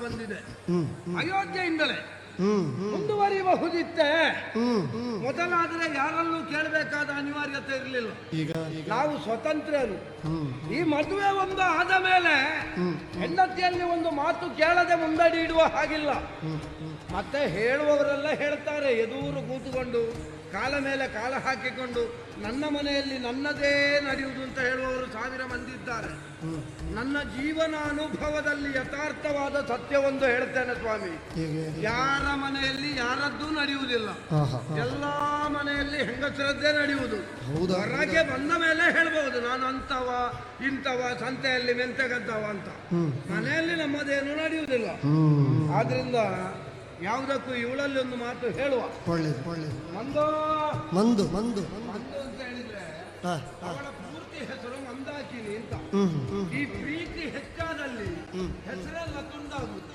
ಬಂದಿದೆ ಅಯೋಧ್ಯೆಯಿಂದಲೇ ಮುಂದುವರಿಯಬಹುದಿತ್ತೆ. ಮೊದಲಾದ್ರೆ ಯಾರಲ್ಲೂ ಕೇಳಬೇಕಾದ ಅನಿವಾರ್ಯತೆ ಇರಲಿಲ್ಲ. ಈಗ ನಾವು ಸ್ವತಂತ್ರರು. ಈ ಮದುವೆ ಒಂದು ಆದ ಮೇಲೆ ಹೆಂಡತಿಯಲ್ಲಿ ಒಂದು ಮಾತು ಕೇಳದೆ ಮುಂದಡಿ ಇಡುವ ಹಾಗಿಲ್ಲ. ಮತ್ತೆ ಹೇಳುವವರೆಲ್ಲ ಹೇಳ್ತಾರೆ, ಎದುರು ಕೂತುಕೊಂಡು ಕಾಲ ಮೇಲೆ ಕಾಲ ಹಾಕಿಕೊಂಡು ನನ್ನ ಮನೆಯಲ್ಲಿ ನನ್ನದೇ ನಡೆಯುವುದು ಅಂತ ಹೇಳುವವರು ಸಾವಿರ ಮಂದಿ ಇದ್ದಾರೆ. ನನ್ನ ಜೀವನ ಅನುಭವದಲ್ಲಿ ಯಥಾರ್ಥವಾದ ಸತ್ಯವೊಂದು ಹೇಳ್ತೇನೆ ಸ್ವಾಮಿ, ಯಾರ ಮನೆಯಲ್ಲಿ ಯಾರದ್ದೂ ನಡೆಯುವುದಿಲ್ಲ. ಎಲ್ಲಾ ಮನೆಯಲ್ಲಿ ಹೆಂಗಸರದ್ದೇ ನಡೆಯುವುದು. ಹೊರಗೆ ಬಂದ ಮೇಲೆ ಹೇಳ್ಬಹುದು ನಾನು ಅಂತವ ಇಂಥವ ಸಂತೆಯಲ್ಲಿ ಮೆಂತೆಗದ್ದವ ಅಂತ. ಮನೆಯಲ್ಲಿ ನಮ್ಮದೇನು ನಡೆಯುವುದಿಲ್ಲ. ಆದ್ರಿಂದ ಯಾವುದಕ್ಕೂ ಇವಳಲ್ಲಿ ಒಂದು ಮಾತು ಹೇಳುವ. ಮಂದು ಮಂದು ಮಂದು ಮಂದು ಅಂತ ಹೇಳಿದ್ರೆ ಅವಳ ಪೂರ್ತಿ ಹೆಸರು ಮಂದಾಕಿನಿ ಅಂತ. ಈ ಪ್ರೀತಿ ಹೆಚ್ಚಾದಲ್ಲಿ ಹೆಸರೆಲ್ಲ ತುಂಡಾಗುತ್ತೆ.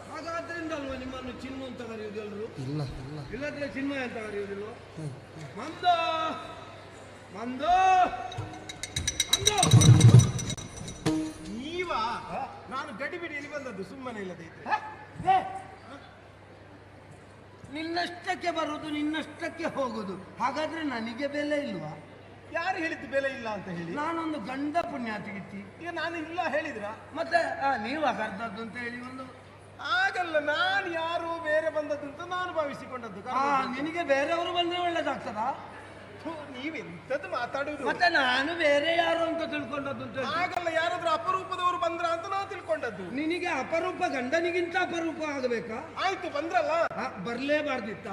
ಹಾಗಾದ್ರಿಂದಲ್ವ ನಿಮ್ಮನ್ನು ಚಿನ್ನು ಅಂತ ಕರೆಯುವುದು ಎಲ್ಲರೂ? ಇಲ್ಲದ್ರೆ ಚಿನ್ನು ಅಂತ ಕರೆಯುವುದಿಲ್ಲ. ಮಂದು ಮಂದು ಮಂದು ನೀವಾ? ನಾನು ಗಡಿಬಿಡಿಯಲ್ಲಿ ಬಂದದ್ದು, ಸುಮ್ಮನೆ ಇಲ್ಲದೆ. ನಿನ್ನಷ್ಟಕ್ಕೆ ಬರುವುದು, ನಿನ್ನಷ್ಟಕ್ಕೆ ಹೋಗುದು. ಹಾಗಾದ್ರೆ ನನಗೆ ಬೆಲೆ ಇಲ್ವಾ? ಯಾರು ಹೇಳಿದ್ದು ಬೆಲೆ ಇಲ್ಲ ಅಂತ ಹೇಳಿ? ನಾನೊಂದು ಗಂಡ ಪುಣ್ಯಾತಿಗಿತ್ತಿ. ಈಗ ನಾನು ಇಲ್ಲ ಹೇಳಿದ್ರ ಮತ್ತೆ ನೀವು ಕರ್ದದ್ದು ಅಂತ ಹೇಳಿ ಒಂದು ಆಗಲ್ಲ. ನಾನು ಯಾರು ಬೇರೆ ಬಂದದ್ದು ಅಂತ ನಾನು ಭಾವಿಸಿಕೊಂಡದ್ದು. ನಿನಗೆ ಬೇರೆಯವರು ಬಂದ್ರೆ ಒಳ್ಳೇದಾಗ್ತದಾ? ನೀವೆಂತದ್ದು ಮಾತಾಡುವುದು? ಮತ್ತೆ ನಾನು ಬೇರೆ ಯಾರು ಅಂತ ತಿಳ್ಕೊಂಡದ್ದು ಅಂತ. ಆಗಲ್ಲ, ಯಾರಾದ್ರೂ ಅಪರೂಪದವರು ಬಂದ್ರ ಅಂತ ನಾವು ತಿಳ್ಕೊಂಡದ್ದು. ನಿನಗೆ ಅಪರೂಪ ಗಂಡನಿಗಿಂತ ಅಪರೂಪ ಆಗಬೇಕಾ? ಆಯ್ತು, ಬಂದ್ರಲ್ಲ, ಬರ್ಲೇಬಾರ್ದಿತ್ತ?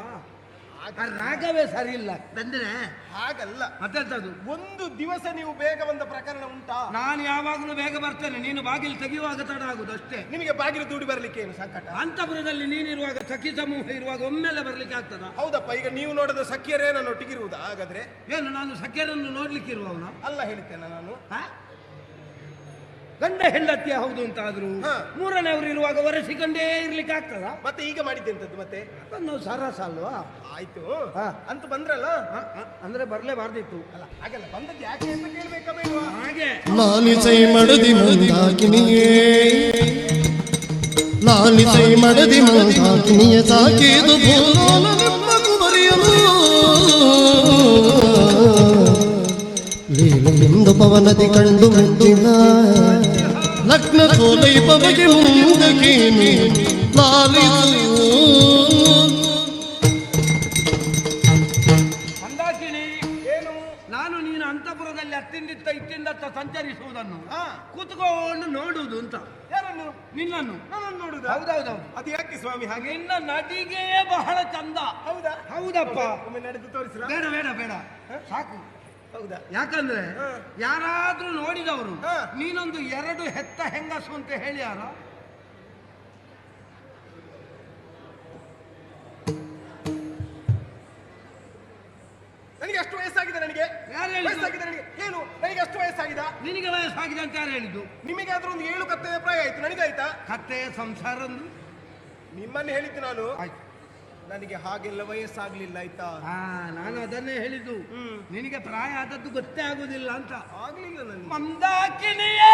ರಾಗವೇ ಸರಿ ಇಲ್ಲ ಬಂದ್ರೆ. ಹಾಗಲ್ಲ, ಮತ್ತೆಂತದ್ದು? ಒಂದು ದಿವಸ ನೀವು ಬೇಗ ಬಂದ ಪ್ರಕರಣ ಉಂಟಾ? ನಾನು ಯಾವಾಗಲೂ ಬೇಗ ಬರ್ತೇನೆ. ನೀನು ಬಾಗಿಲು ತೆಗೆಯುವಾಗ ತಡ ಆಗುದು ಅಷ್ಟೇ. ನಿಮಗೆ ಬಾಗಿಲು ದೂಡಿ ಬರ್ಲಿಕ್ಕೆ ಏನು ಸಂಕಟ? ಅಂತಪುರದಲ್ಲಿ ನೀನಿರುವಾಗ, ಸಖಿ ಸಮೂಹ ಇರುವಾಗ ಒಮ್ಮೆಲೆ ಬರ್ಲಿಕ್ಕೆ ಆಗ್ತದ? ಹೌದಪ್ಪ. ಈಗ ನೀವು ನೋಡದ ಸಖಿಯರೇ ನಾನು ಒಟ್ಟಿಗಿರುವುದಾ? ಹಾಗಾದ್ರೆ ಏನು ನಾನು ಸಖಿಯರನ್ನು ನೋಡ್ಲಿಕ್ಕೆ ಇರುವವನ ಅಲ್ಲ ಹೇಳ್ತೇನೆ ನಾನು. ಗಂಡ ಹೆಂಡತಿ ಹೌದು ಅಂತಾದ್ರು ಮೂರನೇವರು ಇರುವಾಗ ಒರೆಸಿಕೊಂಡೇ ಇರ್ಲಿಕ್ಕೆ ಆಗ್ತದ? ಮತ್ತೆ ಈಗ ಮಾಡಿದ್ದೆಂತದ್ದು? ಮತ್ತೆ ಒಂದು ಸರಸ ಅಲ್ವಾ? ಆಯ್ತು ಅಂತ ಬಂದ್ರಲ್ಲ, ಅಂದ್ರೆ ಬರ್ಲೇಬಾರ್ದಿತ್ತು. ಅಲ್ಲ ಹಾಗಲ್ಲ, ಬಂದದ್ದು ಯಾಕೆ ಅಂತ ಕೇಳ್ಬೇಕಾ ಬೇಡವಾ? ಹಾಗೆ ಲಾಲಿಸೈ ಮಡದಿ ಮಂದಾಕಿನಿಯೇ, ಲಾಲಿಸೈ ಮಡದಿ ಮಂದಾಕಿನಿಯ ಸಾಕಿದು ಭೂಲೋಲ ನಿಮ್ಮಕು ಬರೆಯಲು ಲೀಲೆಯೆಂದು ಪವನದಿ ಕಂಡು ಮುಂದಿನ ಲಗ್ನ ಸೋಲೈ ಪವಗೆ ಮುಂದಕ್ಕೆ ಲಾಲಿಸು. ಮಂದಾಕಿನಿ, ಏನು ನಾನು ನೀನು ಅಂತಪುರದಲ್ಲಿ ಅತ್ತಿಂದಿತ್ತ ಇತ್ತಿಂದತ್ತ ಸಂಚರಿಸುವುದನ್ನು ಕೂತ್ಕೊಂಡು ನೋಡುವುದು ಅಂತ. ಯಾರನ್ನು? ನಿನ್ನನ್ನು. ನಾನು ನೋಡುದು? ಹೌದೌದೌದು. ಅದು ಯಾಕೆ ಸ್ವಾಮಿ ಹಾಗೆ? ನಿನ್ನ ನಡಿಗೆ ಬಹಳ ಚಂದ. ಹೌದಾ? ಹೌದಪ್ಪ. ಒಮ್ಮೆ ನಡೆದು ತೋರಿಸಿರ? ಬೇಡ ಬೇಡ ಬೇಡ, ಸಾಕು. ಹೌದಾ? ಯಾಕಂದ್ರೆ ಯಾರಾದ್ರೂ ನೋಡಿದವರು ನೀನೊಂದು ಎರಡು ಹೆತ್ತ ಹೆಂಗಸು ಅಂತ ಹೇಳಿ ಯಾರ? ನನಗೆ ಅಷ್ಟು ವಯಸ್ಸಾಗಿದೆ. ನನಗೆ ಯಾರು ವಯಸ್ಸಾಗಿದೆ? ನನಗೆ ಏನು? ನನಗೆ ಅಷ್ಟು ವಯಸ್ಸಾಗಿದ? ನಿನಗೆ ವಯಸ್ಸಾಗಿದೆ ಅಂತ ಯಾರು ಹೇಳಿದ್ದು? ನಿಮಗೆ ಆದ್ರೂ ಒಂದು 7 ಕತ್ತೆಯ ಪ್ರಾಯ ಆಯ್ತು. ನನಗಾಯ್ತಾ? ಕತ್ತೆಯ ಸಂಸಾರ ನಿಮ್ಮನ್ನು ಹೇಳಿದ್ದು ನಾನು. ಆಯ್ತು. ನನಗೆ ಹಾಗೆಲ್ಲ ವಯಸ್ಸಾಗ್ಲಿಲ್ಲ, ಆಯ್ತಾ? ನಾನು ಅದನ್ನೇ ಹೇಳಿದ್ದು. ನಿನಗೆ ಪ್ರಾಯ ಆದದ್ದು ಗೊತ್ತೇ ಆಗುದಿಲ್ಲ ಅಂತ. ಆಗ್ಲಿಲ್ಲ ನನಗೆ. ಮಂದಾಕಿನಿಯೇ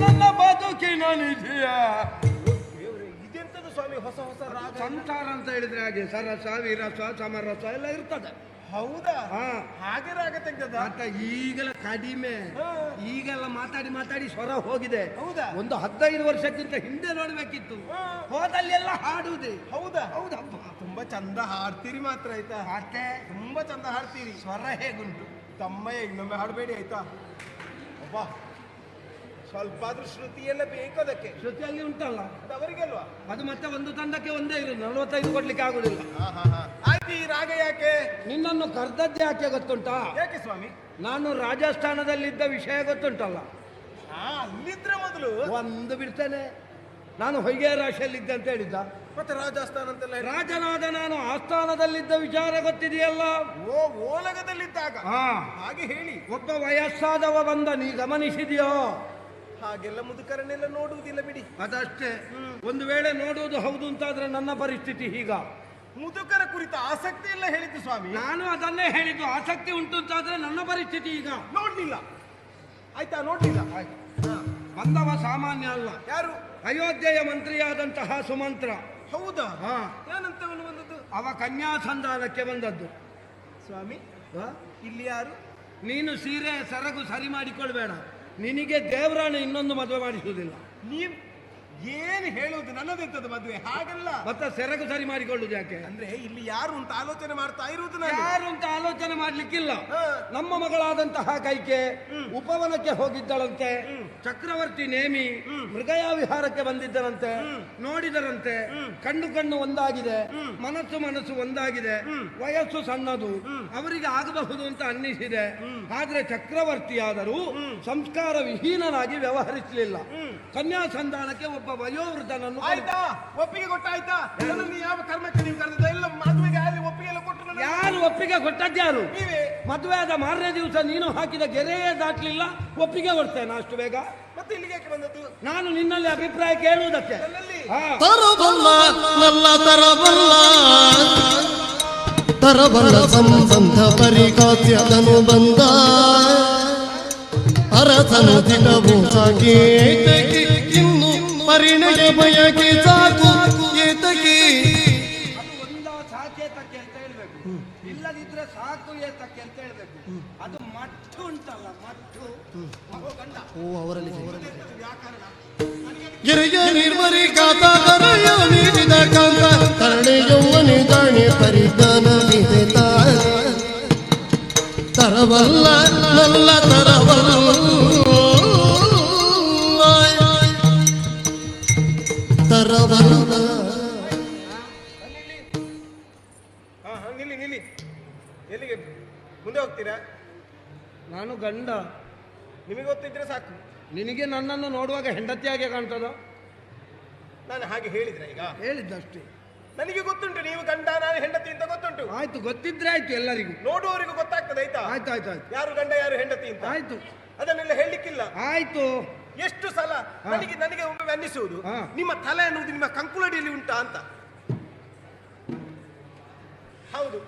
ನನ್ನ ಬದುಕಿನ ನಿಧಿಯ. ಇದೆಂತದ್ದು ಸ್ವಾಮಿ ಹೊಸ ಹೊಸ ರಾಗ? ಸಂಸಾರ ಅಂತ ಹೇಳಿದ್ರೆ ಹಾಗೆ ಸರಸ ವಿರಸ ಸಮರಸ ಎಲ್ಲ ಇರ್ತದೆ. ಹೌದಾ? ಹಾಗೆ ರಾಗ ತೆಗ್ದದ? ಮತ್ತೆ ಈಗೆಲ್ಲ ಕಡಿಮೆ. ಈಗೆಲ್ಲ ಮಾತಾಡಿ ಮಾತಾಡಿ ಸ್ವರ ಹೋಗಿದೆ. ಹೌದಾ? ಒಂದು 15 ವರ್ಷಕ್ಕಿಂತ ಹಿಂದೆ ನೋಡ್ಬೇಕಿತ್ತು. ಹೋದಲ್ಲೆಲ್ಲ ಹಾಡುವುದೇ. ಹೌದಾ? ಹೌದಪ್ಪ. ತುಂಬಾ ಚಂದ ಹಾಡ್ತೀರಿ ಮಾತ್ರ, ಆಯ್ತಾ? ಮತ್ತೆ ತುಂಬಾ ಚಂದ ಹಾಡ್ತೀರಿ. ಸ್ವರ ಹೇಗುಂಟು? ತಮ್ಮಯ್ಯ, ಇನ್ನೊಮ್ಮೆ ಹಾಡಬೇಡಿ ಆಯ್ತಾ? ಅಬ್ಬಾ, ಸ್ವಲ್ಪ ಆದ್ರೂ ಶ್ರುತಿ ಎಲ್ಲ ಬೇಕು ಅದಕ್ಕೆ. ಶ್ರುತಿಯಲ್ಲಿ ಉಂಟಲ್ಲ, ಅದು ಅವರಿಗೆಲ್ವಾ? ಅದು ಮತ್ತೆ ಒಂದು ತಂಡಕ್ಕೆ ಒಂದೇ ಇರುದು, 45 ಕೊಡ್ಲಿಕ್ಕೆ ಆಗುದಿಲ್ಲ. ಆಯ್ತು, ಈ ರಾಗ ಯಾಕೆ? ನಿನ್ನನ್ನು ಕರ್ದದ್ದೇ ಯಾಕೆ ಗೊತ್ತುಂಟಾ? ಯಾಕೆ ಸ್ವಾಮಿ? ನಾನು ರಾಜಸ್ಥಾನದಲ್ಲಿದ್ದ ವಿಷಯ ಗೊತ್ತುಂಟಲ್ಲ? ಅಲ್ಲಿದ್ರೆ ಮೊದಲು ಒಂದು ಬಿಡ್ತೇನೆ. ನಾನು ಹೊಯ್ಗೆ ರಾಶಿಯಲ್ಲಿದ್ದೆ ಅಂತ ಹೇಳಿದ್ದ. ಮತ್ತೆ ರಾಜಸ್ಥಾನ ಅಂತೆಲ್ಲ ರಾಜನಾದ ನಾನು ಆಸ್ಥಾನದಲ್ಲಿದ್ದ ವಿಚಾರ ಗೊತ್ತಿದೆಯಲ್ಲ? ಓಲಗದಲ್ಲಿದ್ದಾಗ ಹಾಗೆ ಹೇಳಿ. ಒಬ್ಬ ವಯಸ್ಸಾದವ ಬಂದ, ನೀ ಗಮನಿಸಿದೆಯೋ? ಹಾಗೆಲ್ಲ ಮುದುಕರನ್ನೆಲ್ಲ ನೋಡುವುದಿಲ್ಲ ಬಿಡಿ. ಅದಷ್ಟೇ. ಒಂದು ವೇಳೆ ನೋಡುವುದು ಹೌದು ಅಂತಾದ್ರೆ ನನ್ನ ಪರಿಸ್ಥಿತಿ ಹೀಗ. ಮುದುಕರ ಕುರಿತ ಆಸಕ್ತಿ ಎಲ್ಲ ಹೇಳಿದ್ದು ಸ್ವಾಮಿ. ನಾನು ಅದನ್ನೇ ಹೇಳಿದ್ದು. ಆಸಕ್ತಿ ಉಂಟು ಅಂತಾದ್ರೆ ನನ್ನ ಪರಿಸ್ಥಿತಿ ಈಗ. ನೋಡ್ಲಿಲ್ಲ, ಆಯ್ತಾ? ನೋಡ್ಲಿಲ್ಲ. ಬಂದವ ಸಾಮಾನ್ಯ ಅಲ್ಲ. ಯಾರು? ಅಯೋಧ್ಯೆಯ ಮಂತ್ರಿಯಾದಂತಹ ಸುಮಂತ್ರ. ಹೌದಾ? ಹಾ, ಏನಂತ ಅವನು ಬಂದದ್ದು? ಅವ ಕನ್ಯಾಸಂಧಾನಕ್ಕೆ ಬಂದದ್ದು. ಸ್ವಾಮಿ, ಹಾ? ಇಲ್ಲಿ ಯಾರು? ನೀನು ಸೀರೆ ಸರಗು ಸರಿ ಮಾಡಿಕೊಳ್ಬೇಡ. ನಿನಗೆ ದೇವರಾಣೆ ಇನ್ನೊಂದು ಮದುವೆ ಮಾಡಿಸುವುದಿಲ್ಲ. ನೀನ್ ಏನು ಹೇಳುವುದು? ನನ್ನದೆಂತದ್ದು ಮದುವೆ? ಹಾಗಲ್ಲ. ಮತ್ತೆ ಸೆರಗು ಸರಿ ಮಾಡಿಕೊಳ್ಳುದು ಯಾಕೆ? ಅಂದ್ರೆ ಇಲ್ಲಿ ಯಾರು ಅಂತ ಆಲೋಚನೆ ಮಾಡ್ತಾ ಇರುವುದು ನಾನು. ಯಾರು ಅಂತ ಆಲೋಚನೆ ಮಾಡ್ಲಿಕ್ಕಿಲ್ಲ. ಹಾ. ನಮ್ಮ ಮಗಳಾದಂತಹ ಕೈಕೆ ಉಪವನಕ್ಕೆ ಹೋಗಿದ್ದಳಂತೆ. ಚಕ್ರವರ್ತಿ ನೇಮಿ ಮೃಗಯ ವಿಹಾರಕ್ಕೆ ಬಂದಿದ್ದರಂತೆ. ನೋಡಿದರಂತೆ, ಕಣ್ಣು ಒಂದಾಗಿದೆ, ಮನಸ್ಸು ಒಂದಾಗಿದೆ. ವಯಸ್ಸು ಸಣ್ಣದು, ಅವರಿಗೆ ಆಗಬಹುದು ಅಂತ ಅನ್ನಿಸಿದೆ. ಆದ್ರೆ ಚಕ್ರವರ್ತಿಯಾದರೂ ಸಂಸ್ಕಾರ ವಿಹೀನನಾಗಿ ವ್ಯವಹರಿಸಲಿಲ್ಲ. ಕನ್ಯಾಸಂಧಾನಕ್ಕೆ ಒಬ್ಬ ವಯೋವೃದ್ಧನನ್ನು ಆಯ್ತಾ? ಒಪ್ಪಿಗೆ ಕೊಟ್ಟಾಯ್ತಾ? ನನ್ನನ್ನು ಯಾವ ಕರ್ಮಕ್ಕೆ ನೀವು ಕರೆದ? ಎಲ್ಲ ಮದುವೆಗೆ ಅಲ್ಲಿ ಒಪ್ಪಿಗೆ ಎಲ್ಲ ಕೊಟ್ಟರು. ಯಾರು ಒಪ್ಪಿಗೆ ಕೊಟ್ಟದ್ಯಾರು? ನೀವೇ. ಮದುವೆ ಆದ ಮಾರನೇ ದಿವಸ ನೀನು ಹಾಕಿದ ಗೆರೆಯೇ ದಾಟ್ಲಿಲ್ಲ, ಒಪ್ಪಿಗೆ ಕೊಡ್ತೇನೆ ಅಷ್ಟು ಬೇಗ? ಮತ್ತೆ ಇಲ್ಲಿಗೆ ಯಾಕೆ ಬಂದದ್ದು? ನಾನು ನಿನ್ನಲ್ಲಿ ಅಭಿಪ್ರಾಯ ಕೇಳುವುದಕ್ಕೆ. ನನ್ನಲ್ಲಿ? ಹಾ. ತರಬಲ್ಲ ನಲ್ಲ ತರಬಲ್ಲ ತರಬಲ್ಲ ಸಂಬಂಧ ಪರಿಕಾತ್ಯದನು ಬಂದ ಅರಸನು ದಿನವೂ ಸಾಗಿ ಏತಕಿ ಇನ್ನು ಪರಿಣಯ ಬಯಕೆ ಸಾಕು ಏತಕಿ. ಅದು ಒಂದ ಸಾಕೇತಕ್ಕೆ ಅಂತ ಹೇಳ್ಬೇಕು, ಇಲ್ಲದಿದ್ರೆ ಸಾಕು ಏತಕ್ಕೆ ಅಂತ ಹೇಳ್ಬೇಕು. ಅದು ಮಟ್ಟು ಉಂಟಲ್ಲ, ಮಟ್ಟು. ಅವರಲ್ಲಿ ವ್ಯಾಕರಣ. ಗಿರಿಯ ನಿರ್ಮರಿ ಕಾತ ಕರೆಯ ನೀಡಿದ ಕಾಂತ ಕರಡೆಯೊಮ್ಮನೆ ದಾಣೆ ಪರಿಧಾನವಿದೆ ತರವಲ್ಲ ನಲ್ಲ ತರವಲ್ಲ ತರವಲ್ಲ. ನಿಲ್ಲಿ. ಎಲ್ಲಿಗೆ ಮುಂದೆ ಹೋಗ್ತೀರಾ? ನಾನು ಗಂಡ. ನಿಮಗೆ ಗೊತ್ತಿದ್ರೆ ಸಾಕು. ನಿನಗೆ ನನ್ನನ್ನು ನೋಡುವಾಗ ಹೆಂಡತಿಯಾಗೆ ಕಾಣ್ತದ? ನಾನು ಹಾಗೆ ಹೇಳಿದ್ರೆ ಈಗ ಹೇಳಿದ್ದಷ್ಟೇ. ನನಗೆ ಗೊತ್ತುಂಟು ನೀವು ಗಂಡ ನಾನು ಹೆಂಡತಿ ಅಂತ ಗೊತ್ತುಂಟು. ಆಯ್ತು, ಗೊತ್ತಿದ್ರೆ ಆಯ್ತು ಎಲ್ಲರಿಗೂ. ನೋಡುವವರಿಗೂ ಗೊತ್ತಾಗ್ತದೆ. ಆಯ್ತಾ? ಆಯ್ತು ಆಯ್ತು ಆಯ್ತು. ಯಾರು ಗಂಡ ಯಾರು ಹೆಂಡತಿ ಅಂತ ಆಯ್ತು ಅದನ್ನೆಲ್ಲ ಹೇಳಲಿಕ್ಕಿಲ್ಲ. ಆಯ್ತು. ಎಷ್ಟು ಸಲ ನನಗೆ ಒಮ್ಮೆ ಅನ್ನಿಸುವುದು, ಹಾ. ನಿಮ್ಮ ತಲೆ ಅನ್ನುವುದು ನಿಮ್ಮ ಕಂಕುಳಡಿಯಲ್ಲಿ ಉಂಟಾ ಅಂತ. ಹೌದು,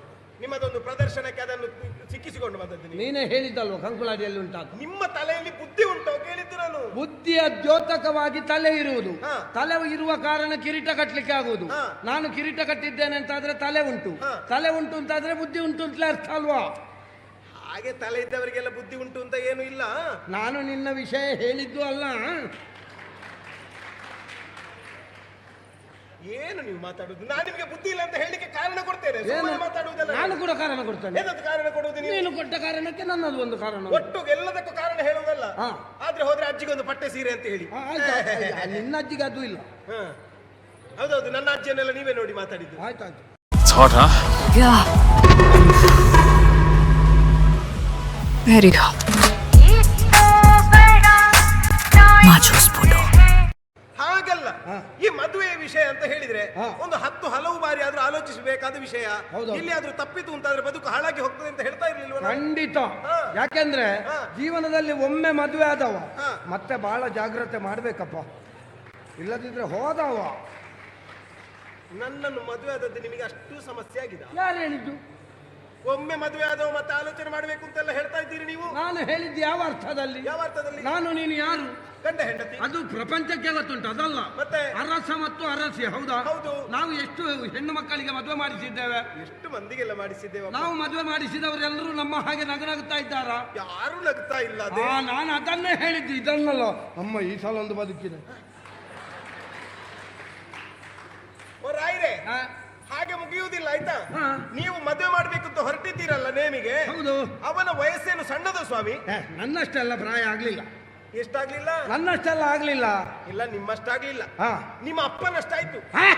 ನಿಮ್ಮದೊಂದು ಪ್ರದರ್ಶನಕ್ಕೆ ಅದನ್ನು ಸಿಕ್ಕಿಸಿಕೊಂಡು ಬಂದದ್ದು ನೀವು. ನೀನೇ ಹೇಳಿದ್ದಲ್ವ ಕಂಕುಳಾಡಿಯಲ್ಲಿ ಉಂಟಾಗ. ನಿಮ್ಮ ತಲೆಯಲ್ಲಿ ಬುದ್ಧಿ ಉಂಟು ಕೇಳಿದ್ದು ನಾನು. ಬುದ್ಧಿಯ ದ್ಯೋತಕವಾಗಿ ತಲೆ ಇರುವುದು. ಹಾ. ತಲೆ ಇರುವ ಕಾರಣ ಕಿರೀಟ ಕಟ್ಟಲಿಕ್ಕೆ ಆಗುವುದು. ಹಾ. ನಾನು ಕಿರೀಟ ಕಟ್ಟಿದ್ದೇನೆ ಅಂತಾದ್ರೆ ತಲೆ ಉಂಟು. ಹಾ. ತಲೆ ಉಂಟು ಅಂತಾದ್ರೆ ಬುದ್ಧಿ ಉಂಟು ಅಂತಲೇ ಅರ್ಥ ಅಲ್ವಾ? ಹಾಗೆ ತಲೆ ಇದ್ದವರಿಗೆಲ್ಲ ಬುದ್ಧಿ ಉಂಟು ಅಂತ ಏನು ಇಲ್ಲ. ನಾನು ನಿನ್ನ ವಿಷಯ ಹೇಳಿದ್ದು ಅಲ್ಲ. ಏನು ನೀವು ಮಾತಾಡುದು? ನಾನು ನಿಮಗೆ ಬುದ್ಧಿ ಇಲ್ಲ ಅಂತ ಹೇಳಿಕ್ಕೆ ಕಾರಣ ಕೊಡ್ತೇನೆ. ಏನು? ಸುಮ್ಮನೆ ಮಾತಾಡುವುದಲ್ಲ. ನಾನು ಕೂಡ ಕಾರಣ ಕೊಡ್ತೇನೆ. ಏನದು ಕಾರಣ ಕೊಡುವುದು ನೀವು? ನೀನು ಕೊಟ್ಟ ಕಾರಣಕ್ಕೆ ನನ್ನದು ಒಂದು ಕಾರಣ. ಒಟ್ಟು ಎಲ್ಲದಕ್ಕೂ ಕಾರಣ ಹೇಳುವುದಲ್ಲ. ಹಾ. ಆದ್ರೆ ಹೋದ್ರೆ ಅಜ್ಜಿಗೆ ಒಂದು ಪಟ್ಟೆ ಸೀರೆ ಅಂತ ಹೇಳಿ. ಆಯ್ತು, ಆಯ್ತು. ನಿನ್ನ ಅಜ್ಜಿಗೆ ಅದು ಇಲ್ಲ. ಹಾ. ಹೌದೌದು, ನನ್ನ ಅಜ್ಜಿಯನ್ನೆಲ್ಲ ನೀವೇ ನೋಡಿ ಮಾತಾಡಿದ್ದು. ಆಯ್ತಾಯ್ತು. Yeah. Very hot. Machos photo. ಹಾಗಲ್ಲ. ಹಾ. ಈ ಮದುವೆಯ ವಿಷಯ ಅಂತ ಹೇಳಿದ್ರೆ ಹಾ. ಒಂದು 10 ಹಲವು ಬಾರಿ ಆದ್ರೂ ಆಲೋಚಿಸಬೇಕಾದ ವಿಷಯ. ಹೌದೌದು. ಇಲ್ಲಿ ಆದ್ರೂ ತಪ್ಪಿತು ಅಂತಾದ್ರೆ ಬದುಕು ಹಾಳಾಗಿ ಹೋಗ್ತದೆ ಅಂತ ಹೇಳ್ತಾ ಇರ್ಲಿಲ್ವ ನಾನು? ಖಂಡಿತ. ಹಾ. ಯಾಕೆಂದ್ರೆ ಹಾ. ಜೀವನದಲ್ಲಿ ಒಮ್ಮೆ ಮದುವೆ ಆದವ ಹಾ. ಮತ್ತೆ ಬಹಳ ಜಾಗ್ರತೆ ಮಾಡ್ಬೇಕಪ್ಪ, ಇಲ್ಲದಿದ್ರೆ ಹೋದವ. ನನ್ನನ್ನು ಮದುವೆ ಆದದ್ದು ನಿಮಗೆ ಅಷ್ಟು ಸಮಸ್ಯೆ ಆಗಿದೆ? ಯಾರು ಹೇಳಿದ್ದು? ಒಮ್ಮೆ ಮದುವೆ ಆದವ ಮತ್ತೆ ಆಲೋಚನೆ ಮಾಡ್ಬೇಕು ಅಂತೆಲ್ಲ ಹೇಳ್ತಾ ಇದ್ದೀರಿ ನೀವು. ನಾನು ಹೇಳಿದ್ದು ಯಾವ ಅರ್ಥದಲ್ಲಿ? ಯಾವ ಅರ್ಥದಲ್ಲಿ? ನಾನು ನೀನು ಯಾರು? ಗಂಡ ಹೆಂಡತಿ. ಅದು ಪ್ರಪಂಚಕ್ಕೆ ಗೊತ್ತುಂಟು, ಅದಲ್ಲ. ಮತ್ತೆ ಅರಸ ಮತ್ತು ಅರಸಿ, ಹೌದಾ? ಹೌದು. ನಾವು ಎಷ್ಟು ಹೆಣ್ಣು ಮಕ್ಕಳಿಗೆ ಮದುವೆ ಮಾಡಿಸಿದ್ದೇವೆ? ಎಷ್ಟು ಮಂದಿಗೆಲ್ಲ ಮಾಡಿಸಿದ್ದೇವೆ. ನಾವು ಮದುವೆ ಮಾಡಿಸಿದವರೆಲ್ಲರೂ ನಮ್ಮ ಹಾಗೆ ನಗುನಗುತ್ತಾ ಇದ್ದಾರಾ? ಯಾರು ನಗ್ತಾ ಇಲ್ಲ. ಅದೇ ನಾನು ಅದನ್ನೇ ಹೇಳಿದ್ದು, ಇದನ್ನಲ್ಲ. ಅಮ್ಮ ಈ ಸಲ ಒಂದು ಬದುಕಿದೆ. ಓ ರಾಯ್ರೆ, ಆ, ಹಾಗೆ ಮುಗಿಯುವುದಿಲ್ಲ ಆಯ್ತಾ? ಹಾ. ನೀವು ಮದುವೆ ಮಾಡ್ಬೇಕು ಅಂತ ಹೊರಟಿದ್ದೀರಲ್ಲ ನೇಮಿಗೆ, ಹೌದು. ಅವನ ವಯಸ್ಸೇನು ಸಣ್ಣದು ಸ್ವಾಮಿ? ನನ್ನಷ್ಟೆಲ್ಲ ಪ್ರಾಯ ಆಗ್ಲಿಲ್ಲ. ಎಷ್ಟಾಗ್ಲಿಲ್ಲ? ನನ್ನಷ್ಟೆಲ್ಲ ಆಗ್ಲಿಲ್ಲ. ಇಲ್ಲ, ನಿಮ್ಮಷ್ಟಾಗ್ಲಿಲ್ಲ. ಹಾ. ನಿಮ್ಮ ಅಪ್ಪನಷ್ಟಾಯ್ತು. ಹಾ?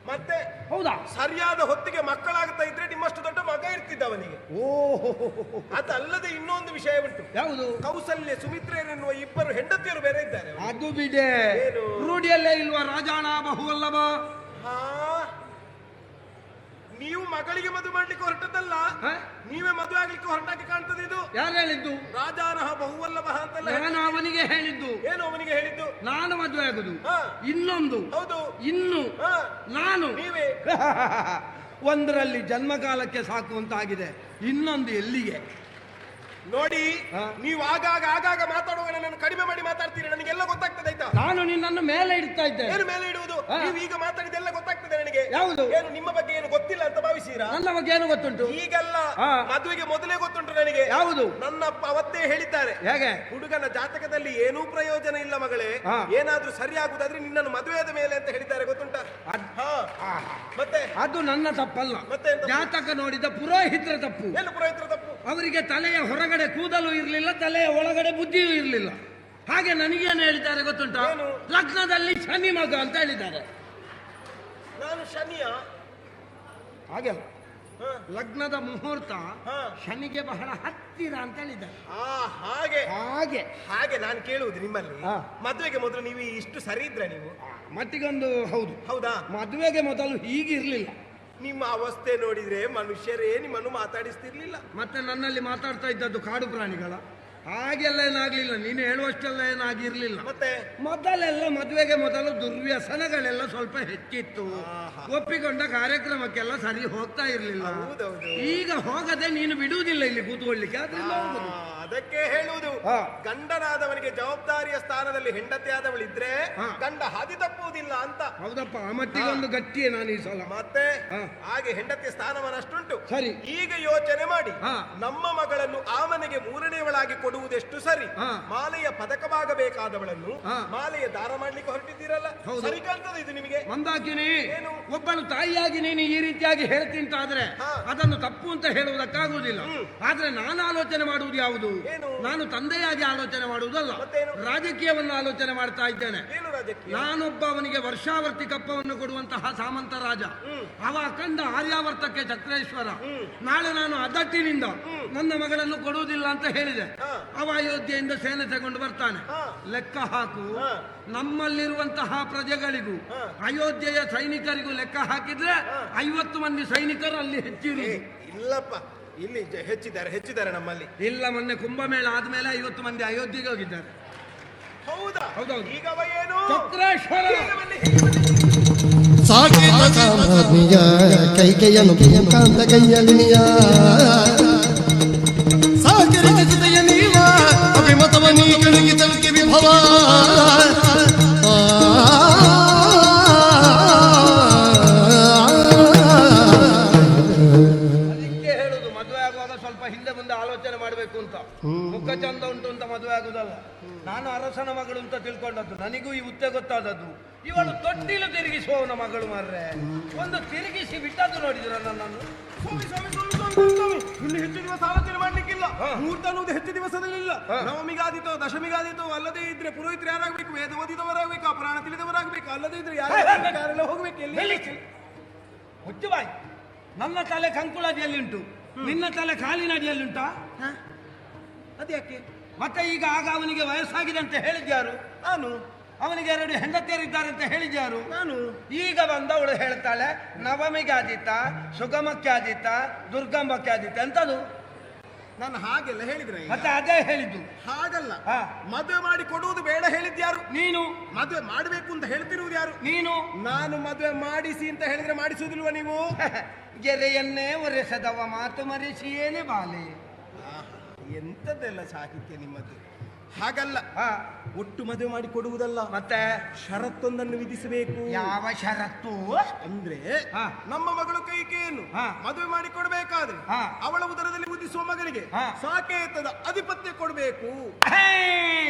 ಮತ್ತೆ ಹೌದಾ? ಸರಿಯಾದ ಹೊತ್ತಿಗೆ ಮಕ್ಕಳಾಗ್ತಾ ಇದ್ರೆ ನಿಮ್ಮಷ್ಟು ದೊಡ್ಡ ಮಗ ಇರ್ತಿದ್ದ ಅವನಿಗೆ. ಓಹೋ, ಅದಲ್ಲದೆ ಇನ್ನೊಂದು ವಿಷಯ ಉಂಟು. ಯಾವುದು? ಕೌಸಲ್ಯ ಸುಮಿತ್ರೆಯರೆನ್ನುವ ಇಬ್ಬರು ಹೆಂಡತಿಯರು ಬೇರೆ ಇದ್ದಾರೆ. ಅದು ಬಿಡೆ. ಏನು? ರೂಢಿಯಲ್ಲೇ ಇಲ್ವಾ ರಾಜಾಣ ಬಹುವಲ್ಲಭ? ಹಾ, ನೀವು ಮಗಳಿಗೆ ಮದುವೆ ಮಾಡ್ಲಿಕ್ಕೆ ಹೊರಟದ್ದಲ್ಲ, ಹಾ? ನೀವೇ ಮದುವೆ ಆಗ್ಲಿಕ್ಕೆ ಹೊರಟಾಗಿ ಕಾಣ್ತದೆ ಇದು. ಯಾರು ಹೇಳಿದ್ದು? ರಾಜಾನಹ ಬಹುವಲ್ಲಭ ಅಂತೆಲ್ಲ ನಾನು ಅವನಿಗೆ ಹೇಳಿದ್ದು. ಏನು ಅವನಿಗೆ ಹೇಳಿದ್ದು? ನಾನು ಮದುವೆ ಆಗುದು. ಹಾ. ಇನ್ನೊಂದು, ಹೌದು. ಇನ್ನು ಹಾ. ನಾನು ನೀವೇ. ಒಂದರಲ್ಲಿ ಜನ್ಮಕಾಲಕ್ಕೆ ಸಾಕು ಅಂತಾಗಿದೆ, ಇನ್ನೊಂದು ಎಲ್ಲಿಗೆ? ನೋಡಿ ಹಾ. ನೀವು ಆಗಾಗ ಮಾತಾಡುವಾಗ ನನ್ನನ್ನು ಕಡಿಮೆ ಮಾಡಿ ಮಾತಾಡ್ತೀರಿ, ನನಗೆಲ್ಲ ಗೊತ್ತಾಗ್ತದೆ ಆಯ್ತಾ. ನಾನು ನಿನ್ನನ್ನು ಮೇಲೆ ಇಡ್ತಾ ಇದ್ದೇನೆ. ಏನು ಮೇಲೆ ಇಡುವುದು? ಹಾ. ನೀವು ಈಗ ಮಾತಾಡಿದೆಲ್ಲ ಗೊತ್ತಾಗ್ತದೆ ನನಗೆ. ಯಾವುದು? ಏನು ನಿಮ್ಮ ಬಗ್ಗೆ ಏನು ಗೊತ್ತಿಲ್ಲ ಅಂತ ಭಾವಿಸೀರಾ? ನನ್ನ ಬಗ್ಗೆ ಏನು ಗೊತ್ತುಂಟು? ಈಗಲ್ಲ, ಹಾ. ಮದುವೆಗೆ ಮೊದಲೇ ಗೊತ್ತುಂಟು ನನಗೆ. ಯಾವುದು? ನನ್ನಪ್ಪ ಅವತ್ತೇ ಹೇಳಿದ್ದಾರೆ, ಹೇಗೆ? ಹುಡುಗನ ಜಾತಕದಲ್ಲಿ ಏನೂ ಪ್ರಯೋಜನ ಇಲ್ಲ ಮಗಳೇ, ಹಾ. ಏನಾದ್ರೂ ಸರಿಯಾಗುದಾದ್ರೆ ನಿನ್ನನ್ನು ಮದುವೆಯಾದ ಮೇಲೆ ಅಂತ ಹೇಳಿದ್ದಾರೆ, ಗೊತ್ತುಂಟಾ? ಹಾ. ಮತ್ತೆ ಅದು ನನ್ನ ತಪ್ಪಲ್ಲ, ಮತ್ತೆ ಎಂತ? ಜಾತಕ ನೋಡಿದ ಪುರೋಹಿತರ ತಪ್ಪು. ಏನು ಪುರೋಹಿತರ ತಪ್ಪು? ಅವರಿಗೆ ತಲೆಯ ಹೊರಗಡೆ ಕೂದಲು ಇರಲಿಲ್ಲ, ತಲೆಯ ಒಳಗಡೆ ಬುದ್ಧಿಯೂ ಇರಲಿಲ್ಲ. ಹಾಗೆ ನನಗೇನು ಹೇಳಿದ್ದಾರೆ ಗೊತ್ತುಂಟ? ಏನು? ಲಗ್ನದಲ್ಲಿ ಶನಿ ಮಗ ಅಂತ ಹೇಳಿದ್ದಾರೆ. ನಾನು ಶನಿಯ? ಹಾಗೆಲ್ಲ ಹಾ. ಲಗ್ನದ ಮುಹೂರ್ತ ಹಾ. ಶನಿಗೆ ಬಹಳ ಹತ್ತಿರ ಅಂತ ಹೇಳಿದ್ದಾರೆ. ಹಾಗೆ ಹಾಗೆ ಹಾಗೆ ನಾನು ಕೇಳುವುದು ನಿಮ್ಮಲ್ಲಿ, ಹಾ. ಮದುವೆಗೆ ಮೊದಲು ನೀವು ಇಷ್ಟು ಸರಿ ಇದ್ರ ನೀವು? ಮಟ್ಟಿಗೊಂದು ಹೌದು. ಹೌದಾ? ಮದುವೆಗೆ ಮೊದಲು ಹೀಗಿರ್ಲಿಲ್ಲ. ನಿಮ್ಮ ಅವಸ್ಥೆ ನೋಡಿದ್ರೆ ಮನುಷ್ಯರೇ ನಿಮ್ಮನ್ನು ಮಾತಾಡಿಸ್ತಿರ್ಲಿಲ್ಲ. ಮತ್ತೆ ನನ್ನಲ್ಲಿ ಮಾತಾಡ್ತಾ ಇದ್ದದ್ದು ಕಾಡು ಪ್ರಾಣಿಗಳ ಹಾಗೆಲ್ಲ ಏನಾಗ್ಲಿಲ್ಲ. ನೀನು ಹೇಳುವಷ್ಟೆಲ್ಲ ಏನಾಗಿರ್ಲಿಲ್ಲ. ಮತ್ತೆ ಮೊದಲೆಲ್ಲ ಮದುವೆಗೆ ಮೊದಲು ದುರ್ವ್ಯಸನಗಳೆಲ್ಲ ಸ್ವಲ್ಪ ಹೆಚ್ಚಿತ್ತು. ಆಹಾ. ಒಪ್ಪಿಕೊಂಡ ಕಾರ್ಯಕ್ರಮಕ್ಕೆಲ್ಲ ಸರಿ ಹೋಗ್ತಾ ಇರ್ಲಿಲ್ಲ. ಹೌದೌದು. ಈಗ ಹೋಗದೆ ನೀನು ಬಿಡುವುದಿಲ್ಲ ಇಲ್ಲಿ ಕೂತ್ಕೊಳ್ಳಿಕ್ಕೆ. ಆದ್ರಿಂದ ಹೋಗುದು. ಅದಕ್ಕೆ ಹೇಳುವುದು, ಹಾ. ಗಂಡನಾದವನಿಗೆ ಜವಾಬ್ದಾರಿಯ ಸ್ಥಾನದಲ್ಲಿ ಹೆಂಡತಿಯಾದವಳಿದ್ರೆ ಹಾ. ಗಂಡ ಹಾದಿ ತಪ್ಪುವುದಿಲ್ಲ ಅಂತ. ಹೌದಪ್ಪ, ಆ ಮಟ್ಟಿಗೊಂದು ಗಟ್ಟಿಯೇ ನಾನು ಈ ಸಲ. ಮತ್ತೆ ಹಾ. ಹಾಗೆ ಹೆಂಡತಿಯ ಸ್ಥಾನಮಾನ ಅಷ್ಟುಂಟು. ಸರಿ. ಈಗ ಯೋಚನೆ ಮಾಡಿ, ಹಾ. ನಮ್ಮ ಮಗಳನ್ನು ಆ ಮನೆಗೆ ಮೂರನೆಯವಳಾಗಿ ಕೊಡುವುದೆಷ್ಟು ಸರಿ? ಹಾ. ಮಾಲೆಯ ಪದಕವಾಗಬೇಕಾದವಳನ್ನು ಹಾ. ಮಾಲೆಯ ದಾರ ಮಾಡ್ಲಿಕ್ಕೆ ಹೊರಟಿದ್ದೀರಲ್ಲ, ಹೌದು. ಸರಿ ಕಾಣ್ತದೆ ಇದು ನಿಮಗೆ? ಮಂದಾಕಿನಿ, ಏನು? ಒಬ್ಬಳು ತಾಯಿಯಾಗಿ ನೀನು ಈ ರೀತಿಯಾಗಿ ಹೇಳ್ತಿಂತಾದ್ರೆ ಹಾ. ಅದನ್ನು ತಪ್ಪು ಅಂತ ಹೇಳುವುದಕ್ಕಾಗುವುದಿಲ್ಲ. ಆದ್ರೆ ನಾನು ಆಲೋಚನೆ ಮಾಡುವುದು ಯಾವುದು? ಏನು? ನಾನು ತಂದೆಯಾಗಿ ಆಲೋಚನೆ ಮಾಡುವುದಲ್ಲ, ಮತ್ತೇನು? ರಾಜಕೀಯವನ್ನು ಆಲೋಚನೆ ಮಾಡ್ತಾ ಇದ್ದೇನೆ. ಏನು ರಾಜಕೀಯ? ನಾನೊಬ್ಬ ಅವನಿಗೆ ವರ್ಷಾವರ್ತಿ ಕಪ್ಪವನ್ನು ಕೊಡುವಂತಹ ಸಾಮಂತ ರಾಜ. ಅವ ಕಂಡ ಆರ್ಯಾವರ್ತಕ್ಕೆ ಚಕ್ರೇಶ್ವರ. ನಾಳೆ ನಾನು ಅದಟ್ಟಿನಿಂದ ನನ್ನ ಮಗಳನ್ನು ಕೊಡುವುದಿಲ್ಲ ಅಂತ ಹೇಳಿದೆ. ಹಾ. ಅವ ಅಯೋಧ್ಯೆಯಿಂದ ಸೇನೆ ತಗೊಂಡು ಬರ್ತಾನೆ. ಹಾ. ಲೆಕ್ಕ ಹಾಕು, ಹಾ. ನಮ್ಮಲ್ಲಿರುವಂತಹ ಪ್ರಜೆಗಳಿಗೂ ಹಾ. ಅಯೋಧ್ಯೆಯ ಸೈನಿಕರಿಗೂ ಲೆಕ್ಕ ಹಾಕಿದ್ರೆ 50 ಮಂದಿ ಸೈನಿಕರು ಅಲ್ಲಿ ಹೆಚ್ಚಿರುವುದು. ಇಲ್ಲಪ್ಪ, ಇಲ್ಲಿ ಹೆಚ್ಚಿದ್ದಾರೆ ನಮ್ಮಲ್ಲಿ. ಇಲ್ಲ, ಮೊನ್ನೆ ಕುಂಭಮೇಳ ಆದ್ಮೇಲೆ 50 ಮಂದಿ ಅಯೋಧ್ಯೆಗೆ ಹೋಗಿದ್ದಾರೆ. ಹೌದಾ? ಹೌದೌದು. ಈಗ ಅವ ಏನು? ಚಕ್ರೇಶ್ವರ ಸಾಕಿದ ಕಾಮನಿಯ ಕೈಕೆಯನು ಕಾಂತ ಕೈಯಲಿನಿಯ ಸಾಕಿರಿದ ಜೊತೆಯ ನೀವ ಅಭಿಮತವ ನೀ ಕೆಳಗಿ ತಲುಕಿ ವಿಭವ ಅದಕ್ಕೆ ಹೇಳುದು, ಮದುವೆ ಆಗುವಾಗ ಸ್ವಲ್ಪ ಹಿಂದೆ ಮುಂದೆ ಆಲೋಚನೆ ಮಾಡಬೇಕು ಅಂತ. ಮುಖ ಚಂದ ಉಂಟು ಅಂತ ಮದುವೆ ಆಗುದಲ್ಲ. ನಾನು ಅರಸನ ಮಗಳು ಅಂತ ತಿಳ್ಕೊಂಡದ್ದು, ನನಗೂ ಈ ಹುದ್ದೆ ಗೊತ್ತಾದದ್ದು. ಇವಳು ತೊಟ್ಟಿಲು ತಿರುಗಿಸುವವನ ಮಗಳು ಮಾರ್ರೆ. ಒಂದು ತಿರುಗಿಸಿ ಬಿಟ್ಟದ್ದು ನೋಡಿದ್ರ ನನ್ನನ್ನು. ಇನ್ನು ಹೆಚ್ಚು ದಿವಸ ಆಲೋಚನೆ ಮಾಡ್ಲಿಕ್ಕಿಲ್ಲ. ಹಾ. ಮುಹೂರ್ತ ಅನ್ನೋದು ಹೆಚ್ಚು ದಿವಸದಲ್ಲಿ ಇಲ್ಲ. ಹಾ. ನವಮಿಗಾದೀತೋ ದಶಮಿಗಾದೀತೋ ಅಲ್ಲದೆ ಇದ್ರೆ ಪುರೋಹಿತರು ಯಾರಾಗಬೇಕು? ವೇದ ಓದಿದವರಾಗಬೇಕು, ಅಪರಾಣ ತಿಳಿದವರಾಗಬೇಕು. ಅಲ್ಲದೆ ಇದ್ರೆ ಯಾರೆಲ್ಲ ಹೋಗ್ಬೇಕು? ಎಲ್ಲಿ? ಹುಚ್ಚು ಬಾಯಿ, ನನ್ನ ತಲೆ ಕಂಕುಳದಿಯಲ್ಲಿಂಟು, ನಿನ್ನ ತಲೆ ಕಾಲಿನಡಿಯಲ್ಲಿಂಟಾ? ಅದ್ಯಾಕೆ? ಮತ್ತೆ ಈಗ ಆಗ ಅವನಿಗೆ ವಯಸ್ಸಾಗಿದೆ ಅಂತ ಹೇಳಿದ್ಯಾರು? ನಾನು ಅವನಿಗೆ 2 ಹೆಂಡತಿಯರಿದ್ದಾರೆ ಅಂತ ಹೇಳಿದ್ಯಾರು? ನಾನು ಈಗ ಬಂದವಳು ಹೇಳ್ತಾಳೆ ನವಮಿಗೆ ಆದಿತ್ತ, ಸುಗಮಕ್ಕೆ ಆದಿತ್ತ, ದುರ್ಗಂಬಕ್ಕೆ ಆದಿತ್ತ. ಎಂತದು? ನಾನು ಹಾಗೆಲ್ಲ ಹೇಳಿದ್ರೆ ಮತ್ತೆ ಅದೇ ಹೇಳಿದ್ದು. ಹಾಗಲ್ಲ. ಹಾ. ಮದುವೆ ಮಾಡಿ ಕೊಡುವುದು ಬೇಡ ಹೇಳಿದ್ಯಾರು? ನೀನು. ಮದುವೆ ಮಾಡಬೇಕು ಅಂತ ಹೇಳ್ತಿರುವುದು ಯಾರು? ನೀನು. ನಾನು ಮದುವೆ ಮಾಡಿಸಿ ಅಂತ ಹೇಳಿದ್ರೆ ಮಾಡಿಸುವುದಿಲ್ವ ನೀವು? ಗೆರೆಯನ್ನೇ ಒರೆಸದವ ಮಾತು ಮರೆಸಿಯೇನೆ ಬಾಲೆ. ಎಂತದ್ದೆಲ್ಲ ಸಾಹಿತ್ಯ ನಿಮ್ಮದು. ಹಾಗಲ್ಲ, ಹಾ. ಒಟ್ಟು ಮದುವೆ ಮಾಡಿ ಕೊಡುವುದಲ್ಲ, ಮತ್ತೆ ಷರತ್ತೊಂದನ್ನು ವಿಧಿಸಬೇಕು. ಯಾವ ಷರತ್ತು? ಅಂದ್ರೆ ಹಾ. ನಮ್ಮ ಮಗಳು ಕೈಕೇಯನ್ನು ಹಾ. ಮದುವೆ ಮಾಡಿ ಕೊಡಬೇಕಾದ್ರೆ ಹಾ. ಅವಳ ಉದರದಲ್ಲಿ ಉದಿಸುವ ಮಗನಿಗೆ ಹಾ. ಸಾಕೇತದ ಅಧಿಪತ್ಯ ಕೊಡಬೇಕು.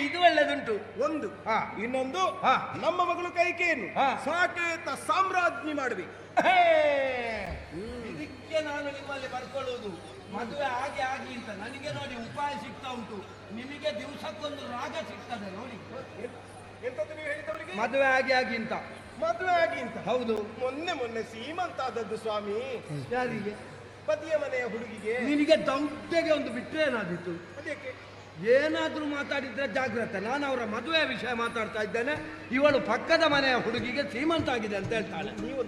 ಇದು ಒಳ್ಳೆದುಂಟು. ಒಂದು. ಹಾ. ಇನ್ನೊಂದು, ಹಾ. ನಮ್ಮ ಮಗಳು ಕೈಕೇಯನ್ನು ಹಾ. ಸಾಕೇತ ಸಾಮ್ರಾಜ್ಞಿ ಮಾಡಬೇಕು. ಇದಕ್ಕೆ ನಾನು ನಿಮ್ಮಲ್ಲಿ ಬರ್ಕೊಳ್ಳುವುದು, ಮದುವೆ ಆಗಿ ಅಂತ. ನನಗೆ ನೋಡಿ ಉಪಾಯ ಸಿಗ್ತಾ ಉಂಟು, ನಿಮಗೆ ದಿವಸಕ್ಕೊಂದು ರಾಗ ಸಿಗ್ತದೆ ನೋಡಿ. ಎಂತದ್ದು ನೀವು ಹೇಳಿದವರಿಗೆ? ಮದುವೆ ಆಗಿ ಅಂತ. ಮದುವೆ ಆಗಿ ಅಂತ? ಹೌದು. ಮೊನ್ನೆ ಸೀಮಂತ ಆದದ್ದು ಸ್ವಾಮಿ. ಯಾರಿಗೆ? ಪತಿಯ ಮನೆಯ ಹುಡುಗಿಗೆ. ನಿನಗೆ ದೌಡ್ಯಗೆ ಒಂದು ಬಿಟ್ಟರೆ ಏನಾದಿತ್ತು? ಅದಕ್ಕೆ ಏನಾದ್ರೂ ಮಾತಾಡಿದ್ರೆ ಜಾಗ್ರತೆ. ನಾನು ಅವರ ಮದುವೆಯ ವಿಷಯ ಮಾತಾಡ್ತಾ ಇದ್ದೇನೆ. ಇವಳು ಪಕ್ಕದ ಮನೆಯ ಹುಡುಗಿಗೆ ಸೀಮಂತ ಆಗಿದೆ ಅಂತ ಹೇಳ್ತಾಳೆ. ನೀವು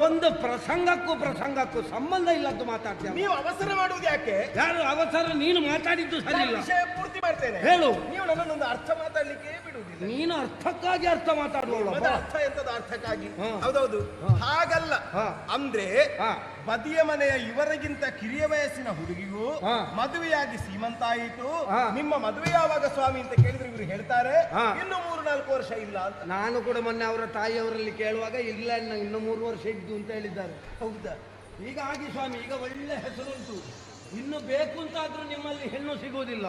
ಒಂದು ಪ್ರಸಂಗಕ್ಕೂ ಸಂಬಂಧ ಇಲ್ಲದ್ದು ಮಾತಾಡ್ತೇವೆ. ನೀವು ಅವಸರ ಮಾಡುವುದು ಯಾಕೆ? ಯಾರು ಅವಸರ? ನೀನು ಮಾತಾಡಿದ್ದು ಸರಿ ಇಲ್ಲ. ವಿಷಯ ಪೂರ್ತಿ ಮಾಡ್ತೇನೆ. ಹೇಳು. ನೀವು ನನ್ನನ್ನೊಂದು ಅರ್ಥ ಮಾತಾಡ್ಲಿಕ್ಕೆ ಬಿಡುವುದಿಲ್ಲ. ನೀನು ಅರ್ಥಕ್ಕಾಗಿ ಅರ್ಥ ಮಾತಾಡುವಲ್ಲ. ಮತ್ತೆ ಅರ್ಥ ಎಂತದ ಅರ್ಥಕ್ಕಾಗಿ? ಹಾ. ಹೌದೌದು, ಹಾಗಲ್ಲ. ಹಾ. ಅಂದ್ರೆ ಹಾ. ಬದಿಯ ಮನೆಯ ಇವರಿಗಿಂತ ಕಿರಿಯ ವಯಸ್ಸಿನ ಹುಡುಗಿಗೂ ಹಾ. ಮದುವೆಯಾಗಿ ಸೀಮಂತ ಆಯಿತು. ಹಾ. ನಿಮ್ಮ ಮದುವೆ ಯಾವಾಗ ಸ್ವಾಮಿ ಅಂತ ಕೇಳಿದ್ರೆ ಇವರು ಹೇಳ್ತಾರೆ ಹಾ. ಇನ್ನು 3-4 ವರ್ಷ ಇಲ್ಲ ಅಂತ. ನಾನು ಕೂಡ ಮೊನ್ನೆ ಅವರ ತಾಯಿಯವರಲ್ಲಿ ಕೇಳುವಾಗ ಇಲ್ಲ ಇನ್ನು 3 ವರ್ಷ ಇದ್ದು ಅಂತ ಹೇಳಿದ್ದಾರೆ. ಹೌದಾ? ಈಗ ಆಗಿ ಸ್ವಾಮಿ, ಈಗ ಒಳ್ಳೆ ಹೆಸರುಂಟು. ಇನ್ನು ಬೇಕು ಅಂತಾದ್ರೂ ನಿಮ್ಮಲ್ಲಿ ಹೆಣ್ಣು ಸಿಗುವುದಿಲ್ಲ.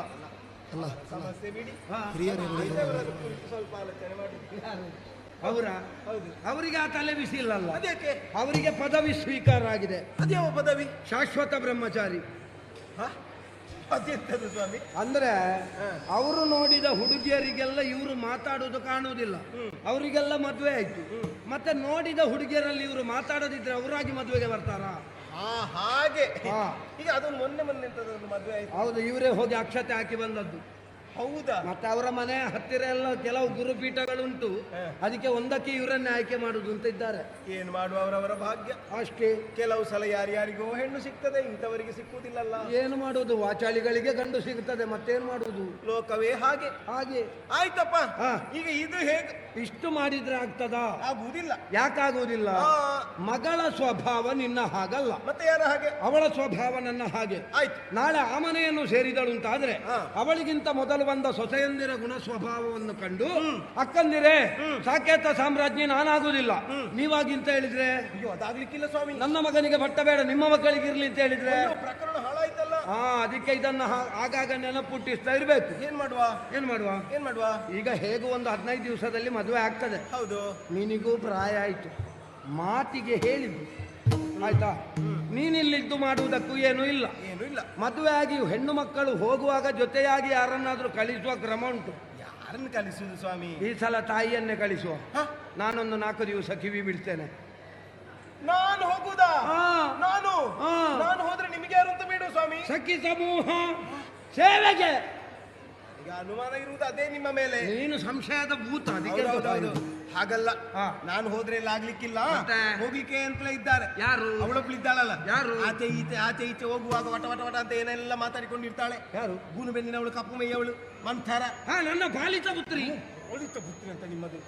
ಅಲ್ಲ ಸಮಸ್ಯೆ ಬಿಡಿ. ಹಾ. ಆಯ್ತವರದ್ದು ಕುರಿತು ಸ್ವಲ್ಪ ಆಲೋಚನೆ ಮಾಡಿ. ಯಾರು? ಅವರ? ಹೌದು. ಅವರಿಗೆ ಆ ತಲೆ ಬಿಸಿ ಇಲ್ಲಲ್ಲ. ಅದಕ್ಕೆ ಅವರಿಗೆ ಪದವಿ ಸ್ವೀಕಾರ ಆಗಿದೆ. ಅದ್ಯಾವ ಪದವಿ? ಶಾಶ್ವತ ಬ್ರಹ್ಮಚಾರಿ. ಹ? ಅದೆಂತದು ಸ್ವಾಮಿ? ಅಂದ್ರೆ ಅವರು ನೋಡಿದ ಹುಡುಗಿಯರಿಗೆಲ್ಲ ಇವರು ಮಾತಾಡುವುದು ಕಾಣುವುದಿಲ್ಲ. ಅವರಿಗೆಲ್ಲ ಮದುವೆ ಆಯ್ತು. ಮತ್ತೆ ನೋಡಿದ ಹುಡುಗಿಯರಲ್ಲಿ ಇವರು ಮಾತಾಡದಿದ್ರೆ ಅವರಾಗಿ ಮದುವೆಗೆ ಬರ್ತಾರಾ? ಹಾಗೆ. ಹಾ. ಈಗ ಅದೊಂದು ಮೊನ್ನೆ ಎಂತದೊಂದು ಮದುವೆ ಆಯ್ತು. ಹೌದು, ಇವರೇ ಹೋಗಿ ಅಕ್ಷತೆ ಹಾಕಿ ಬಂದದ್ದು. ಹೌದಾ? ಮತ್ತೆ ಅವರ ಮನೆ ಹತ್ತಿರ ಎಲ್ಲ ಕೆಲವು ಗುರುಪೀಠಗಳುಂಟು. ಅದಕ್ಕೆ ಒಂದಕ್ಕೆ ಇವರನ್ನೇ ಆಯ್ಕೆ ಮಾಡುದು ಅಂತ ಇದ್ದಾರೆ. ಏನು ಮಾಡುವ, ಅವರವರ ಭಾಗ್ಯ ಅಷ್ಟೇ. ಕೆಲವು ಸಲ ಯಾರ್ಯಾರಿಗೋ ಹೆಣ್ಣು ಸಿಗ್ತದೆ, ಇಂಥವರಿಗೆ ಸಿಕ್ಕುವುದಿಲ್ಲಲ್ಲ. ಏನು ಮಾಡುವುದು, ವಾಚಾಳಿಗಳಿಗೆ ಗಂಡು ಸಿಗುತ್ತದೆ, ಮತ್ತೇನು ಮಾಡುವುದು, ಲೋಕವೇ ಹಾಗೆ. ಹಾಗೆ ಆಯ್ತಪ್ಪ. ಹಾ. ಈಗ ಇದು ಹೇಗೆ ಇಷ್ಟು ಮಾಡಿದ್ರೆ ಆಗ್ತದಾ? ಆಗುವುದಿಲ್ಲ. ಯಾಕಾಗುವುದಿಲ್ಲ? ಮಗಳ ಸ್ವಭಾವ ನಿನ್ನ ಹಾಗಲ್ಲ, ಮತ್ತೆ ಯಾರ ಹಾಗೆ? ಅವಳ ಸ್ವಭಾವ ನನ್ನ ಹಾಗೆ. ಆಯ್ತು. ನಾಳೆ ಆ ಮನೆಯನ್ನು ಸೇರಿದಳು ಅಂತಾದ್ರೆ ಹಾ. ಅವಳಿಗಿಂತ ಮೊದಲು ಬಂದ ಸೊಸೆಯಂದಿರ ಗುಣ ಸ್ವಭಾವವನ್ನು ಕಂಡು ಅಕ್ಕಂದಿರೇ ಸಾಕೇತ ಸಾಮ್ರಾಜ್ಞಿ ನಾನಾಗುವುದಿಲ್ಲ, ನೀವಾಗಿ ಅಂತ ಹೇಳಿದ್ರೆ ಅಯ್ಯೋ, ಅದಾಗ್ಲಿಕ್ಕಿಲ್ಲ ಸ್ವಾಮಿ. ನನ್ನ ಮಗನಿಗೆ ಭಟ್ಟ ಬೇಡ, ನಿಮ್ಮ ಮಕ್ಕಳಿಗೆ ಇರ್ಲಿ ಅಂತ ಹೇಳಿದ್ರೆ ಅಯ್ಯೋ, ಪ್ರಕರಣ ಹಾಳಾಯ್ತಲ್ಲ. ಅದಕ್ಕೆ ಇದನ್ನ ಆಗಾಗ ನೆನಪುಟ್ಟಿಸ್ತಾ ಇರ್ಬೇಕು. ಏನ್ ಮಾಡುವ? ಏನ್ ಮಾಡುವ? ಏನ್ ಮಾಡುವ? ಈಗ ಹೇಗೂ ಒಂದು 15 ದಿವಸದಲ್ಲಿ ಮದುವೆ ಆಗ್ತದೆ. ಹೌದು. ನಿನಗೂ ಪ್ರಾಯ ಆಯ್ತು, ಮಾತಿಗೆ ಹೇಳಿದ್ದು ಆಯ್ತಾ? ನೀನಿಲ್ಲಿದ್ದು ಮಾಡುವುದಕ್ಕೂ ಏನೂ ಇಲ್ಲ. ಏನು ಇಲ್ಲ. ಮದುವೆ ಆಗಿ ಹೆಣ್ಣು ಮಕ್ಕಳು ಹೋಗುವಾಗ ಜೊತೆಯಾಗಿ ಯಾರನ್ನಾದ್ರೂ ಕಳಿಸುವ ಕ್ರಮ ಉಂಟು. ಯಾರನ್ನು ಕಲಿಸುವುದು ಸ್ವಾಮಿ? ಈ ಸಲ ತಾಯಿಯನ್ನೇ ಕಳಿಸುವ. ಹ? ನಾನೊಂದು 4 ದಿವಸ ಕಿವಿ ಬೀಳ್ತೇನೆ. ನಾನು ಹೋಗುದಾ? ಹಾ. ನಾನು ಹೋದ್ರೆ ನಿಮಗೆ ಯಾರು ಅಂತ ಬೇಡ ಸ್ವಾಮಿ. ಸಖಿ ಸಮೂಹ ಸೇವೆಗೆ. ಈಗ ಅನುಮಾನ ಇರುವುದು ಅದೇ ನಿಮ್ಮ ಮೇಲೆ. ನೀನು ಸಂಶಯದ ಭೂತ, ಅದಕ್ಕೆ ಹೌದೌದು. ಹಾಗಲ್ಲ. ಹಾ. ನಾನು ಹೋದ್ರೆ ಎಲ್ಲ ಆಗ್ಲಿಕ್ಕಿಲ್ಲ, ಮತ್ತೆ? ಹೋಗ್ಲಿಕ್ಕೆ ಅಂತಲೇ ಇದ್ದಾರೆ. ಯಾರು? ಅವಳೊಬ್ಳು ಇದ್ದಾಳಲ್ಲ, ಯಾರು? ಆಚೆ ಈಚೆ ಹೋಗುವಾಗ ವಟ ವಟ ವಟ ಅಂತ ಏನೆಲ್ಲ ಮಾತಾಡಿಕೊಂಡಿರ್ತಾಳೆ. ಯಾರು? ಗೂನು ಬೆನ್ನಿನವಳು, ಕಪ್ಪು ಮೈಯವಳು, ಮಂಥರ. ನನ್ನ ಪಾಲಿತ ಪುತ್ರಿ. ಒಳಿತ ಪುತ್ರಿ ಅಂತ ನಿಮ್ಮದು.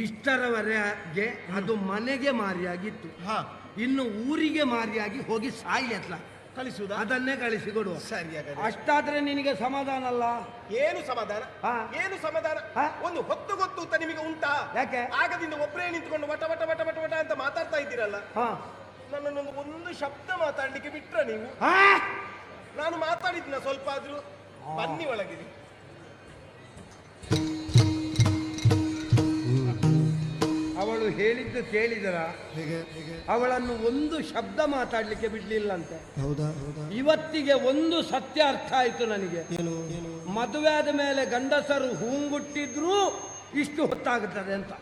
ಇಷ್ಟರವರೆಗೆ ಅದು ಮನೆಗೆ ಮಾರಿಯಾಗಿತ್ತು. ಹಾ. ಇನ್ನು ಊರಿಗೆ ಮಾರಿಯಾಗಿ ಹೋಗಿ ಸಾಯಿ ಅತ್ಲ ಕಳಿಸುವುದಾ? ಅದನ್ನೇ ಕಳಿಸಿಕೊಡುವ. ಸರಿಯಾಗ. ಅಷ್ಟಾದ್ರೆ ನಿನಗೆ ಸಮಾಧಾನ ಅಲ್ಲ? ಏನು ಸಮಾಧಾನ? ಹಾ. ಏನು ಸಮಾಧಾನ? ಹಾ? ಒಂದು ಹೊತ್ತು ಗೊತ್ತು ಅಂತ ನಿಮಗೆ ಉಂಟಾ? ಯಾಕೆ? ಆಗದಿಂದ ಒಬ್ಬರೇ ನಿಂತ್ಕೊಂಡು ವಟ ವಟ ವಟ ವಟ ವಟ ಅಂತ ಮಾತಾಡ್ತಾ ಇದ್ದೀರಲ್ಲ. ಹಾ. ನನ್ನನ್ನೊಂದು ಒಂದು ಶಬ್ದ ಮಾತಾಡ್ಲಿಕ್ಕೆ ಬಿಟ್ರ ನೀವು? ಹಾ? ನಾನು ಮಾತಾಡಿದ್ನ ಸ್ವಲ್ಪ ಆದ್ರೂ? ಬನ್ನಿ ಒಳಗಿರಿ. ಅವಳು ಹೇಳಿದ್ದು ಕೇಳಿದರ? ಹೇಗೆ? ಅವಳನ್ನು ಒಂದು ಶಬ್ದ ಮಾತಾಡ್ಲಿಕ್ಕೆ ಬಿಡ್ಲಿಲ್ಲಂತೆ. ಹೌದಾ? ಹೌದಾ? ಇವತ್ತಿಗೆ ಒಂದು ಸತ್ಯ ಅರ್ಥ ಆಯ್ತು ನನಗೆ. ಏನು? ಮದುವೆ ಆದ ಮೇಲೆ ಗಂಡಸರು ಹೂಂಗುಟ್ಟಿದ್ರೂ ಇಷ್ಟು ಹೊತ್ತಾಗುತ್ತದೆ ಅಂತ.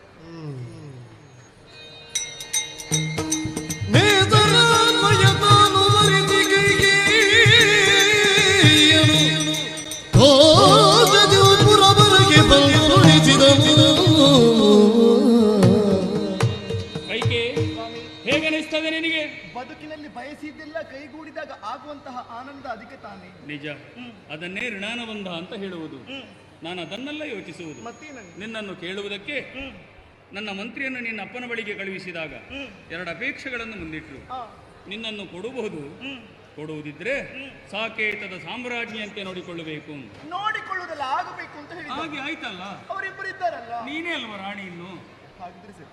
ಹೇಗನಿಸ್ತದೆ ನಿನಗೆ? ಬದುಕಿನಲ್ಲಿ ಬಯಸಿದ್ದೆಲ್ಲ ಕೈಗೂಡಿದಾಗ ಆಗುವಂತಹ ಆನಂದ ಅದಕ್ಕೆ ತಾನೇ. ನಿಜ, ಅದನ್ನೇ ಋಣಾನುಬಂಧ ಅಂತ ಹೇಳುವುದು. ನಾನು ಅದನ್ನೆಲ್ಲ ಯೋಚಿಸುವುದು. ಮತ್ತೇನಂಗೆ? ನಿನ್ನನ್ನು ಕೇಳುವುದಕ್ಕೆ ನನ್ನ ಮಂತ್ರಿಯನ್ನು ನಿನ್ನ ಅಪ್ಪನ ಬಳಿಗೆ ಕಳುಹಿಸಿದಾಗ 2 ಅಪೇಕ್ಷೆಗಳನ್ನು ಮುಂದಿಟ್ಟರು. ನಿನ್ನನ್ನು ಕೊಡಬಹುದು, ಕೊಡುವುದಿದ್ರೆ ಸಾಕೇತದ ಸಾಮ್ರಾಜ್ಞಿಯಂತೆ ನೋಡಿಕೊಳ್ಳಬೇಕು. ನೋಡಿಕೊಳ್ಳುವುದಲ್ಲ, ಆಗಬೇಕು ಅಂತ ಹೇಳಿ. ಹಾಗೆ ಆಯ್ತಲ್ಲ, ಅವರಿಬ್ಬರು ಇದ್ದಾರಲ್ಲ. ನೀನೇ ಅಲ್ವ ರಾಣಿ ಇನ್ನು. ಹಾಗಿದ್ರೆ ಸರಿ.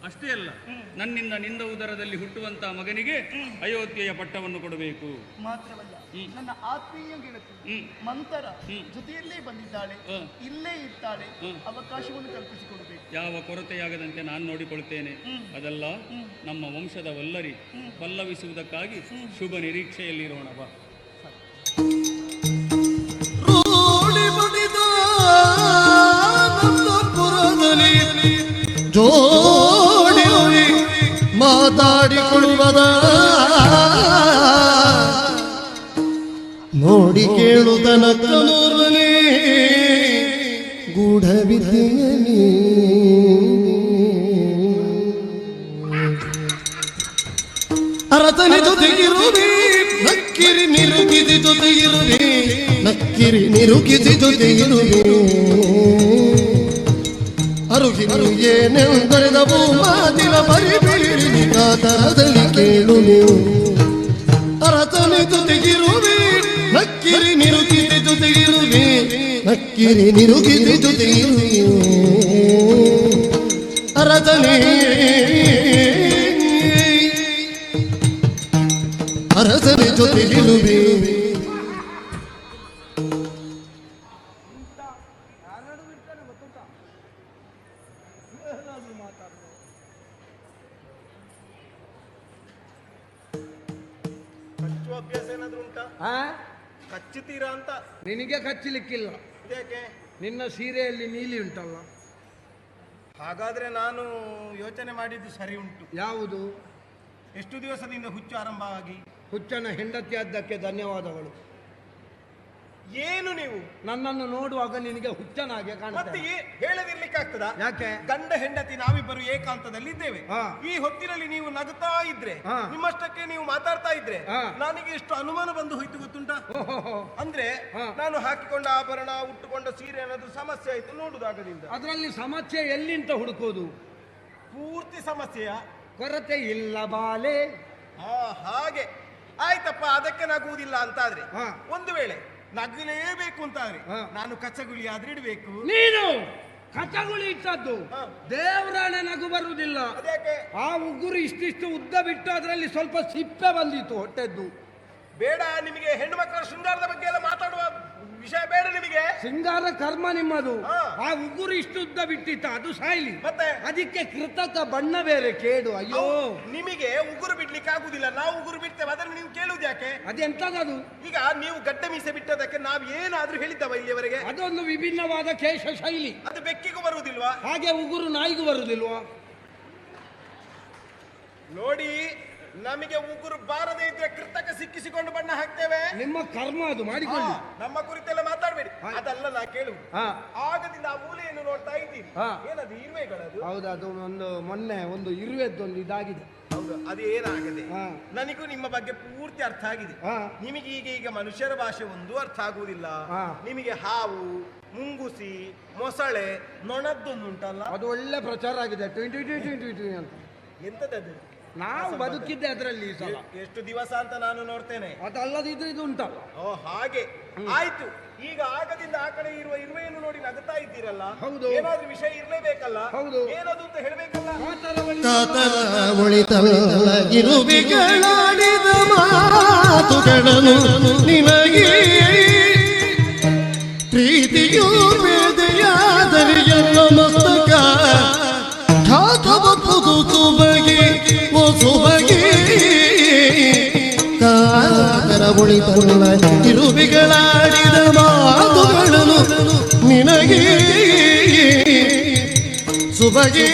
ಅಷ್ಟೇ ಅಲ್ಲ, ನನ್ನಿಂದ ನಿಂದ ಉದರದಲ್ಲಿ ಹುಟ್ಟುವಂತ ಮಗನಿಗೆ ಅಯೋಧ್ಯೆಯ ಪಟ್ಟವನ್ನು ಕೊಡಬೇಕು. ಮಾತ್ರವಲ್ಲ, ನನ್ನ ಆತ್ಮೀಯ ಗೆಳತಿ ಮಂತರ ಜೊತೆಯಲ್ಲೇ ಬಂದಿದ್ದಾಳೆ, ಇಲ್ಲೇ ಇರ್ತಾಳೆ. ಅವಕಾಶವನ್ನು ಕಲ್ಪಿಸಿಕೊಡಬೇಕು. ಯಾವ ಕೊರತೆಯಾಗದಂತೆ ನಾನು ನೋಡಿಕೊಳ್ತೇನೆ. ಅದಲ್ಲ, ನಮ್ಮ ವಂಶದ ವಲ್ಲರಿ ಪಲ್ಲವಿಸುವುದಕ್ಕಾಗಿ ಶುಭ ನಿರೀಕ್ಷೆಯಲ್ಲಿರೋಣ ಬಾ. ಜೋಡಿ ಮಾತಾಡಿಕೊಳ್ಳುವದ ನೋಡಿ ಕೇಳುವುದನ ಕನೂರನೇ ಗೂಢವಿದ್ಯೆಯಲಿ ಅರತನ ಜೊತೆಗಿರುವೆ, ನಕ್ಕಿರಿ ನಿರುಗಿದ ಜೊತೆಗಿರುವೆ, ನಿರುಗಿಸಿ ಜೊತೆಗಿರುವೆ ಅರುಗಿರು ಏನೆಂದರೆದವು ಮಾತಿನ ಪರಿಬೀಳಿ ಕಾತರದಲ್ಲಿ ಕೇಳುವೆ ಅರಸನೆ ಜೊತೆಗಿರುವೆ ನಕ್ಕಿರಿ ನಿರುಗಿಸಿ ಜೊತೆಗಿರುವೆ ನಕ್ಕಿರಿ ನಿರುಗಿಸಿ ಜೊತೆಗಿರುವೆ ಅರಸನೆ ಅರಸನೆ ಜೊತೆಗಿರುವೆ ಕಚ್ಚುವ ಅಭ್ಯಾಸ ಏನಾದ್ರೂ ಉಂಟಾ? ಆ? ಕಚ್ಚುತ್ತೀರಾ ಅಂತ? ನಿನಗೆ ಕಚ್ಚಲಿಕ್ಕಿಲ್ಲ. ಯಾಕೆ? ನಿನ್ನ ಸೀರೆಯಲ್ಲಿ ನೀಲಿ ಉಂಟಲ್ಲ. ಹಾಗಾದ್ರೆ ನಾನು ಯೋಚನೆ ಮಾಡಿದ್ದು ಸರಿ ಉಂಟು. ಯಾವುದು? ಎಷ್ಟು ದಿವಸದಿಂದ ಹುಚ್ಚು ಆರಂಭ ಆಗಿ? ಹುಚ್ಚನ ಹೆಂಡತಿಯಾದ್ದಕ್ಕೆ ಧನ್ಯವಾದಗಳು. ಏನು ನೀವು ನನ್ನನ್ನು ನೋಡುವಾಗ ನಿನಗೆ ಹುಚ್ಚನಾಗೆ ಮತ್ತೆ ಕಾಣುತ್ತೆ. ಹೇಳದಿರ್ಲಿಕ್ಕೆ ಆಗ್ತದ? ಯಾಕೆ? ಗಂಡ ಹೆಂಡತಿ ನಾವಿಬ್ಬರು ಏಕಾಂತದಲ್ಲಿ ಇದ್ದೇವೆ. ಹಾ. ಈ ಹೊತ್ತಿನಲ್ಲಿ ನೀವು ನಗುತ್ತಾ ಇದ್ರೆ, ಹಾ. ನಿಮ್ಮಷ್ಟಕ್ಕೆ ನೀವು ಮಾತಾಡ್ತಾ ಇದ್ರೆ ಹಾ. ನನಗೆ ಎಷ್ಟು ಅನುಮಾನ ಬಂದು ಹೋಯ್ತು ಗೊತ್ತುಂಟಾ? ಓಹೋ. ಅಂದ್ರೆ ಹಾ. ನಾನು ಹಾಕಿಕೊಂಡ ಆಭರಣ, ಉಟ್ಟುಕೊಂಡ ಸೀರೆ ಏನಾದ್ರು ಸಮಸ್ಯೆ ಆಯ್ತು ನೋಡುದಾಗದಿಂದ. ಅದರಲ್ಲಿ ಸಮಸ್ಯೆ ಎಲ್ಲಿಂತ ಹುಡುಕೋದು? ಪೂರ್ತಿ ಸಮಸ್ಯೆಯ ಕೊರತೆ ಇಲ್ಲ ಬಾಲೆ. ಹಾಗೆ ಆಯ್ತಪ್ಪ, ಅದಕ್ಕೆ ನಗುವುದಿಲ್ಲ ಅಂತಾದ್ರೆ. ಹಾ. ಒಂದು ವೇಳೆ ನಗಲೇಬೇಕು ಅಂತಾದ್ರೆ ಹಾ. ನಾನು ಕಚ್ಚಗುಳಿ ಆದ್ರೆ ಇಡ್ಬೇಕು. ನೀನು ಕಚಗುಳಿ ಇಟ್ಟದ್ದು ಹಾ. ದೇವರಾಣೆ ನಗು ಬರುವುದಿಲ್ಲ. ಅದ್ಯಾಕೆ? ಆ ಉಗುರು ಇಷ್ಟಿಷ್ಟು ಉದ್ದ ಬಿಟ್ಟು ಅದರಲ್ಲಿ ಸ್ವಲ್ಪ ಸಿಪ್ಪೆ ಬಂದಿತ್ತು ಹೊಟ್ಟೆದ್ದು. ಬೇಡ, ನಿಮಗೆ ಹೆಣ್ಣು ಮಕ್ಕಳ ಶೃಂಗಾರದ ಬಗ್ಗೆ ಎಲ್ಲ ಮಾತಾಡುವ ವಿಷಯ ಬೇಡ ನಿಮಗೆ. ಸಿಂಗಾರ ಕರ್ಮ ನಿಮ್ಮದು. ಹಾ. ಆ ಉಗುರು ಇಷ್ಟು ಉದ್ದ ಬಿಟ್ಟಿತ್ತ, ಅದು ಸಾಯ್ಲಿ. ಮತ್ತೆ ಅದಕ್ಕೆ ಕೃತಕ ಬಣ್ಣ ಬೇರೆ ಕೇಡು. ಅಯ್ಯೋ, ನಿಮಗೆ ಉಗುರು ಬಿಡ್ಲಿಕ್ಕೆ ಆಗುದಿಲ್ಲ, ನಾವು ಉಗುರು ಬಿಡ್ತೇವೆ. ಅದನ್ನು ನೀವು ಕೇಳುವುದು ಯಾಕೆ? ಅದೆಂತದದು? ಈಗ ನೀವು ಗಡ್ಡ ಮೀಸೆ ಬಿಟ್ಟದಕ್ಕೆ ನಾವು ಏನಾದ್ರೂ ಹೇಳಿದ್ದವ ಇಲ್ಲಿಯವರೆಗೆ? ಅದೊಂದು ವಿಭಿನ್ನವಾದ ಕೇಶ ಶೈಲಿ. ಅದು ಬೆಕ್ಕಿಗೂ ಬರುವುದಿಲ್ವಾ? ಹಾಗೆ ಉಗುರು ನಾಯಿಗೂ ಬರುವುದಿಲ್ವಾ? ನೋಡಿ, ನಮಗೆ ಉಗುರು ಬಾರದೇ ಇದ್ರೆ ಕೃತಕ ಸಿಕ್ಕಿಸಿಕೊಂಡು ಬಣ್ಣ ಹಾಕ್ತೇವೆ. ನಿಮ್ಮ ಕರ್ಮ ಅದು, ಮಾಡಿಕೊಳ್ಳಿ. ನಮ್ಮ ಕುರಿತೆಲ್ಲ ಮಾತಾಡ್ಬೇಡಿ. ಹಾ. ಅದಲ್ಲ ನಾ ಕೇಳುವುದು. ಹಾ. ಆಗದಿಂದ ಆ ಮೂಲೆಯನ್ನು ನೋಡ್ತಾ ಇದ್ದೀರಿ. ಹಾ. ಏನದು ಇರುವೆಗಳದು? ಹೌದು, ಅದು ಮೊನ್ನೆ ಒಂದು ಇರುವೆದ್ದೊಂದು ಇದಾಗಿದೆ. ಹೌದು, ಅದು ಏನಾಗದೆ. ಹಾ. ನನಗೂ ನಿಮ್ಮ ಬಗ್ಗೆ ಪೂರ್ತಿ ಅರ್ಥ ಆಗಿದೆ. ಹಾ. ನಿಮಗೆ ಈಗ ಮನುಷ್ಯರ ಭಾಷೆ ಒಂದು ಅರ್ಥ ಆಗುವುದಿಲ್ಲ. ಹಾ. ನಿಮಗೆ ಹಾವು, ಮುಂಗುಸಿ, ಮೊಸಳೆ, ನೊಣದ್ದೊಂದು ಉಂಟಲ್ಲ, ಅದು ಒಳ್ಳೆ ಪ್ರಚಾರ ಆಗಿದೆ. 2020 ಅಂತ. ಎಂತದದು? ನಾವು ಬದುಕಿದ್ದೆ ಅದರಲ್ಲಿ ಈ ಸಲ. ಎಷ್ಟು ದಿವಸ ಅಂತ ನಾನು ನೋಡ್ತೇನೆ. ಅದಲ್ಲದಿದ್ರೆ ಇದು ಉಂಟಲ್ಲ. ಓ ಹಾಗೆ. ಆಯ್ತು, ಈಗ ಆಗದಿಂದ ಆ ಕಡೆ ಇರುವ ಇರುವೆಯನ್ನು ನೋಡಿ ನಗುತ್ತಾ ಇದ್ದೀರಲ್ಲ. ಹೌದು. ಏನಾದ್ರೂ ವಿಷಯ ಇರ್ಲೇಬೇಕಲ್ಲ. ಹೌದು. ಏನದು ಅಂತ ಹೇಳ್ಬೇಕಲ್ಲ. ಕಾತರ ಒಳಿತಲ್ಲ ಇರುವಿಗಳಾಡಿದ ಮಾತುಗಳನ್ನು ನಿನಗೆ ಪ್ರೀತಿಯೂ ಬೇದೆಯಾದರೆ ಎಲ್ಲ ಮಸ್ತಕ ಠಾಕಬಹುದು ಸುಬಗೆ ಓ ಸುಬಗೆ ಕಾತರ ಒಳಿತಲ್ಲ ಇರುವಿಗಳಾಡಿದ ಮಾತುಗಳನ್ನು ನಿನಗೆ ಸುಬಗೆ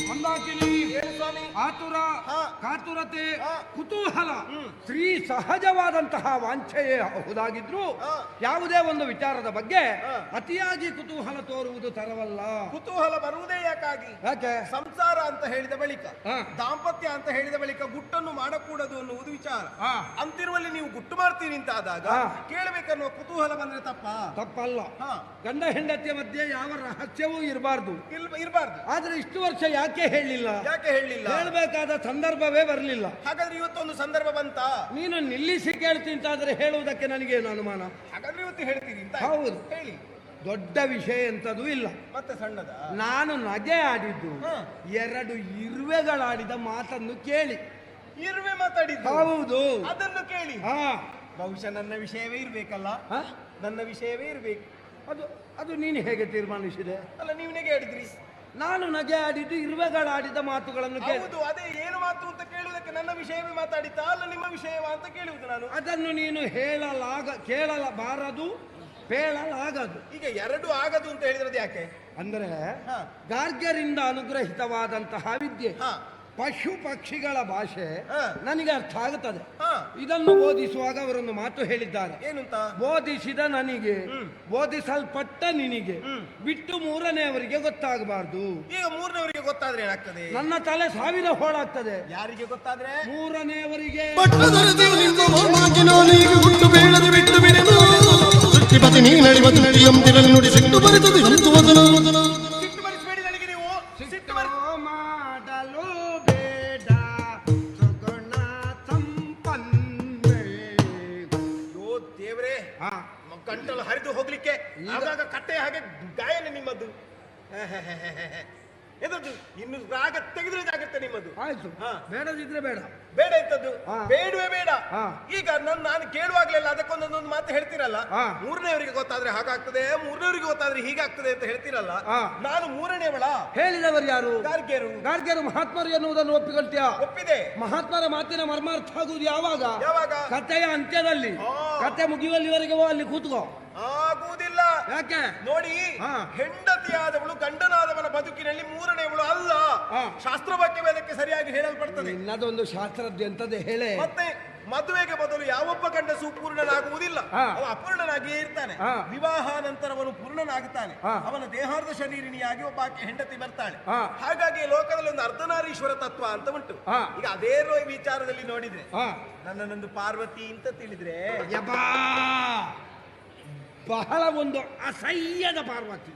ಮಂದಾಕಿನಿ, ಏನು ಸ್ವಾಮಿ? ಆತುರ, ಹಾ. ಕಾತುರತೆ, ಹಾ. ಕುತೂಹಲ ಸ್ತ್ರೀ ಸಹಜವಾದಂತಹ ವಾಂಛೆಯೇ ಹೌದಾಗಿದ್ರು ಹಾ. ಯಾವುದೇ ಒಂದು ವಿಚಾರದ ಬಗ್ಗೆ ಹಾ. ಅತಿಯಾಗಿ ಕುತೂಹಲ ತೋರುವುದು ತರವಲ್ಲ. ಕುತೂಹಲ ಬರುವುದೇ ಯಾಕಾಗಿ? ಯಾಕೆ? ಸಂಸಾರ ಅಂತ ಹೇಳಿದ ಬಳಿಕ, ಹಾ. ದಾಂಪತ್ಯ ಅಂತ ಹೇಳಿದ ಬಳಿಕ ಗುಟ್ಟನ್ನು ಮಾಡಕೂಡದು ಅನ್ನುವುದು ವಿಚಾರ. ಹಾ. ಅಂತಿರುವಲ್ಲಿ ನೀವು ಗುಟ್ಟು ಮಾಡ್ತೀರಿ ಅಂತ ಆದಾಗ ಹಾ. ಕೇಳಬೇಕನ್ನುವ ಕುತೂಹಲ ಬಂದ್ರೆ ತಪ್ಪಾ? ತಪ್ಪಲ್ಲ. ಹಾ. ಗಂಡ ಹೆಂಡತಿಯ ಮಧ್ಯೆ ಯಾವ ರಹಸ್ಯವೂ ಇರಬಾರ್ದು. ಇರಬಾರ್ದು. ಆದ್ರೆ ಇಷ್ಟು ವರ್ಷ ಯಾಕೆ ಹೇಳಿಲ್ಲ? ಯಾಕೆ ಹೇಳಲಿಲ್ಲ? ಹೇಳಬೇಕಾದ ಸಂದರ್ಭವೇ ಬರಲಿಲ್ಲ. ಹಾಗಾದ್ರೆ ಇವತ್ತೊಂದು ಸಂದರ್ಭ ಬಂತ? ನೀನು ನಿಲ್ಲಿಸಿ ಕೇಳ್ತಿಂತಾದ್ರೆ ಹೇಳುವುದಕ್ಕೆ ನನಗೇನು ಅನುಮಾನ. ಹಾಗಾದ್ರೆ ಇವತ್ತು ಹೇಳ್ತೀರಿ ಅಂತ? ಹೌದು. ಹೇಳಿ. ದೊಡ್ಡ ವಿಷಯ ಎಂತದೂ ಇಲ್ಲ. ಮತ್ತೆ ಸಣ್ಣದ? ನಾನು ನಗೆ ಆಡಿದ್ದು ಹಾ. 2 ಇರುವೆಗಳಾಡಿದ ಮಾತನ್ನು ಕೇಳಿ. ಇರುವೆ ಮಾತಾಡಿದ್ದು? ಹೌದು. ಅದನ್ನು ಕೇಳಿ. ಹಾ. ಬಹುಶಃ ನನ್ನ ವಿಷಯವೇ ಇರ್ಬೇಕಲ್ಲ. ಹಾ? ನನ್ನ ವಿಷಯವೇ ಇರ್ಬೇಕು. ಅದು ಅದು ನೀನು ಹೇಗೆ ತೀರ್ಮಾನಿಸಿದೆ? ಅಲ್ಲ, ನೀವು ನಗೆ ಆಡಿದ್ರಿ. ನಾನು ನಗೆ ಆಡಿದ್ದು ಇರುವೆಗಳಾಡಿದ ಮಾತುಗಳನ್ನು ಕೇಳಿ. ಹೌದು, ಅದೇ ಏನು ಮಾತು ಅಂತ ಕೇಳುವುದಕ್ಕೆ ನನ್ನ ವಿಷಯವೇ ಮಾತಾಡಿತಾ ಅಲ್ಲ ನಿಮ್ಮ ವಿಷಯವಾ ಅಂತ ಕೇಳುವುದು ನಾನು. ಅದನ್ನು ನೀನು ಕೇಳಬಾರದು, ಹೇಳಲಾಗದು. ಈಗ 2 ಆಗದು ಅಂತ ಹೇಳಿದ್ರದು ಯಾಕೆ? ಅಂದ್ರೆ ಹಾ. ಗಾರ್ಗ್ಯರಿಂದ ಅನುಗ್ರಹಿತವಾದಂತಹ ವಿದ್ಯೆ. ಹಾ. ಪಶು ಪಕ್ಷಿಗಳ ಭಾಷೆ ಹಾ. ನನಗೆ ಅರ್ಥ ಆಗುತ್ತದೆ. ಹಾ. ಇದನ್ನು ಬೋಧಿಸುವಾಗ ಅವರೊಂದು ಮಾತು ಹೇಳಿದ್ದಾರೆ. ಏನಂತ? ಬೋಧಿಸಿದ ನನಗೆ ಬೋಧಿಸಲ್ಪಟ್ಟ ನಿನಗೆ ಬಿಟ್ಟು ಮೂರನೆಯವರಿಗೆ ಗೊತ್ತಾಗಬಾರ್ದು. ಈಗ ಮೂರನೇವರಿಗೆ ಗೊತ್ತಾದ್ರೆ ಏನಾಗ್ತದೆ? ನನ್ನ ತಲೆ 1000 ಹೋಳಾಗ್ತದೆ. ಯಾರಿಗೆ ಗೊತ್ತಾದ್ರೆ? ಮೂರನೆಯವರಿಗೆ. ಪಟ್ಟದೊರೆದು ನಿಮ್ಮ ಮೌನಾಗಿ ನಾನೀಗ ಹುಟ್ಟು ಬೇಡದೆ ಬಿಟ್ಟು ಬಿಡೆನು ಸೃಷ್ಟಿಪತಿ ನೀ ನಡಿಮತಿ ನಡಿಯಂತಿರಲು ನುಡಿ ಸಿಟ್ಟು ಬರೆತದೆ ಸಂತು ವದನ ಸಿಟ್ಟು ಬರಿಸಬೇಡಿ ನನಗೆ ನೀವು. ಸಿಟ್ಟು ಮಾಡಲು ಬೇಡ ಸುಗುಣ ಸಂಪನ್ನೆ. ಅಯ್ಯೋ ದೇವ್ರೇ, ಗಂಟಲು ಹರಿದು ಹೋಗ್ಲಿಕ್ಕೆ ಆಗಾಗ ಕಟ್ಟೆ ಹಾಗೆ ಗಾಯನ ನಿಮ್ಮದು. ಎಂತದ್ದು? ಇನ್ನು ರಾಗ ತೆಗೆದ್ರೆ ಜಾಗತ್ತೆ ನಿಮ್ಮದು. ಆಯ್ತು, ಹಾ. ಬೇಡದಿದ್ರೆ ಬೇಡ. ಬೇಡ ಎಂತದ್ದು? ಹಾ. ಬೇಡವೇ ಬೇಡ. ಹಾ. ಈಗ ನಾನು ಕೇಳುವಾಗ್ಲೆಲ್ಲ ಅದಕ್ಕೊಂದೊಂದು ಮಾತು ಹೇಳ್ತೀರಲ್ಲ, ಹಾ. ಮೂರನೇವರಿಗೆ ಗೊತ್ತಾದ್ರೆ ಹಾಗಾಗ್ತದೆ, ಮೂರನೇವರಿಗೆ ಗೊತ್ತಾದ್ರೆ ಹೀಗಾಗ್ತದೆ ಅಂತ ಹೇಳ್ತೀರಲ್ಲ. ಹಾ. ನಾನು ಮೂರನೇವಳ. ಹೇಳಿದವರು ಯಾರು? ಗಾರ್ಗ್ಯರು. ಗಾರ್ಗ್ಯರು ಮಹಾತ್ಮರು ಎನ್ನುವುದನ್ನು ಒಪ್ಪಿಕೊಳ್ತೀಯಾ? ಒಪ್ಪಿದೆ. ಮಹಾತ್ಮರ ಮಾತಿನ ಮರ್ಮಾರ್ಥ ಆಗುವುದು ಯಾವಾಗ? ಯಾವಾಗ? ಕಥೆಯ ಅಂತ್ಯದಲ್ಲಿ. ಆ. ಕತೆ ಮುಗಿಯುವಲ್ಲಿವರೆಗೆ ಅಲ್ಲಿ ಕೂತ್ಕೋ. ಆಗುವುದಿಲ್ಲ. ಯಾಕೆ? ನೋಡಿ, ಹಾ. ಹೆಂಡತಿಯಾದವಳು ಗಂಡನಾದವನ ಬದುಕಿನಲ್ಲಿ ಮೂರನೇವಳು ಅಲ್ಲ. ಹಾ. ಶಾಸ್ತ್ರ ವಾಕ್ಯವೇ ಅದಕ್ಕೆ ಸರಿಯಾಗಿ ಹೇಳಲ್ಪಡ್ತದೆ. ನಿನ್ನದೊಂದು ಶಾಸ್ತ್ರದ್ದು ಎಂತದೆ ಹೇಳೆ. ಮತ್ತೆ ಮದುವೆಗೆ ಬದಲು ಯಾವೊಬ್ಬ ಗಂಡಸು ಪೂರ್ಣನಾಗುವುದಿಲ್ಲ. ಹಾ. ಅವ ಅಪೂರ್ಣನಾಗಿಯೇ ಇರ್ತಾನೆ. ಹಾ. ವಿವಾಹ ನಂತರ ಅವನು ಪೂರ್ಣನಾಗುತ್ತಾನೆ. ಹಾ. ಅವನ ದೇಹಾರ್ಧ ಶರೀರಿಣಿಯಾಗಿ ಒಬ್ಬ ಆಕೆ ಹೆಂಡತಿ ಬರ್ತಾಳೆ. ಹಾ. ಹಾಗಾಗಿ ಲೋಕದಲ್ಲಿ ಒಂದು ಅರ್ಧನಾರೀಶ್ವರ ತತ್ವ ಅಂತ ಉಂಟು. ಹಾ. ಈಗ ಅದೇ ವಿಚಾರದಲ್ಲಿ ನೋಡಿದ್ರೆ ಹಾ. ನನ್ನನ್ನೊಂದು ಪಾರ್ವತಿ ಅಂತ ತಿಳಿದ್ರೆ ಯಬ್ಬಾ, ಬಹಳ ಒಂದು ಅಸಹ್ಯದ ಪಾರ್ವತಿ.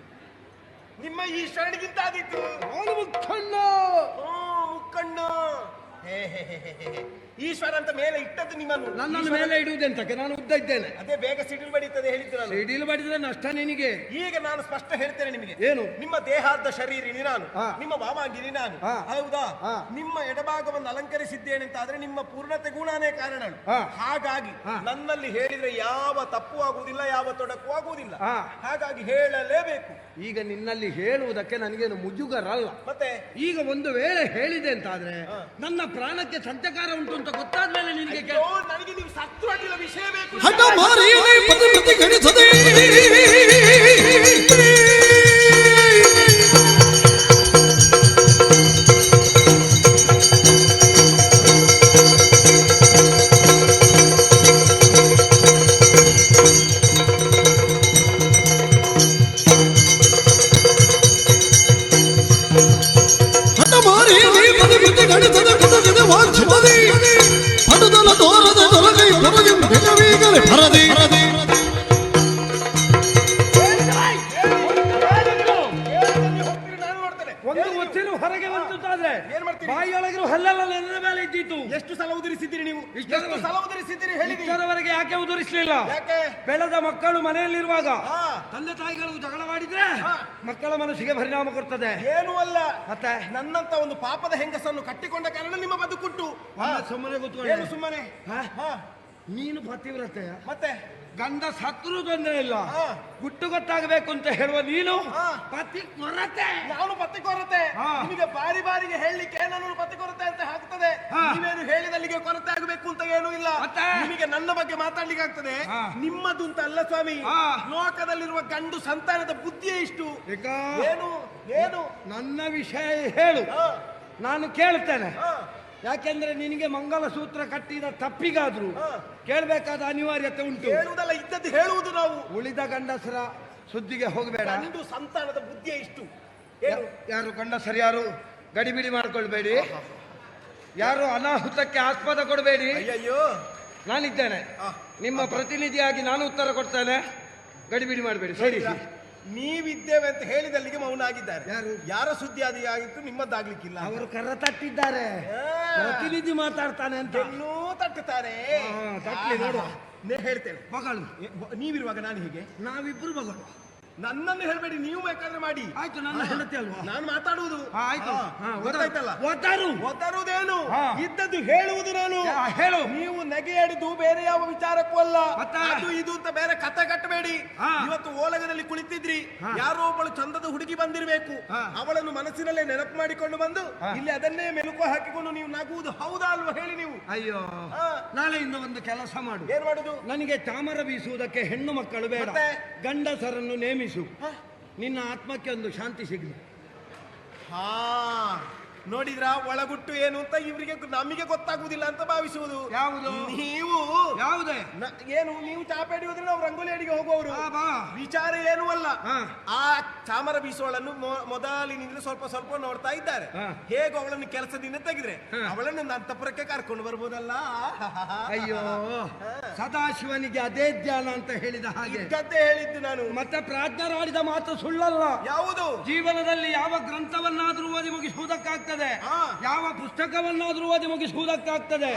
ನಿಮ್ಮ ಈ ಶರಣಿಗಿಂತ ಆದೀತು. ಅವನು ಮುಖಂಡ. ಮುಕ್ಕಣ್ಣು. ಈಶ್ವರ ಅಂತ ಮೇಲೆ ಇಟ್ಟದ್ದು ನಿಮ್ಮನ್ನು. ನನ್ನನ್ನು ಮೇಲೆ ಇಡುವುದೆಂತಕ್ಕೆ? ನಾನು ಉದ್ದ ಇದ್ದೇನೆ. ಅದೇ ಬೇಗ ಸಿಡಿಲು ಬಡಿತದೆ ಹೇಳಿದ್ರು. ಸಿಡಿಲು ಬಡಿದ್ರೆ ನಷ್ಟ ನಿನಗೆ. ಈಗ ನಾನು ಸ್ಪಷ್ಟ ಹೇಳ್ತೇನೆ ನಿಮಗೆ. ಏನು? ನಿಮ್ಮ ದೇಹಾರ್ಧ ಶರೀರಿನಿ ನಾನು, ಹಾ. ನಿಮ್ಮ ವಾಮಾಂಗಿನಿ ನಾನು. ಹಾ. ಹೌದಾ? ಹಾ. ನಿಮ್ಮ ಎಡಭಾಗವನ್ನು ಅಲಂಕರಿಸಿದ್ದೇನೆ ಅಂತ ಆದ್ರೆ ನಿಮ್ಮ ಪೂರ್ಣತೆ ಗುಣನೇ ಕಾರಣ. ಹಾ. ಹಾಗಾಗಿ ಹಾ. ನನ್ನಲ್ಲಿ ಹೇಳಿದ್ರೆ ಯಾವ ತಪ್ಪು ಆಗುವುದಿಲ್ಲ, ಯಾವ ತೊಡಕು ಆಗುವುದಿಲ್ಲ. ಹಾ. ಹಾಗಾಗಿ ಹೇಳಲೇಬೇಕು. ಈಗ ನಿನ್ನಲ್ಲಿ ಹೇಳುವುದಕ್ಕೆ ನನಗೇನು ಮುಜುಗರ ಅಲ್ಲ. ಮತ್ತೆ ಈಗ ಒಂದು ವೇಳೆ ಹೇಳಿದೆ ಅಂತಾದ್ರೆ ನನ್ನ ಪ್ರಾಣಕ್ಕೆ ಸಂಚಕಾರ ಉಂಟು ಅಂತ ಗೊತ್ತಾದ್ಮೇಲೆ ನಿನಗೆ ಅಯ್ಯೋ, ನನಗೆ ನೀವು ಸತ್ತು ಅಡ್ಡಿಲ್ಲ, ವಿಷಯ ಬೇಕು. ಹಠ ಮಾರಿಯೇ ಪತಿ ಪ್ರತಿ ಗಣಿಸದೆ ಹಠ ಮಾರಿಯೇ ಪತಿ ಪ್ರತಿ ಗಣಿಸದೆ ಕುದಗದ ವಾಂಛಿತದೆ ಪಡುದಲ ತೋರದ ತೊಲಗೈ ಹೊರಗೆ ಬೆಳವೀಗಲೆ ಹರದೆ ನಾನು ನೋಡ್ತೇನೆ. ಒಂದು ಒಚ್ಚಿನ ಹೊರಗೆ ಬಂತಾದ್ರೆ ಏನ್ ಮಾಡ್ತೀರಿ? ಬಾಯಿಯೊಳಗಿರು ಹಲ್ಲೆಲ್ಲ ನನ್ನ ಮೇಲೆ ಇದ್ದಿತ್ತು. ಎಷ್ಟು ಸಲ ಉದುರಿಸಿದ್ದೀರಿ ನೀವು? ಇಷ್ಟರ- ಎಷ್ಟು ಸಲ ಉದುರಿಸಿದ್ದೀರಿ ಹೇಳಿ ನೀವು? ಇಷ್ಟರವರೆಗೆ ಯಾಕೆ ಉದುರಿಸಲಿಲ್ಲ? ಯಾಕೆ? ಬೆಳೆದ ಮಕ್ಕಳು ಮನೆಯಲ್ಲಿರುವಾಗ ಹಾ. ತಂದೆ ತಾಯಿಗಳು ಜಗಳ ಮಾಡಿದ್ರೆ ಹಾ. ಮಕ್ಕಳ ಮನಸ್ಸಿಗೆ ಪರಿಣಾಮ ಕೊಡ್ತದೆ. ಏನೂ ಅಲ್ಲ. ಮತ್ತೆ ನನ್ನಂತ ಒಂದು ಪಾಪದ ಹೆಂಗಸನ್ನು ಕಟ್ಟಿಕೊಂಡ ಕಾರಣ ನಿಮ್ಮ ಬದುಕುಂಟು. ಸುಮ್ಮನೆ ಏನು ಕೂತ್ಕೊಂಡು ಸುಮ್ಮನೆ? ಹಾ? ಹಾ. ನೀನು ಪತಿವ್ರತೆಯ ಮತ್ತೆ ಗಂಡ ಸತ್ರು ತೊಂದರೆ ಇಲ್ಲ. ಹಾ. ಗುಟ್ಟು ಗೊತ್ತಾಗಬೇಕು ಅಂತ ಹೇಳುವ ನೀನು ಹಾ. ಪತಿ ಕೊರತೆ. ನಾನು ಪತಿ ಕೊರತೆ. ಹಾ. ನಿಮಗೆ ಬಾರಿ ಬಾರಿಗೆ ಹೇಳಲಿಕ್ಕೆ ನಾನು ಪತಿ ಕೊರತೆ ಅಂತ ಆಗ್ತದೆ. ಹಾ. ನೀವೇನು ಹೇಳಿದಲ್ಲಿಗೆ ಕೊರತೆ ಆಗಬೇಕು ಅಂತ ಏನೂ ಇಲ್ಲ. ಮತ್ತೆ? ನಿಮಗೆ ನನ್ನ ಬಗ್ಗೆ ಮಾತಾಡ್ಲಿಕ್ಕೆ ಆಗ್ತದೆ. ಹಾ. ನಿಮ್ಮದು ಅಂತ ಅಲ್ಲ ಸ್ವಾಮಿ. ಹಾ. ಲೋಕದಲ್ಲಿರುವ ಗಂಡು ಸಂತಾನದ ಬುದ್ಧಿಯೇ ಇಷ್ಟು. ಈಗ ಏನು ಏನು? ನನ್ನ ವಿಷಯ ಹೇಳು, ಹಾ. ನಾನು ಕೇಳ್ತೇನೆ. ಹಾ. ಯಾಕೆಂದ್ರೆ ನಿನಗೆ ಮಂಗಲಸೂತ್ರ ಕಟ್ಟಿದ ತಪ್ಪಿಗಾದ್ರೂ ಹಾ. ಕೇಳಬೇಕಾದ ಅನಿವಾರ್ಯತೆ ಉಂಟು. ಹೇಳುವುದಲ್ಲ, ಇದ್ದದ್ದು ಹೇಳುವುದು ನಾವು. ಉಳಿದ ಗಂಡಸರ ಸುದ್ದಿಗೆ ಹೋಗಬೇಡ. ಗಂಡು ಸಂತಾನದ ಬುದ್ಧಿಯೇ ಇಷ್ಟು. ಏನು? ಯಾರು ಗಂಡಸರು ಯಾರು ಗಡಿಬಿಡಿ ಮಾಡ್ಕೊಳ್ಬೇಡಿ. ಯಾರು ಅನಾಹುತಕ್ಕೆ ಆಸ್ಪದ ಕೊಡಬೇಡಿ. ಅಯ್ಯಯ್ಯೋ. ನಾನಿದ್ದೇನೆ, ನಿಮ್ಮ ಪ್ರತಿನಿಧಿಯಾಗಿ ನಾನು ಉತ್ತರ ಕೊಡ್ತೇನೆ. ಗಡಿಬಿಡಿ ಮಾಡಬೇಡಿ, ಸರಿ. ನೀವಿದ್ದೇವೆ ಅಂತ ಹೇಳಿದಲ್ಲಿಗೆ ಮೌನ ಆಗಿದ್ದಾರೆ. ಯಾರು? ಯಾರ ಸುದ್ದಿ ಆಗಿತ್ತು, ನಿಮ್ಮದ್ದಾಗ್ಲಿಕ್ಕಿಲ್ಲ. ಅವರು ಕರ ತಟ್ಟಿದ್ದಾರೆ. ಪ್ರತಿನಿಧಿ ಮಾತಾಡ್ತಾನೆ ಅಂತ. ಇನ್ನೂ ತಟ್ಟುತ್ತಾರೆ. ಹಾ, ತಟ್ಲಿ ನೋಡು. ಹೇಳ್ತೇನೆ. ಮಗಳು ನೀವಿರುವಾಗ ನಾನು ಹೀಗೆ ನಾವಿಬ್ರು ಮಗಳು. ನನ್ನನ್ನು ಹೇಳ್ಬೇಡಿ, ನೀವು ಬೇಕಾದ್ರೆ ಮಾಡಿ. ಆಯ್ತು, ನನ್ನ ಹೆಂಡತಿ ಅಲ್ವಾ? ನಾನು ಮಾತಾಡುವುದು. ಆಯ್ತು. ಗೊತ್ತಾಯ್ತಲ್ಲ? ಒದ್ದಾರು ಒತ್ತರುವುದೇನು? ಹಾ. ಇದ್ದದ್ದು ಹೇಳುವುದು ನಾನು. ಹೇಳು. ನೀವು ನೆಗೆಯಡಿದು ಬೇರೆ ಯಾವ ವಿಚಾರಕ್ಕೂ ಅಲ್ಲ. ಮತ್ತೆ? ಅದು ಇದು ಅಂತ ಬೇರೆ ಕತೆ ಕಟ್ಟಬೇಡಿ. ಹಾ. ಇವತ್ತು ಓಲಗದಲ್ಲಿ ಕುಳಿತಿದ್ರಿ, ಹಾ. ಯಾರೋ ಒಬ್ಬಳು ಚಂದದ ಹುಡುಗಿ ಬಂದಿರಬೇಕು. ಹಾ. ಅವಳನ್ನು ಮನಸ್ಸಿನಲ್ಲೇ ನೆನಪು ಮಾಡಿಕೊಂಡು ಬಂದು ಹಾ. ಇಲ್ಲಿ ಅದನ್ನೇ ಮೆಲುಕು ಹಾಕಿಕೊಂಡು ನೀವು ನಗುವುದು ಹೌದಾ ಅಲ್ವಾ ಹೇಳಿ ನೀವು? ಅಯ್ಯೋ, ಹಾ. ನಾಳೆಯಿಂದ ಒಂದು ಕೆಲಸ ಮಾಡು. ಏನ್ ಮಾಡುದು? ನನಗೆ ಚಾಮರ ಬೀಸುವುದಕ್ಕೆ ಹೆಣ್ಣು ಮಕ್ಕಳು ಬೇಡ, ಮತ್ತೆ? ಗಂಡಸರನ್ನು ನೇಮಿಸು. ನಿನ್ನ ಆತ್ಮಕ್ಕೆ ಒಂದು ಶಾಂತಿ ಸಿಗಲಿ. ಹಾ, ನೋಡಿದ್ರ ಒಳಗುಟ್ಟು ಏನು ಅಂತ ಇವರಿಗೆ ನಮಗೆ ಗೊತ್ತಾಗುದಿಲ್ಲ ಅಂತ ಭಾವಿಸುವುದು. ಯಾವುದು? ನೀವು ಯಾವುದೇ ಏನು ನೀವು ಚಾಪೆ ಹಿಡಿಯುವುದ್ರೆ ನಾವು ರಂಗೋಲಿ ಅಡಿಗೆ ಹೋಗುವವರು. ವಿಚಾರ ಏನು ಅಲ್ಲ. ಆ ಚಾಮರ ಬೀಸುವಳನ್ನು ಮೊದಲಿನಿಂದ ಸ್ವಲ್ಪ ಸ್ವಲ್ಪ ನೋಡ್ತಾ ಇದ್ದಾರೆ. ಹೇಗೆ ಅವಳನ್ನು ಕೆಲಸದಿಂದ ತೆಗೆದ್ರೆ ಅವಳನ್ನು ಅಂತಃಪುರಕ್ಕೆ ಕರ್ಕೊಂಡು ಬರ್ಬೋದಲ್ಲ. ಅಯ್ಯೋ, ಸದಾಶಿವನಿಗೆ ಅದೇ ಧ್ಯಾನ ಅಂತ ಹೇಳಿದ ಹಾಗೆ ಇದ್ದದ್ದೇ ಹೇಳಿದ್ದು ನಾನು. ಮತ್ತೆ ಪ್ರಾಜ್ಞರಾಡಿದ ಮಾತು ಸುಳ್ಳಲ್ಲ. ಯಾವುದು? ಜೀವನದಲ್ಲಿ ಯಾವ ಗ್ರಂಥವನ್ನಾದ್ರೂ ಓದಿ ಮುಗಿಸುವುದಕ್ಕಾಗ್ತದೆ, ಯಾವ ಪುಸ್ತಕವನ್ನಾದ್ರೂ ಓದಿ ಮುಗಿಸುವುದಕ್ಕಾಗ್ತದೆ.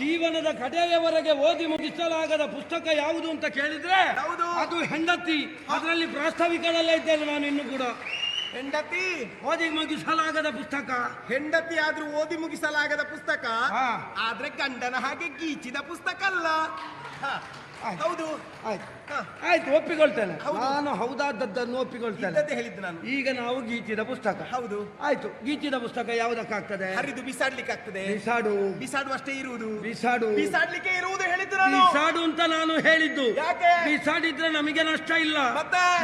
ಜೀವನದ ಕಡೆಯವರೆಗೆ ಓದಿ ಮುಗಿಸಲಾಗದ ಪುಸ್ತಕ ಯಾವುದು ಅಂತ ಕೇಳಿದ್ರೆ ಅದು ಹೆಂಡತಿ. ಅದರಲ್ಲಿ ಪ್ರಾಸ್ತಾವಿಕದಲ್ಲೇ ಇದ್ದೇನೆ ನಾನು ಇನ್ನು ಕೂಡ. ಹೆಂಡತಿ ಓದಿ ಮುಗಿಸಲಾಗದ ಪುಸ್ತಕ. ಹೆಂಡತಿ ಆದ್ರೂ ಓದಿ ಮುಗಿಸಲಾಗದ ಪುಸ್ತಕ, ಆದ್ರೆ ಗಂಡನ ಹಾಗೆ ಗೀಚಿದ ಪುಸ್ತಕ ಅಲ್ಲ. ಹೌದು, ಆಯ್ತು, ಒಪ್ಪಿಕೊಳ್ತೇನೆ. ನಾನು ಹೌದಾದದ್ದನ್ನು ಒಪ್ಪಿಕೊಳ್ತೇನೆ. ಹೇಳಿದ್ದು ನಾನು. ಈಗ ನಾವು ಗೀಚಿದ ಪುಸ್ತಕ. ಹೌದು, ಆಯ್ತು. ಗೀಚಿದ ಪುಸ್ತಕ ಯಾವುದಕ್ಕಾಗ್ತದೆ? ಹರಿದು ಬಿಸಾಡ್ಲಿಕ್ಕೆ ಆಗ್ತದೆ. ಬಿಸಾಡುವಷ್ಟೇ ಇರುವುದು. ಬಿಸಾಡ್ಲಿಕ್ಕೆ ಇರುವುದು ಹೇಳಿದ್ದು ನಾನು. ಬಿಸಾಡು ಅಂತ ನಾನು ಹೇಳಿದ್ದು. ಯಾಕೆ? ಬಿಸಾಡಿದ್ರೆ ನಮಗೆ ನಷ್ಟ ಇಲ್ಲ.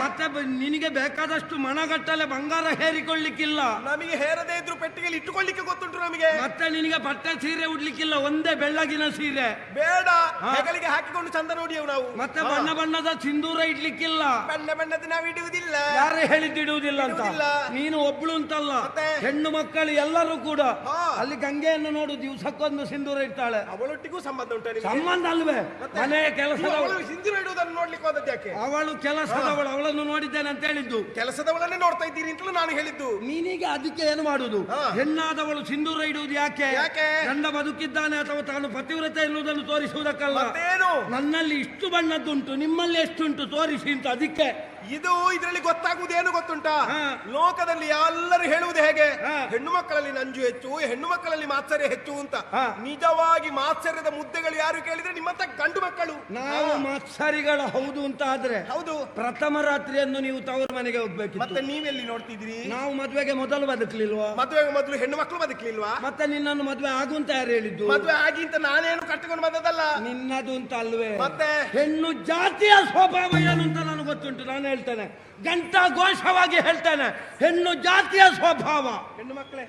ಮತ್ತೆ ನಿನಗೆ ಬೇಕಾದಷ್ಟು ಮಣಗಟ್ಟಲೆ ಬಂಗಾರ ಹೇರಿಕೊಳ್ಳಿಕ್ಕಿಲ್ಲ. ನಮಗೆ ಹೇರದೇ ಇದ್ರು ಪೆಟ್ಟಿಗೆಯಲ್ಲಿ ಇಟ್ಟುಕೊಳ್ಳಿಕ್ಕೆ ಗೊತ್ತುಂಟು ನಮಗೆ. ಮತ್ತೆ ನಿನಗೆ ಬಟ್ಟೆ ಸೀರೆ ಉಡ್ಲಿಕ್ಕಿಲ್ಲ, ಒಂದೇ ಬೆಳ್ಳಗಿನ ಸೀರೆ ಬೇಡ. ಹೆಗಲಿಗೆ ಹಾಕಿಕೊಂಡು ಚಂದ ನೋಡಿ ನಾವು. ಮತ್ತೆ ಬಣ್ಣ ಬಣ್ಣದ ಸಿಂಧೂರ ಇಡ್ಲಿಕ್ಕಿಲ್ಲ. ಬಣ್ಣದ ನಾವು ಇಡುವುದಿಲ್ಲ. ಯಾರು ಹೇಳಿದ್ದಿಡುವುದಿಲ್ಲ ಅಂತ? ನೀನು ಒಬ್ಳು ಅಂತಲ್ಲ, ಹೆಣ್ಣು ಮಕ್ಕಳು ಎಲ್ಲರೂ ಕೂಡ. ಅಲ್ಲಿ ಗಂಗೆಯನ್ನು ನೋಡು, ದಿವಸಕ್ಕೊಂದು ಸಿಂಧೂರ ಇಡ್ತಾಳೆ. ಅವಳೊಟ್ಟಿಗೂ ಸಂಬಂಧ ಉಂಟು? ಸಂಬಂಧ ಅಲ್ವೇ? ಮನೆಯ ಕೆಲಸದವಳು ಸಿಂಧೂರ ಇಡುವುದನ್ನು ನೋಡ್ಲಿಕ್ಕೆ ಹೋದದ್ದು ಯಾಕೆ? ಅವಳು ಕೆಲಸದವಳು, ಅವಳನ್ನು ನೋಡಿದ್ದೇನೆ ಅಂತ ಹೇಳಿದ್ದು. ಕೆಲಸದವಳನ್ನೇ ನೋಡ್ತಾ ಇದ್ದೀರಿ ಅಂತಲೂ ನಾನು ಹೇಳಿದ್ದು. ನೀನೀಗ ಅದಕ್ಕೆ ಏನು ಮಾಡುದು? ಹೆಣ್ಣಾದವಳು ಸಿಂಧೂರ ಇಡುವುದು ಯಾಕೆ? ಗಂಡ ಬದುಕಿದ್ದಾನೆ ಅಥವಾ ತಾನು ಪತಿವ್ರತೆ ಎನ್ನುವುದನ್ನು ತೋರಿಸುವುದಕ್ಕಲ್ಲ. ನನ್ನಲ್ಲಿ ಇಷ್ಟು ಬಣ್ಣದ್ದುಂಟು, ನಿಮ್ಮಲ್ಲಿ ಎಷ್ಟುಂಟು ತೋರಿಸಿ ಅಂತ. ಅದಕ್ಕೆ ಇದು ಇದರಲ್ಲಿ ಗೊತ್ತಾಗುವುದೇನು ಗೊತ್ತುಂಟಾ? ಲೋಕದಲ್ಲಿ ಎಲ್ಲರೂ ಹೇಳುವುದು ಹೇಗೆ? ಹೆಣ್ಣು ಮಕ್ಕಳಲ್ಲಿ ನಂಜು ಹೆಚ್ಚು, ಹೆಣ್ಣು ಮಕ್ಕಳಲ್ಲಿ ಮಾತ್ಸರ್ಯ ಹೆಚ್ಚು ಅಂತ. ನಿಜವಾಗಿ ಮಾತ್ಸರ್ಯದ ಮುದ್ದೆಗಳು ಯಾರು ಕೇಳಿದ್ರೆ ನಿಮ್ಮಂತ ಗಂಡು ಮಕ್ಕಳು. ನಾವು ಮಾತ್ಸರಿಗಳ ಹೌದು ಅಂತ ಆದ್ರೆ ಹೌದು, ಪ್ರಥಮ ರಾತ್ರಿಯನ್ನು ನೀವು ತವರು ಮನೆಗೆ ಹೋಗ್ಬೇಕು. ಮತ್ತೆ ನೀವೆಲ್ಲಿ ನೋಡ್ತಿದ್ರಿ? ನಾವು ಮದುವೆಗೆ ಮೊದಲು ಬದುಕಲಿಲ್ವಾ? ಮದುವೆಗೆ ಮೊದಲು ಹೆಣ್ಣು ಮಕ್ಕಳು ಬದುಕಲಿಲ್ವಾ? ಮತ್ತೆ ನಿನ್ನನ್ನು ಮದುವೆ ಆಗು ಅಂತ ಯಾರು ಹೇಳಿದ್ದು? ಮದುವೆ ಆಗಿ ಅಂತ ನಾನೇನು ಕಟ್ಟಿಕೊಂಡು ಬಂದದಲ್ಲ. ನಿನ್ನದು ಅಂತ ಅಲ್ವೇ? ಮತ್ತೆ ಹೆಣ್ಣು ಜಾತಿಯ ಸ್ವಭಾವ ಏನು ಅಂತ ನನಗೆ ಗೊತ್ತುಂಟು. ನಾನು ಹೇಳ್ತೇನೆ, ಗಂಟಾ ಘೋಷವಾಗಿ ಹೇಳ್ತೇನೆ, ಹೆಣ್ಣು ಜಾತಿಯ ಸ್ವಭಾವ. ಹೆಣ್ಣು ಮಕ್ಕಳೇ,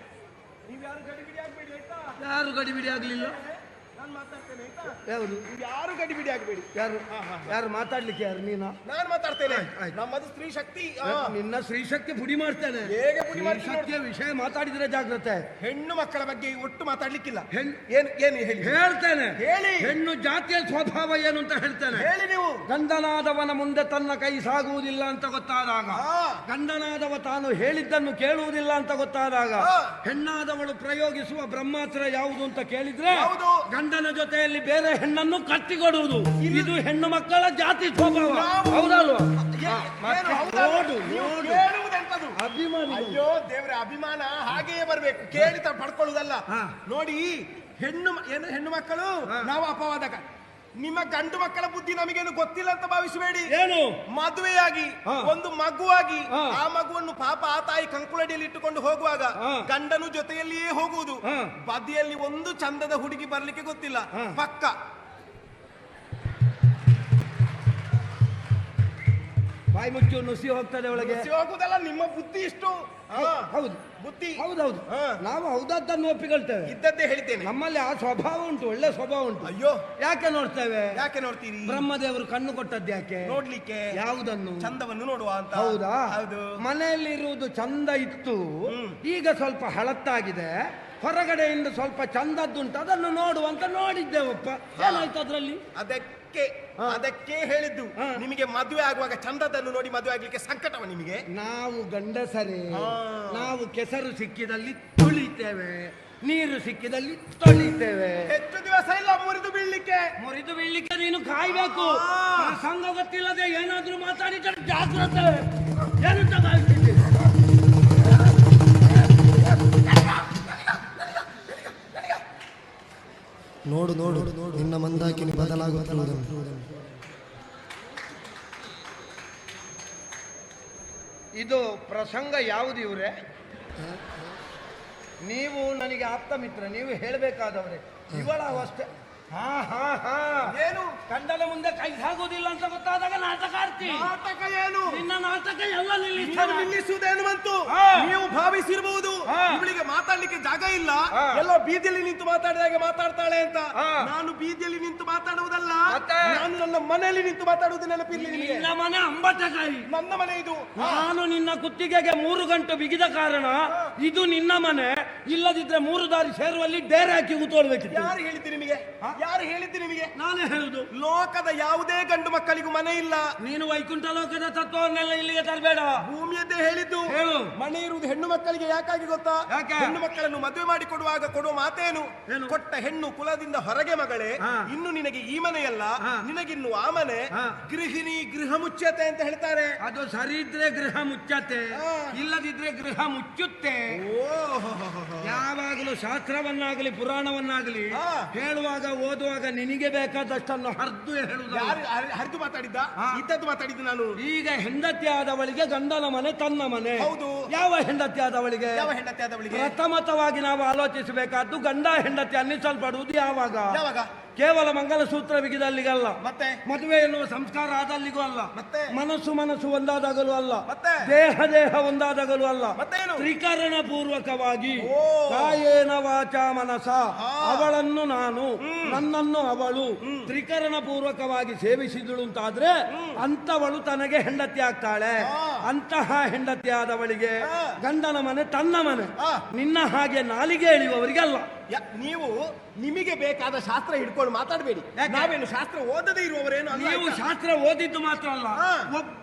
ನೀವು ಯಾರು ಗಡಿಬಿಡಿ ಆಗ್ಬೇಡಿ ಆಯ್ತಾ? ಯಾರು ಗಡಿಬಿಡಿ ಆಗ್ಲಿಲ್ಲ? ನಾನು ಮಾತಾಡ್ತೇನೆ ಆಯ್ತಾ? ಯಾವುದು? ಯಾರು ಗಡಿಬಿಡಿ ಆಗ್ಬೇಡಿ. ಯಾರು ಮಾತಾಡ್ಲಿಕ್ಕೆ? ಯಾರು? ನೀನಾ? ನಾನು ಮಾತಾಡ್ತೇನೆ. ನಮ್ಮದು ಸ್ತ್ರೀ ಶಕ್ತಿ. ನಿನ್ನ ಸ್ತ್ರೀ ಶಕ್ತಿ ಪುಡಿ ಮಾಡ್ತೇನೆ. ಹೇಗೆ ಪುಡಿ ಮಾಡ್ತೀನಿ? ಶಕ್ತಿಯ ವಿಷಯ ಮಾತಾಡಿದ್ರೆ ಜಾಗ್ರತೆ. ಹೆಣ್ಣು ಮಕ್ಕಳ ಬಗ್ಗೆ ಒಟ್ಟು ಮಾತಾಡ್ಲಿಕ್ಕಿಲ್ಲ. ಏನು ಹೇಳಿ? ಹೇಳ್ತೇನೆ, ಹೇಳಿ. ಹೆಣ್ಣು ಜಾತಿಯ ಸ್ವಭಾವ ಏನು ಅಂತ ಹೇಳ್ತೇನೆ. ಹೇಳಿ ನೀವು. ಗಂಡನಾದವನ ಮುಂದೆ ತನ್ನ ಕೈ ಸಾಗುವುದಿಲ್ಲ ಅಂತ ಗೊತ್ತಾದಾಗ, ಗಂಡನಾದವ ತಾನು ಹೇಳಿದ್ದನ್ನು ಕೇಳುವುದಿಲ್ಲ ಅಂತ ಗೊತ್ತಾದಾಗ, ಹೆಣ್ಣಾದವಳು ಪ್ರಯೋಗಿಸುವ ಬ್ರಹ್ಮಾಸ್ತ್ರ ಯಾವುದು ಅಂತ ಕೇಳಿದ್ರೆ ಗಂಡನ ಜೊತೆಯಲ್ಲಿ ಬೇರೆ ಹೆಣ್ಣನ್ನು ಕಟ್ಟಿಕೊಡುವುದು. ಇದು ಹೆಣ್ಣು ಮಕ್ಕಳ ಜಾತಿ ಸ್ವಭಾವ. ಹೌದಲ್ವಾ? ಅಭಿಮಾನ. ಅಯ್ಯೋ ದೇವ್ರೆ, ಅಭಿಮಾನ ಹಾಗೆಯೇ ಬರ್ಬೇಕು, ಕೇಳಿ ಪಡ್ಕೊಳ್ಳುವುದಲ್ಲ. ನೋಡಿ, ಹೆಣ್ಣು ಮಕ್ಕಳು ನಾವು ಅಪವಾದಕ. ನಿಮ್ಮ ಗಂಡು ಮಕ್ಕಳ ಬುದ್ಧಿ ನಮಗೇನು ಗೊತ್ತಿಲ್ಲ ಅಂತ ಭಾವಿಸಬೇಡಿ. ಏನು? ಮದುವೆಯಾಗಿ ಒಂದು ಮಗುವಾಗಿ ಆ ಮಗುವನ್ನು ಪಾಪ ಆ ತಾಯಿ ಕಂಕುಳಡಿಯಲ್ಲಿ ಇಟ್ಟುಕೊಂಡು ಹೋಗುವಾಗ ಗಂಡನು ಜೊತೆಯಲ್ಲಿಯೇ ಹೋಗುವುದು. ಬದಿಯಲ್ಲಿ ಒಂದು ಚಂದದ ಹುಡುಗಿ ಬರ್ಲಿಕ್ಕೆ ಗೊತ್ತಿಲ್ಲ, ಪಕ್ಕ ಬಾಯಿ ಮುಚ್ಚು, ನುಸಿ ಹೋಗ್ತದೆ ಒಳಗೆ. ಹೋಗುದಲ್ಲ, ನಿಮ್ಮ ಬುದ್ಧಿ ಇಷ್ಟು. ಹೌದು, ಬುದ್ಧಿ. ಹೌದೌದು, ನಾವು ಹೌದದ್ದನ್ನು ಒಪ್ಪಿಕೊಳ್ತೇವೆ. ಇದ್ದದ್ದೇ ಹೇಳಿದ್ದೇನೆ. ನಮ್ಮಲ್ಲಿ ಆ ಸ್ವಭಾವ ಉಂಟು, ಒಳ್ಳೆ ಸ್ವಭಾವ ಉಂಟು. ಅಯ್ಯೋ, ಯಾಕೆ ನೋಡ್ತೇವೆ? ಯಾಕೆ ನೋಡ್ತೀರಿ? ಬ್ರಹ್ಮದೇವರು ಕಣ್ಣು ಕೊಟ್ಟದ್ದು ಯಾಕೆ? ನೋಡ್ಲಿಕ್ಕೆ. ಯಾವುದನ್ನು? ಚಂದವನ್ನು ನೋಡುವ ಅಂತ. ಹೌದಾ? ಹೌದು. ಮನೆಯಲ್ಲಿರುವುದು ಚಂದ ಇತ್ತು, ಈಗ ಸ್ವಲ್ಪ ಹಳತ್ತಾಗಿದೆ. ಹೊರಗಡೆಯಿಂದ ಸ್ವಲ್ಪ ಚಂದದ್ದುಂಟು, ಅದನ್ನು ನೋಡುವಂತ ನೋಡಿದ್ದೇವಪ್ಪ. ಏನಾಯ್ತು ಅದ್ರಲ್ಲಿ? ಅದಕ್ಕೆ ಹೇಳಿದ್ದು. ನಿಮಗೆ ಮದುವೆ ಆಗುವಾಗ ಚಂದದನ್ನು ನೋಡಿ ಮದುವೆ ಆಗ್ಲಿಕ್ಕೆ ಸಂಕಟವ ನಿಮಗೆ? ನಾವು ಗಂಡಸರೇ, ನಾವು ಕೆಸರು ಸಿಕ್ಕಿದಲ್ಲಿ ತುಳಿತೇವೆ, ನೀರು ಸಿಕ್ಕಿದಲ್ಲಿ ತೊಳಿತೇವೆ. ಹೆಚ್ಚು ದಿವಸ ಇಲ್ಲ ಮುರಿದು ಬೀಳ್ಲಿಕ್ಕೆ ನೀನು ಕಾಯ್ಬೇಕು. ಸಂಘ ಗೊತ್ತಿಲ್ಲದೆ ಏನಾದ್ರೂ ಮಾತಾಡಿದ್ರೆ ಜಾಗ್ರತೆ. ಏನಂತ ಕಾಯ್ತಿದ್ದೀವಿ? ನೋಡು ನೋಡು ನಿನ್ನ ಮಂದಾಕಿನಿ ಬದಲಾಗುತ್ತಿರುವುದನ್ನು. ಇದು ಪ್ರಸಂಗ ಯಾವುದು ಇವ್ರೆ? ನೀವು ನನಗೆ ಆಪ್ತ ಮಿತ್ರ, ನೀವು ಹೇಳಬೇಕಾದವ್ರೆ. ಇವಳ ಅವಸ್ಥೆ ಹಾ ಹಾ ಹಾ ಏನು ಗಂಡನ ಮುಂದೆ ಕೈ ಸಾಗುವುದಿಲ್ಲ ಅಂತ ಗೊತ್ತಾದಾಗ ನಾಟಕ ಆಡ್ತಿ. ನಾಟಕ ಏನು? ನಿನ್ನ ನಾಟಕ ಎಲ್ಲ ನೀವು ನಿಲ್ಲಿಸುವುದೇನು ಬಂತು? ಹಾ. ನೀವು ಭಾವಿಸಿರಬಹುದು ಹಾ. ಇವಳಿಗೆ ಮಾತಾಡ್ಲಿಕ್ಕೆ ಜಾಗ ಇಲ್ಲ, ಹಾ. ಎಲ್ಲೋ ಬೀದಿಯಲ್ಲಿ ನಿಂತು ಮಾತಾಡಿದಾಗ ಮಾತಾಡ್ತಾಳೆ ಅಂತ. ಹಾ. ನಾನು ಬೀದಿಯಲ್ಲಿ ನಿಂತು ಮಾತಾಡುವುದಲ್ಲ, ಮತ್ತೆ? ನಾನು ನನ್ನ ಮನೆಯಲ್ಲಿ ನಿಂತು ಮಾತಾಡುವುದು ನೆನಪಿರ್ಲಿ ನಿಮಗೆ. ನಿನ್ನ ಮನೆ ಅಂಬಟಕಾಯಿ, ನನ್ನ ಮನೆ ಇದು. ನಾನು ನಿನ್ನ ಕುತ್ತಿಗೆಗೆ 3 ಗಂಟೆ ಬಿಗಿದ ಕಾರಣ ಇದು ನಿನ್ನ ಮನೆ. ಇಲ್ಲದಿದ್ರೆ 3 ದಾರಿ ಸೇರುವಲ್ಲಿ ಡೇರೆ ಹಾಕಿ ಕೂತ್ಕೊಳ್ಬೇಕಿತ್ತು. ಯಾರು ಹೇಳಿದ್ದು ನಿಮಗೆ? ಯಾರು ಹೇಳಿದ್ದು ನಿಮಗೆ? ನಾನೇ ಹೇಳುದು. ಲೋಕದ ಯಾವುದೇ ಗಂಡು ಮಕ್ಕಳಿಗೂ ಮನೆ ಇಲ್ಲ. ನೀನು ವೈಕುಂಠ ಲೋಕದ ತತ್ವವನ್ನೆಲ್ಲ ಇಲ್ಲಿಗೆ ತರಬೇಡ. ಭೂಮಿಯದ್ದೇ ಹೇಳಿದ್ದು. ಹೇಳು. ಮನೆ ಇರುವುದು ಹೆಣ್ಣು ಮಕ್ಕಳಿಗೆ ಯಾಕಾಗಿ ಗೊತ್ತಾ? ಯಾಕೆ? ಹೆಣ್ಣು ಮಕ್ಕಳನ್ನು ಮದುವೆ ಮಾಡಿ ಕೊಡುವಾಗ ಕೊಡುವ ಮಾತೇನು? ಏನು? ಕೊಟ್ಟ ಹೆಣ್ಣು ಕುಲದಿಂದ ಹೊರಗೆ ಮಗಳೇ, ಹಾ. ಇನ್ನು ನಿನಗೆ ಈ ಮನೆಯಲ್ಲ, ಹಾ. ನಿನಗಿನ್ನು ಆ ಮನೆ. ಹಾ. ಗೃಹಿಣಿ ಗೃಹ ಮುಚ್ಚತೆ ಅಂತ ಹೇಳ್ತಾರೆ. ಅದು ಸರಿ ಇದ್ರೆ ಗೃಹ ಮುಚ್ಚತ್ತೆ, ಹಾ. ಇಲ್ಲದಿದ್ರೆ ಗೃಹ ಮುಚ್ಚುತ್ತೆ. ಓಹೋ. ಯಾವಾಗಲೂ ಶಾಸ್ತ್ರವನ್ನಾಗಲಿ ಪುರಾಣವನ್ನಾಗಲಿ ಹಾ. ಹೇಳುವಾಗ ಓದುವಾಗ ನಿನಗೆ ಬೇಕಾದಷ್ಟನ್ನು ಹರಿದು ಹೇಳುವುದು. ಯಾರು ಹರಿದು ಮಾತಾಡಿದ್ದ? ಹಾ. ಇದ್ದದ್ದು ಮಾತಾಡಿದ್ದು ನಾನು. ಈಗ ಹೆಂಡತಿ ಆದವಳಿಗೆ ಗಂಡನ ಮನೆ ತನ್ನ ಮನೆ. ಹೌದು. ಯಾವ ಹೆಂಡತಿ ಆದವಳಿಗೆ? ಯಾವ ಹೆಂಡತಿ ಆದವಳಿಗೆ? ಪ್ರಥಮತವಾಗಿ ನಾವು ಆಲೋಚಿಸಬೇಕಾದ್ದು ಗಂಡ ಹೆಂಡತಿ ಅನ್ನಿಸಲ್ಪಡುವುದು ಯಾವಾಗ? ಯಾವಾಗ? ಕೇವಲ ಮಂಗಲಸೂತ್ರ ಬಿಗಿದಲ್ಲಿಗಲ್ಲ, ಮತ್ತೆ? ಮದುವೆ ಎನ್ನುವ ಸಂಸ್ಕಾರ ಆದಲ್ಲಿಗೂ ಅಲ್ಲ, ಮತ್ತೆ? ಮನಸ್ಸು ಒಂದಾದಾಗಲೂ ಅಲ್ಲ, ಮತ್ತೆ? ದೇಹ ಒಂದಾದಾಗಲೂ ಅಲ್ಲ, ಮತ್ತೇನು? ತ್ರಿಕರಣ ಪೂರ್ವಕವಾಗಿ ಓ. ಕಾಯೇನ ವಾಚ ಮನಸ, ಹಾ. ಅವಳನ್ನು ನಾನು ನನ್ನನ್ನು ಅವಳು ತ್ರಿಕರಣ ಪೂರ್ವಕವಾಗಿ ಸೇವಿಸಿದಳು ಅಂತಾದ್ರೆ ಅಂತವಳು ತನಗೆ ಹೆಂಡತಿ ಆಗ್ತಾಳೆ. ಹಾ. ಅಂತಹ ಹೆಂಡತಿ ಆದವಳಿಗೆ ಹಾ. ಗಂಡನ ಮನೆ ತನ್ನ ಮನೆ. ಹಾ. ನಿನ್ನ ಹಾಗೆ ನಾಲಿಗೆ ಎಳೆಯುವವರಿಗೆ ಅಲ್ಲ. ನೀವು ನಿಮಗೆ ಬೇಕಾದ ಶಾಸ್ತ್ರ ಹಿಡ್ಕೊಂಡು ಮಾತಾಡಬೇಡಿ. ಯಾಕೆ? ನಾವೇನು ಶಾಸ್ತ್ರ ಓದದೇ ಇರುವವರೇನು ಅಲ್ಲ. ನೀವು ಆಯ್ತಾ? ಶಾಸ್ತ್ರ ಓದಿದ್ದು ಮಾತ್ರ ಅಲ್ಲ, ಹಾ.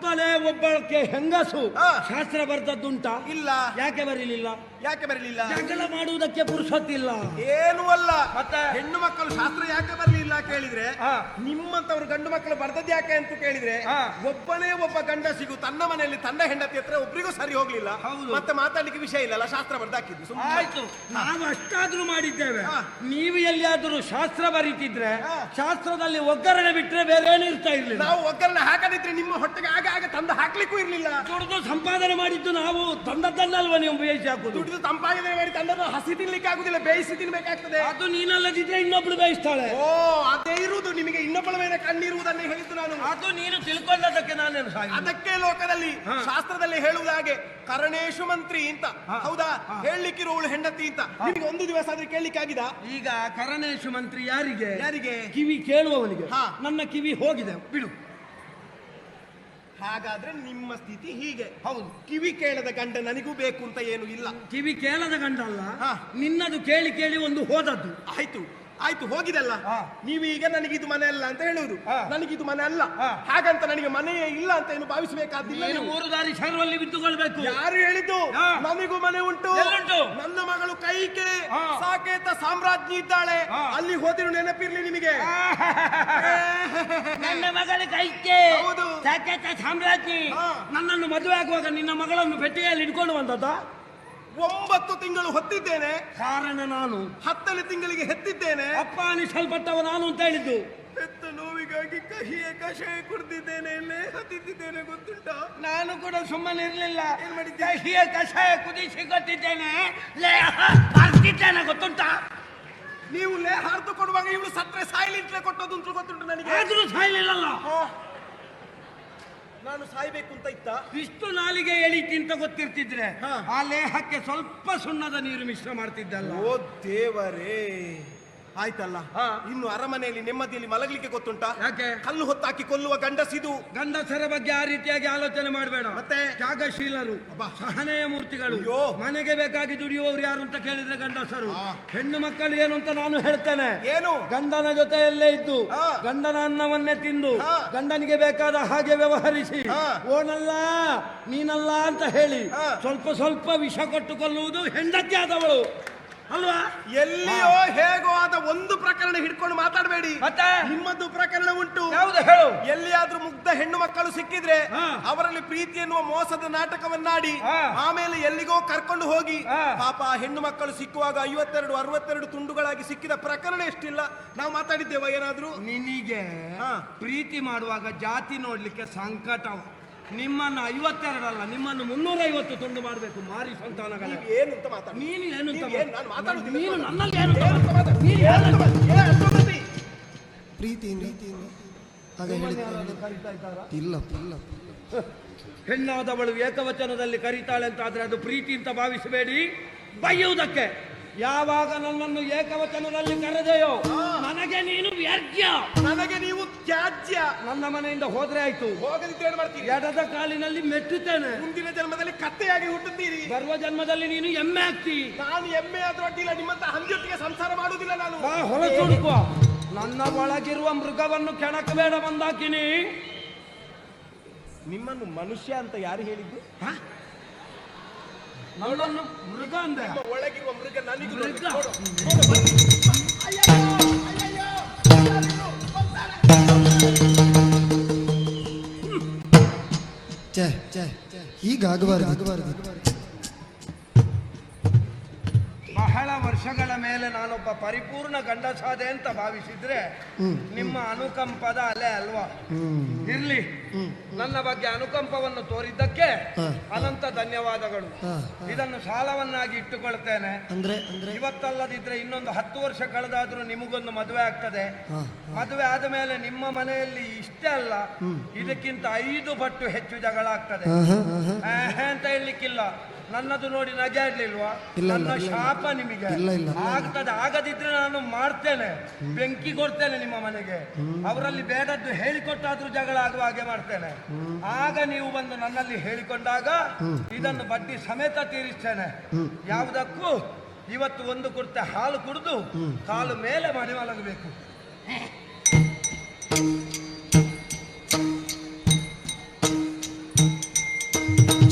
ಒಬ್ಬಳಕ್ಕೆ ಹೆಂಗಸು ಹಾ. ಶಾಸ್ತ್ರ ಬರೆದದ್ದುಂಟಾ? ಇಲ್ಲ. ಯಾಕೆ ಬರೀಲಿಲ್ಲ? ಯಾಕೆ ಬರಲಿಲ್ಲ? ಜಗಳ ಮಾಡುವುದಕ್ಕೆ ಪುರುಷತ್ತಿಲ್ಲ. ಏನು ಅಲ್ಲ. ಮತ್ತೆ? ಹೆಣ್ಣು ಮಕ್ಕಳು ಶಾಸ್ತ್ರ ಯಾಕೆ ಬರಲಿಲ್ಲ ಕೇಳಿದ್ರೆ, ಹಾ. ನಿಮ್ಮಂತವ್ರು ಗಂಡು ಮಕ್ಕಳು ಬರ್ದದ್ದು ಯಾಕೆ ಅಂತ ಕೇಳಿದ್ರೆ, ಹಾ. ಒಬ್ಬನೇ ಒಬ್ಬ ಗಂಡಸಿಗೂ ತನ್ನ ಮನೆಯಲ್ಲಿ ತನ್ನ ಹೆಂಡತಿ ಹತ್ರ ಒಬ್ರಿಗೂ ಸರಿ ಹೋಗ್ಲಿಲ್ಲ. ಹೌದು. ಮತ್ತೆ ಮಾತಾಡ್ಲಿಕ್ಕೆ ವಿಷಯ ಇಲ್ಲಲ್ಲ, ಶಾಸ್ತ್ರ ಬರ್ದಾಕಿದ್ದು ಸುಮ್ಮನೆ. ಆಯ್ತು, ನಾವು ಅಷ್ಟಾದ್ರೂ ಮಾಡಿದ್ದೇವೆ. ಹಾ. ನೀವು ಎಲ್ಲಿಯಾದ್ರೂ ಶಾಸ್ತ್ರ ಬರೀತಿದ್ರೆ ಹಾ. ಶಾಸ್ತ್ರದಲ್ಲಿ ಒಗ್ಗರಣೆ ಬಿಟ್ರೆ ಬೇರೆ ಏನು ಇರ್ತಾ ಇರ್ಲಿಲ್ಲ. ನಾವು ಒಗ್ಗರಣೆ ಹಾಕದಿದ್ರೆ ನಿಮ್ಮ ಹೊಟ್ಟೆಗೆ ಆಗ ತಂದು ಹಾಕ್ಲಿಕ್ಕೂ ಇರ್ಲಿಲ್ಲ. ದುಡಿದು ಸಂಪಾದನೆ ಮಾಡಿದ್ದು ನಾವು ತಂದದ್ದನ್ನಲ್ವ ನೀವು ಬೇಯಿಸಿ ಹಾಕುದು. ದುಡಿದು ಸಂಪಾದನೆ ಮಾಡಿ ತಂದನ್ನು ಹಸಿ ತಿನ್ಲಿಕ್ಕೆ ಆಗುದಿಲ್ಲ, ಬೇಯಿಸಿ ತಿನ್ಬೇಕಾಗ್ತದೆ. ಅದು ನೀನಲ್ಲದಿದ್ರೆ ಇನ್ನೊಬ್ಳು ಬೇಯಿಸ್ತಾಳೆ. ಓ, ಅದೇ ಇರುವುದು ನಿಮಗೆ ಇನ್ನೊಬ್ಬಳ ಮೇಲೆ ಕಣ್ಣಿರುವುದನ್ನೇ ಹೇಳಿದ್ದು ನಾನು. ಅದು ನೀನು ತಿಳ್ಕೊಂಡದಕ್ಕೆ ನಾನೇನು ಸಾಗಿ. ಅದಕ್ಕೆ ಲೋಕದಲ್ಲಿ ಹಾ. ಶಾಸ್ತ್ರದಲ್ಲಿ ಹೇಳುವುದು ಹಾಗೆ ಕರಣೇಶು ಮಂತ್ರಿ ಅಂತ. ಹಾ. ಹೌದಾ? ಹಾ. ಹೇಳಲಿಕ್ಕಿರುವವಳು ಹೆಂಡತಿ ಅಂತ. ನಿಮಗೆ ಒಂದು ದಿವಸ ಆದ್ರೆ ಕೇಳಲಿಕ್ಕೆ ಆಗಿದ? ಈಗ ಕರಣೇಶು ಮಂತ್ರಿ ಯಾರಿಗೆ? ಯಾರಿಗೆ? ಕಿವಿ ಕೇಳುವವನಿಗೆ. ಹಾ. ನನ್ನ ಕಿವಿ ಹೋಗಿದೆ ಬಿಡು. ಹಾಗಾದ್ರೆ ನಿಮ್ಮ ಸ್ಥಿತಿ ಹೀಗೆ. ಹೌದು. ಕಿವಿ ಕೇಳದ ಗಂಡ ನನಗೂ ಬೇಕು ಅಂತ ಏನು ಇಲ್ಲ. ಕಿವಿ ಕೇಳದ ಗಂಡ ಅಲ್ಲ, ಹಾ. ನಿನ್ನದು ಕೇಳಿ ಕೇಳಿ ಒಂದು ಹೋದದ್ದು. ಆಯ್ತು ಆಯ್ತು, ಹೋಗಿದಲ್ಲ. ಹಾ. ನೀವೀಗ ನನಗಿದು ಮನೆ ಅಲ್ಲ ಅಂತ ಹೇಳುವುದು. ಹಾ. ನನಗಿದು ಮನೆ ಅಲ್ಲ, ಹಾ. ಹಾಗಂತ ನನಗೆ ಮನೆಯೇ ಇಲ್ಲ ಅಂತ ಏನು ಭಾವಿಸಬೇಕಾದಿಲ್ಲ. ನೀನು 3 ದಾರಿ ಶರ್ವಲ್ಲಿ ಬಿದ್ದುಕೊಳ್ಬೇಕು. ಯಾರು ಹೇಳಿದ್ದು? ಹಾ. ನಮಗೂ ಮನೆ ಉಂಟು. ಎಲ್ಲುಂಟು? ನನ್ನ ಮಗಳು ಕೈಕೆ ಹಾ. ಸಾಕೇತ ಸಾಮ್ರಾಜ್ಞಿ ಇದ್ದಾಳೆ. ಹಾ. ಅಲ್ಲಿ ಹೋದಿರು ನೆನಪಿರ್ಲಿ ನಿಮಗೆ. ನನ್ನ ಮಗಳ ಕೈಕೆ ಹೌದು. ಸಾಕೇತ ಸಾಮ್ರಾಜ್ಞಿ. ಹಾ. ನನ್ನನ್ನು ಮದುವೆ ಆಗುವಾಗ ನಿನ್ನ ಮಗಳನ್ನು ಪೆಟ್ಟಿಗೆಯಲ್ಲಿ ಇಟ್ಕೊಂಡು ಬಂದದ್ದ? 9 ತಿಂಗಳು ಹೊತ್ತಿದ್ದೇನೆ, ಕಾರಣ ನಾನು. 10ನೇ ತಿಂಗಳಿಗೆ ಹೆತ್ತಿದ್ದೇನೆ. ಅಪ್ಪ ಅನಿಸಲ್ಪಟ್ಟವ ನಾನು ಅಂತ ಹೇಳಿದ್ದು. ಹೆತ್ತ ನೋವಿಗಾಗಿ ಕಹಿಯ ಕಷಾಯ ಕುಡಿದಿದ್ದೇನೆ, ಲೇಹ ತಿಂದಿದ್ದೇನೆ, ಗೊತ್ತುಂಟಾ? ನಾನು ಕೂಡ ಸುಮ್ಮನೆ ಇರ್ಲಿಲ್ಲ. ಏನ್ ಮಾಡಿದ್ದೆ? ಕಹಿಯ ಕಷಾಯ ಕುದಿಸಿ ಕೊಟ್ಟಿದ್ದೇನೆ, ಲೇಹ ಬರ್ತಿದ್ದೇನೆ, ಗೊತ್ತುಂಟಾ? ನೀವು ಲೇಹ ಅರ್ಥ ಕೊಡುವಾಗ ಇವಳು ಸತ್ರೆ ಸಾಯ್ಲಿಂತಲೇ ಕೊಟ್ಟದ್ದು ಅಂತ ಗೊತ್ತುಂಟು ನನಗೆ. ಆದ್ರೂ ಸಾಯ್ಲಿಲ್ಲಲ್ಲ. ನಾನು ಸಾಯ್ಬೇಕು ಅಂತ ಇತ್ತ? ಇಷ್ಟು ನಾಲಿಗೆ ಎಳಿತಿ ಅಂತ ಗೊತ್ತಿರ್ತಿದ್ರೆ ಹಾ. ಆ ಲೇಹಕ್ಕೆ ಸ್ವಲ್ಪ ಸುಣ್ಣದ ನೀರು ಮಿಶ್ರ ಮಾಡ್ತಿದ್ದಲ್ಲ. ಓ ದೇವರೇ, ಆಯ್ತಲ್ಲ. ಹಾ. ಇನ್ನು ಅರಮನೆಯಲ್ಲಿ ನೆಮ್ಮದಿಯಲ್ಲಿ ಮಲಗಲಿಕ್ಕೆ ಗೊತ್ತುಂಟಾ? ಯಾಕೆ? ಕಲ್ಲು ಹೊತ್ತಾಕಿ ಕೊಲ್ಲುವ ಗಂಡಸಿದು. ಗಂಡಸರ ಬಗ್ಗೆ ಆ ರೀತಿಯಾಗಿ ಆಲೋಚನೆ ಮಾಡಬೇಡ. ಮತ್ತೆ? ತ್ಯಾಗಶೀಲರು, ಸಹನೆಯ ಮೂರ್ತಿಗಳು. ಅಯ್ಯೋ. ಮನೆಗೆ ಬೇಕಾಗಿ ದುಡಿಯುವವರು ಯಾರು ಅಂತ ಕೇಳಿದ್ರೆ ಗಂಡಸರು. ಹಾ. ಹೆಣ್ಣು ಮಕ್ಕಳು ಏನು ಅಂತ ನಾನು ಹೇಳ್ತೇನೆ. ಏನು? ಗಂಡನ ಜೊತೆಯಲ್ಲೇ ಇದ್ದು ಹಾ. ಗಂಡನ ಅನ್ನವನ್ನೇ ತಿಂದು ಹಾ. ಗಂಡನಿಗೆ ಬೇಕಾದ ಹಾಗೆ ವ್ಯವಹರಿಸಿ ಹಾ. ಓನಲ್ಲ ನೀನಲ್ಲ ಅಂತ ಹೇಳಿ ಹಾ. ಸ್ವಲ್ಪ ವಿಷ ಕೊಟ್ಟುಕೊಳ್ಳುವುದು ಹೆಂಡತಿ ಆದವಳು ಅಲ್ವಾ? ಎಲ್ಲಿಯೋ ಹೇಗೋ ಆದ ಒಂದು ಪ್ರಕರಣ ಹಿಡ್ಕೊಂಡು ಮಾತಾಡಬೇಡಿ. ಮತ್ತೆ? ನಿಮ್ಮದು ಪ್ರಕರಣ ಉಂಟು. ಯಾವುದು ಹೇಳು? ಎಲ್ಲಿಯಾದ್ರೂ ಮುಗ್ಧ ಹೆಣ್ಣು ಮಕ್ಕಳು ಸಿಕ್ಕಿದ್ರೆ ಹಾ. ಅವರಲ್ಲಿ ಪ್ರೀತಿ ಎನ್ನುವ ಮೋಸದ ನಾಟಕವನ್ನಾಡಿ ಹಾ. ಆಮೇಲೆ ಎಲ್ಲಿಗೋ ಕರ್ಕೊಂಡು ಹೋಗಿ ಹಾ. ಪಾಪ ಹೆಣ್ಣು ಮಕ್ಕಳು ಸಿಕ್ಕುವಾಗ 52, 62 ತುಂಡುಗಳಾಗಿ ಸಿಕ್ಕಿದ ಪ್ರಕರಣ ಎಷ್ಟಿಲ್ಲ. ನಾವು ಮಾತಾಡಿದ್ದೇವ ಏನಾದ್ರೂ? ನಿನಗೆ ಹಾ. ಪ್ರೀತಿ ಮಾಡುವಾಗ ಜಾತಿ ನೋಡ್ಲಿಕ್ಕೆ ಸಂಕಟ. ನಿಮ್ಮನ್ನು 52 ಅಲ್ಲ, ನಿಮ್ಮನ್ನು 350 ತುಂಡು ಮಾಡಬೇಕು. ಮಾರಿ ಸಂತಾನಗಳ ನೀವ್ ಏನು ಅಂತ ಮಾತಾಡಿ. ನೀನು ಏನು ಅಂತ ನೀವ್ ಏನ್? ನಾನು ಮಾತಾಡುದಿಲ್ಲ. ನೀನು ನನ್ನಲ್ಲಿ ಏನು ಅಂತ ಏನು ಅಂತ ಮಾತಾಡಿ? ನೀನು ಏನು ಅಂತ ಏ, ಅಷ್ಟೊಂದತಿ? ಪ್ರೀತಿಯಿಂದ ಹಾಗೆ ಹೇಳಿದ ಕರಿತಾ ಇದ್ದಾರಾ? ಇಲ್ಲ ಇಲ್ಲ ಹೆಣ್ಣಾದವಳು ಏಕವಚನದಲ್ಲಿ ಕರೀತಾಳೆ ಅಂತ ಆದ್ರೆ ಅದು ಪ್ರೀತಿ ಅಂತ ಭಾವಿಸಬೇಡಿ, ಬೈಯುವುದಕ್ಕೆ. ಯಾವಾಗ ನನ್ನನ್ನು ಏಕವಚನದಲ್ಲಿ ಕರೆದೆಯೋ ನನಗೆ ನೀನು ವ್ಯರ್ಥ, ನನಗೆ ನೀವು ತ್ಯಾಜ್ಯ. ನನ್ನ ಮನೆಯಿಂದ ಹೋದ್ರೆ ಆಯ್ತು, ಹೋಗದಿದ್ರೆ ಏನು ಮಾಡ್ತೀರಿ? ಎಡದ ಕಾಲಿನಲ್ಲಿ ಮೆಟ್ಟುತ್ತೇನೆ. ಮುಂದಿನ ಜನ್ಮದಲ್ಲಿ ಕತ್ತೆಯಾಗಿ ಹುಟ್ಟುತ್ತೀರಿ. ಬರುವ ಜನ್ಮದಲ್ಲಿ ನೀನು ಎಮ್ಮೆ ಆಗ್ತಿ. ನಾನು ಎಮ್ಮೆ ಆದ್ರೂ ಅಡ್ಡಿಲ್ಲ, ನಿಮ್ಮಂತ ಹಂದಿಯೊಟ್ಟಿಗೆ ಸಂಸಾರ ಮಾಡುವುದಿಲ್ಲ ನಾನು. ಹೊರಚುಡುಕುವ ನನ್ನ ಒಳಗಿರುವ ಮೃಗವನ್ನು ಕೆಣಕಬೇಡ ಬಂದಾಕಿನಿ. ನಿಮ್ಮನ್ನು ಮನುಷ್ಯ ಅಂತ ಯಾರು ಹೇಳಿದ್ದು? ನನ್ನನ್ನು ಮೃಗ ಅಂದೆ. ನಿಮ್ಮ ಒಳಗಿರುವ ಮೃಗ ನನಗೂ ಮೃಗ. ಹೀಗಾಗಬಾರದು. ಬಹಳ ವರ್ಷಗಳ ಮೇಲೆ ನಾನೊಬ್ಬ ಪರಿಪೂರ್ಣ ಗಂಡಸಾದೆ ಅಂತ ಭಾವಿಸಿದ್ರೆ ನಿಮ್ಮ ಅನುಕಂಪದ ಅಲೆ ಅಲ್ವಾ? ಇರ್ಲಿ, ನನ್ನ ಬಗ್ಗೆ ಅನುಕಂಪವನ್ನು ತೋರಿದ್ದಕ್ಕೆ ಅನಂತ ಧನ್ಯವಾದಗಳು. ಇದನ್ನು ಸಾಲವನ್ನಾಗಿ ಇಟ್ಟುಕೊಳ್ತೇನೆ. ಅಂದ್ರೆ ಇವತ್ತಲ್ಲದಿದ್ರೆ ಇನ್ನೊಂದು 10 ವರ್ಷ ಕಳೆದಾದ್ರೂ ನಿಮಗೊಂದು ಮದುವೆ ಆಗ್ತದೆ. ಮದುವೆ ಆದ ಮೇಲೆ ನಿಮ್ಮ ಮನೆಯಲ್ಲಿ ಇಷ್ಟೇ ಅಲ್ಲ, ಇದಕ್ಕಿಂತ 5 ಪಟ್ಟು ಹೆಚ್ಚು ಜಗಳ ಆಗ್ತದೆ. ಅಂತ ಹೇಳಲಿಕ್ಕಿಲ್ಲ, ನನ್ನದು ನೋಡಿ ನಗೆ ಆಡ್ಲಿಲ್ವಾ? ನನ್ನ ಶಾಪ ನಿಮಗೆ ಆಗ್ತದೆ. ಆಗದಿದ್ರೆ ನಾನು ಮಾಡ್ತೇನೆ, ಬೆಂಕಿ ಕೊಡ್ತೇನೆ ನಿಮ್ಮ ಮನೆಗೆ. ಅವರಲ್ಲಿ ಬೇಡದ್ದು ಹೇಳಿಕೊಟ್ಟಾದ್ರೂ ಜಗಳ ಆಗುವ ಹಾಗೆ ಮಾಡ್ತೇನೆ. ಆಗ ನೀವು ಬಂದು ನನ್ನಲ್ಲಿ ಹೇಳಿಕೊಂಡಾಗ ಇದನ್ನು ಬಡ್ಡಿ ಸಮೇತ ತೀರಿಸ್ತೇನೆ. ಯಾವುದಕ್ಕೂ ಇವತ್ತು ಒಂದು ಕುರ್ತೆ ಹಾಲು ಕುಡಿದು ಕಾಲು ಮೇಲೆ ಮಾಡಿ ಮಲಗಬೇಕು.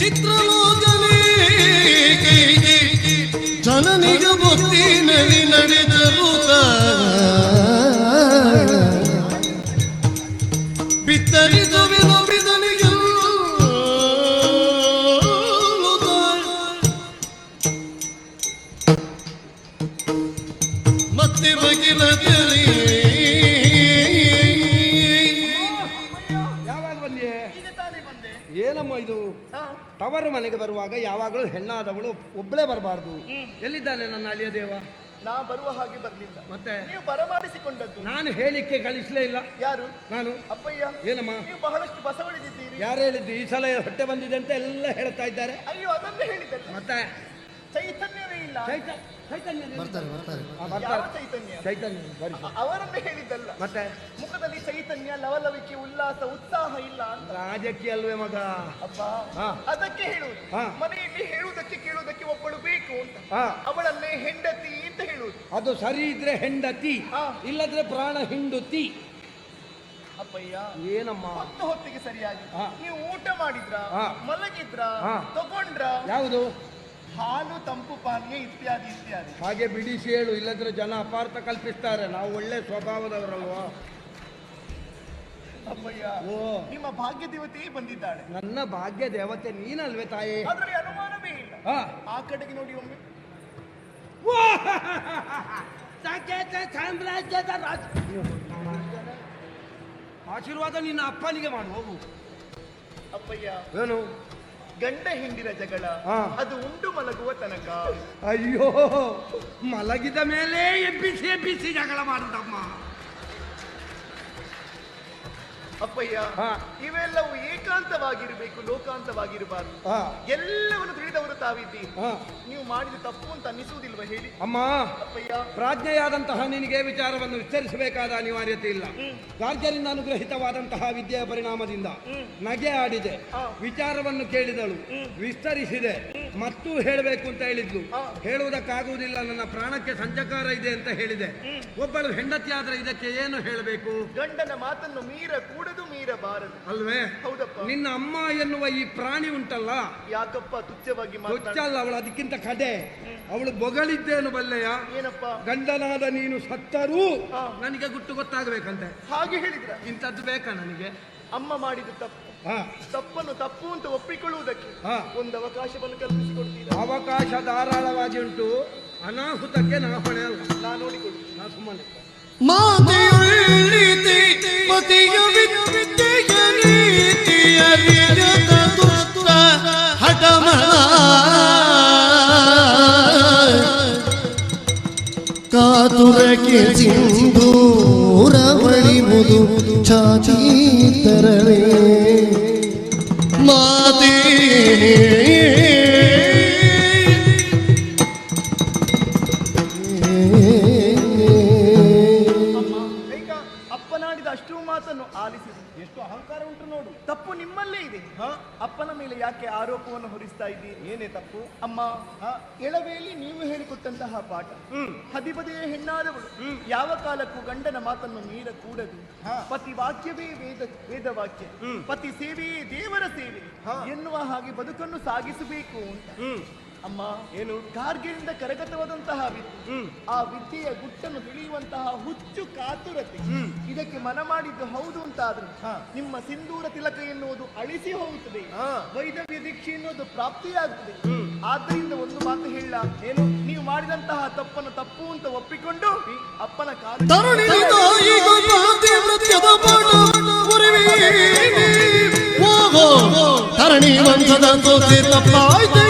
ಚಿತ್ರಲೋಕನೇ ಜನನಿಗ ಬುದ್ಧಿನಲ್ಲಿ ನಡೆದರು ಬಿತ್ತರಿದು ಬಿದನಿಗೆ ಮತ್ತೆ ಬಗಿಲದಲ್ಲಿ ಯಾವಾಗ ಬಂದಿಯೇ? ಏನಮ್ಮ ಇದು? ತವರು ಮನೆಗೆ ಬರುವಾಗ ಯಾವಾಗಲೂ ಹೆಣ್ಣಾದವಳು ಒಬ್ಬಳೇ ಬರಬಾರ್ದು. ಎಲ್ಲಿದ್ದಾನೆ ನನ್ನ ಅಳಿಯ ದೇವ? ನಾ ಬರುವ ಹಾಗೆ ಬರ್ಲಿಲ್ಲ, ಮತ್ತೆ ನೀವು ಬರಮಾಡಿಸಿಕೊಂಡದ್ದು. ನಾನು ಹೇಳಿಕ್ಕೆ ಕಳಿಸ್ಲೇ ಇಲ್ಲ. ಯಾರು? ನಾನು. ಅಪ್ಪಯ್ಯ, ಏನಮ್ಮ? ನೀವು ಬಹಳಷ್ಟು ಬಸವಳಿದಿದ್ದೀರಿ. ಯಾರು ಹೇಳಿದ್ದು? ಈ ಸಲ ಹೊಟ್ಟೆ ಬಂದಿದೆ ಅಂತ ಎಲ್ಲ ಹೇಳ್ತಾ ಇದ್ದಾರೆ. ಅಯ್ಯೋ, ಅದನ್ನೇ ಹೇಳಿದ್ದಲ್ಲ. ಮತ್ತೆ ಚೈತನ್ಯವೇ ಇಲ್ಲ. ಚೈತನ್ಯ ಬರ್ತಾರೆ ಯಾವ ಚೈತನ್ಯ? ಚೈತನ್ಯ ಬರಿ. ಅವರನ್ನೇ ಹೇಳಿದ್ದಲ್ಲ. ಮತ್ತೆ ಮುಖದಲ್ಲಿ ಚೈತನ್ಯ, ಲವಲವಿಕೆ, ಉಲ್ಲಾಸ, ಉತ್ಸಾಹ ಇಲ್ಲ ಅಂತ. ರಾಜಕೀಯ ಅಲ್ವೇ ಮಗ? ಅಪ್ಪ, ಹಾ. ಅದಕ್ಕೆ ಹೇಳುವುದು. ಹಾ. ಮನೆಯಲ್ಲಿ ಹೇಳುವುದಕ್ಕೆ ಕೇಳುವುದಕ್ಕೆ ಒಬ್ಬಳು ಬೇಕು ಅಂತ. ಹಾ. ಅವಳನ್ನೇ ಹೆಂಡತಿ ಅಂತ ಹೇಳುವುದು. ಅದು ಸರಿ ಇದ್ರೆ ಹೆಂಡತಿ, ಹಾ. ಇಲ್ಲದ್ರೆ ಪ್ರಾಣ ಹಿಂಡುತ್ತಿ. ಅಪ್ಪಯ್ಯ, ಏನಮ್ಮ? ಹೊತ್ತಿಗೆ ಸರಿಯಾಗಿ ಹಾ. ನೀವು ಊಟ ಮಾಡಿದ್ರ, ಹಾ. ಮಲಗಿದ್ರ, ಹಾ. ತಗೊಂಡ್ರ, ಯಾವುದು? ಹಾಲು, ತಂಪು ಪಾನೀಯ ಇತ್ಯಾದಿ ಇತ್ಯಾದಿ. ಹಾಗೆ ಬಿಡಿಸಿ ಹೇಳು, ಇಲ್ಲದ್ರೆ ಜನ ಅಪಾರ್ಥ ಕಲ್ಪಿಸ್ತಾರೆ. ನಾವು ಒಳ್ಳೆ ಸ್ವಭಾವದವರಲ್ವಾ? ಅಪ್ಪಯ್ಯ, ಓ, ನಿಮ್ಮ ಭಾಗ್ಯ ದೇವತೆ ಬಂದಿದ್ದಾಳೆ. ನನ್ನ ಭಾಗ್ಯ ದೇವತೆ ನೀನಲ್ವೇ ತಾಯಿ? ಅದರಲ್ಲಿ ಅನುಮಾನವೇ ಇಲ್ಲ. ಹಾ. ಆ ಕಡೆಗೆ ನೋಡಿ ಒಮ್ಮೆ. ಸಾಕೇತ ಸಾಮ್ರಾಜ್ಯದ ರಾಜ. ಆಶೀರ್ವಾದ ನಿನ್ನ ಅಪ್ಪನಿಗೆ ಮಾಡು, ಹೋಗು. ಅಪ್ಪಯ್ಯ, ಏನು? ಗಂಡ ಹೆಂಡಿರ ಜಗಳ ಹಾ. ಅದು ಉಂಡು ಮಲಗುವ ತನಕ. ಅಯ್ಯೋ, ಮಲಗಿದ ಮೇಲೆ ಎಬ್ಬಿಸಿ ಎಬ್ಬಿಸಿ ಜಗಳ ಮಾಡುದಮ್ಮ. ಅಪ್ಪಯ್ಯ, ಹಾ. ಇವೆಲ್ಲವೂ ಏಕಾಂತವಾಗಿರಬೇಕು, ಲೋಕಾಂತವಾಗಿರಬಾರದು. ಹಾ. ಎಲ್ಲವನ್ನು ತಿಳಿದವರು ತಾವಿದ್ದೀರಿ. ಹಾ. ನೀವು ಮಾಡಿದ ತಪ್ಪು ಅಂತ ಅನ್ನಿಸುವುದಿಲ್ವ ಹೇಳಿ? ಅಮ್ಮ, ಅಪ್ಪಯ್ಯ, ಪ್ರಾಜ್ಞೆಯಾದಂತಹ ನಿನಗೆ ವಿಚಾರವನ್ನು ವಿಸ್ತರಿಸಬೇಕಾದ ಅನಿವಾರ್ಯತೆ ಇಲ್ಲ. ಗಾರ್ಗ್ಯರಿಂದ ಅನುಗ್ರಹಿತವಾದಂತಹ ವಿದ್ಯೆಯ ಪರಿಣಾಮದಿಂದ ನಗೆ ಆಡಿದೆ, ವಿಚಾರವನ್ನು ಕೇಳಿದಳು, ವಿಸ್ತರಿಸಿದೆ, ಮತ್ತು ಹೇಳಬೇಕು ಅಂತ ಹೇಳಿದ್ಲು. ಹೇಳುವುದಕ್ಕಾಗುವುದಿಲ್ಲ, ನನ್ನ ಪ್ರಾಣಕ್ಕೆ ಸಂಚಕಾರ ಇದೆ ಅಂತ ಹೇಳಿದೆ. ಒಬ್ಬಳು ಹೆಂಡತಿ ಆದ್ರೆ ಇದಕ್ಕೆ ಏನು ಹೇಳಬೇಕು? ಗಂಡನ ಮಾತನ್ನು ಕೂಡದು ಮೀರಬಾರದು ಅಲ್ವೇ? ಹೌದಪ್ಪ. ನಿನ್ನ ಅಮ್ಮ ಎನ್ನುವ ಈ ಪ್ರಾಣಿ ಉಂಟಲ್ಲ, ಯಾಕಪ್ಪ ತುಚ್ಛವಾಗಿ ತುಚ್ಚಲ್ಲ, ಅವಳು ಅದಕ್ಕಿಂತ ಕಡೆ. ಅವಳು ಬೊಗಳಿದ್ದೇನು ಬಲ್ಲೆಯ? ಏನಪ್ಪ? ಗಂಡನಾದ ನೀನು ಸತ್ತರೂ ನನಗೆ ಗುಟ್ಟು ಗೊತ್ತಾಗಬೇಕಂತೆ. ಹಾಗೆ ಹೇಳಿದ್ರ? ಇಂಥದ್ದು ಬೇಕಾ ನನಗೆ? ಅಮ್ಮ ಮಾಡಿದ ತಪ್ಪು, ಹಾ. ತಪ್ಪನ್ನು ತಪ್ಪು ಅಂತ ಒಪ್ಪಿಕೊಳ್ಳುವುದಕ್ಕೆ ಹಾ. ಒಂದು ಅವಕಾಶವನ್ನು ಕಲ್ಪಿಸಿಕೊಡ್ತೀರಾ? ಅವಕಾಶ ಧಾರಾಳವಾಗಿ ಉಂಟು, ಅನಾಹುತಕ್ಕೆ ನಾ ಹೊಣೆ ಅಲ್ಲ. ನಾ ನೋಡಿಕೊಡ್ತೀನಿ. ನಾ ಸುಮ್ಮನೆ ಮಾತೆಯುಳ್ಳಿತೆ ಪತಿಯ ವಿದ್ಯೆಯ ನೀತಿಯರಿಯದ ದುಷ್ಟ ಹಠಮನ ಕಾತುರಕ್ಕೆ ಸಿಂಧೂರವಿದೆ ಪುರವಳಿ ಮುದು ಚಾಚಿ ತರವೇ ಮಾತೇ ಈಗ ಅಪ್ಪನಾಡಿದ ಅಷ್ಟು ಮಾತನ್ನು ಆಲಿಸಿದೆ. ಎಷ್ಟು ಅಹಂಕಾರ ಉಂಟು ನೋಡು. ತಪ್ಪು ನಿಮ್ಮಲ್ಲೇ ಇದೆ. ಅಪ್ಪನ ಮೇಲೆ ಯಾಕೆ ಆರೋಪವನ್ನು ಹೊರಿಸ್ತಾ ಇದ್ದೀರಿ? ಏನೇ ತಪ್ಪು? ಅಮ್ಮ, ಎಳವೆಯಲ್ಲಿ ನೀವು ಹೇಳಿಕೊಟ್ಟಂತಹ ಪಾಠ, ಹದಿಬದೆಯ ಹೆಣ್ಣಾದವಳು ಯಾವ ಕಾಲಕ್ಕೂ ಗಂಡನ ಮಾತನ್ನು ಮೀರಕೂಡದು, ಪತಿ ವಾಕ್ಯವೇ ವೇದವಾಕ್ಯ, ಪತಿ ಸೇವೆಯೇ ದೇವರ ಸೇವೆ ಎನ್ನುವ ಹಾಗೆ ಬದುಕನ್ನು ಸಾಗಿಸಬೇಕು ಅಂತ. ಅಮ್ಮ, ಏನು ಕಾರ್ಗಿನಿಂದ ಕರಗತವಾದಂತಹ ವಿದ್ಯೆ, ಆ ವಿದ್ಯೆಯ ಗುಟ್ಟನ್ನು ತಿಳಿಯುವಂತಹ ಹುಚ್ಚು ಕಾತುರತೆ, ಇದಕ್ಕೆ ಮನ ಮಾಡಿದ್ದು ಹೌದು ಅಂತಾದ್ರೆ ನಿಮ್ಮ ಸಿಂಧೂರ ತಿಲಕ ಎನ್ನುವುದು ಅಳಿಸಿ ಹೋಗುತ್ತದೆ, ವೈದವ್ಯ ದೀಕ್ಷೆ ಎನ್ನುವುದು ಪ್ರಾಪ್ತಿಯಾಗುತ್ತದೆ. ಆದ್ದರಿಂದ ಒಂದು ಮಾತು ಹೇಳ, ಏನು ನೀವು ಮಾಡಿದಂತಹ ತಪ್ಪನ್ನು ತಪ್ಪು ಅಂತ ಒಪ್ಪಿಕೊಂಡು ಅಪ್ಪನ ಕಾಲು ತರಣಿ ವಂಶದ ಸೋತೆ ತಪ್ಪಾಯ್ತು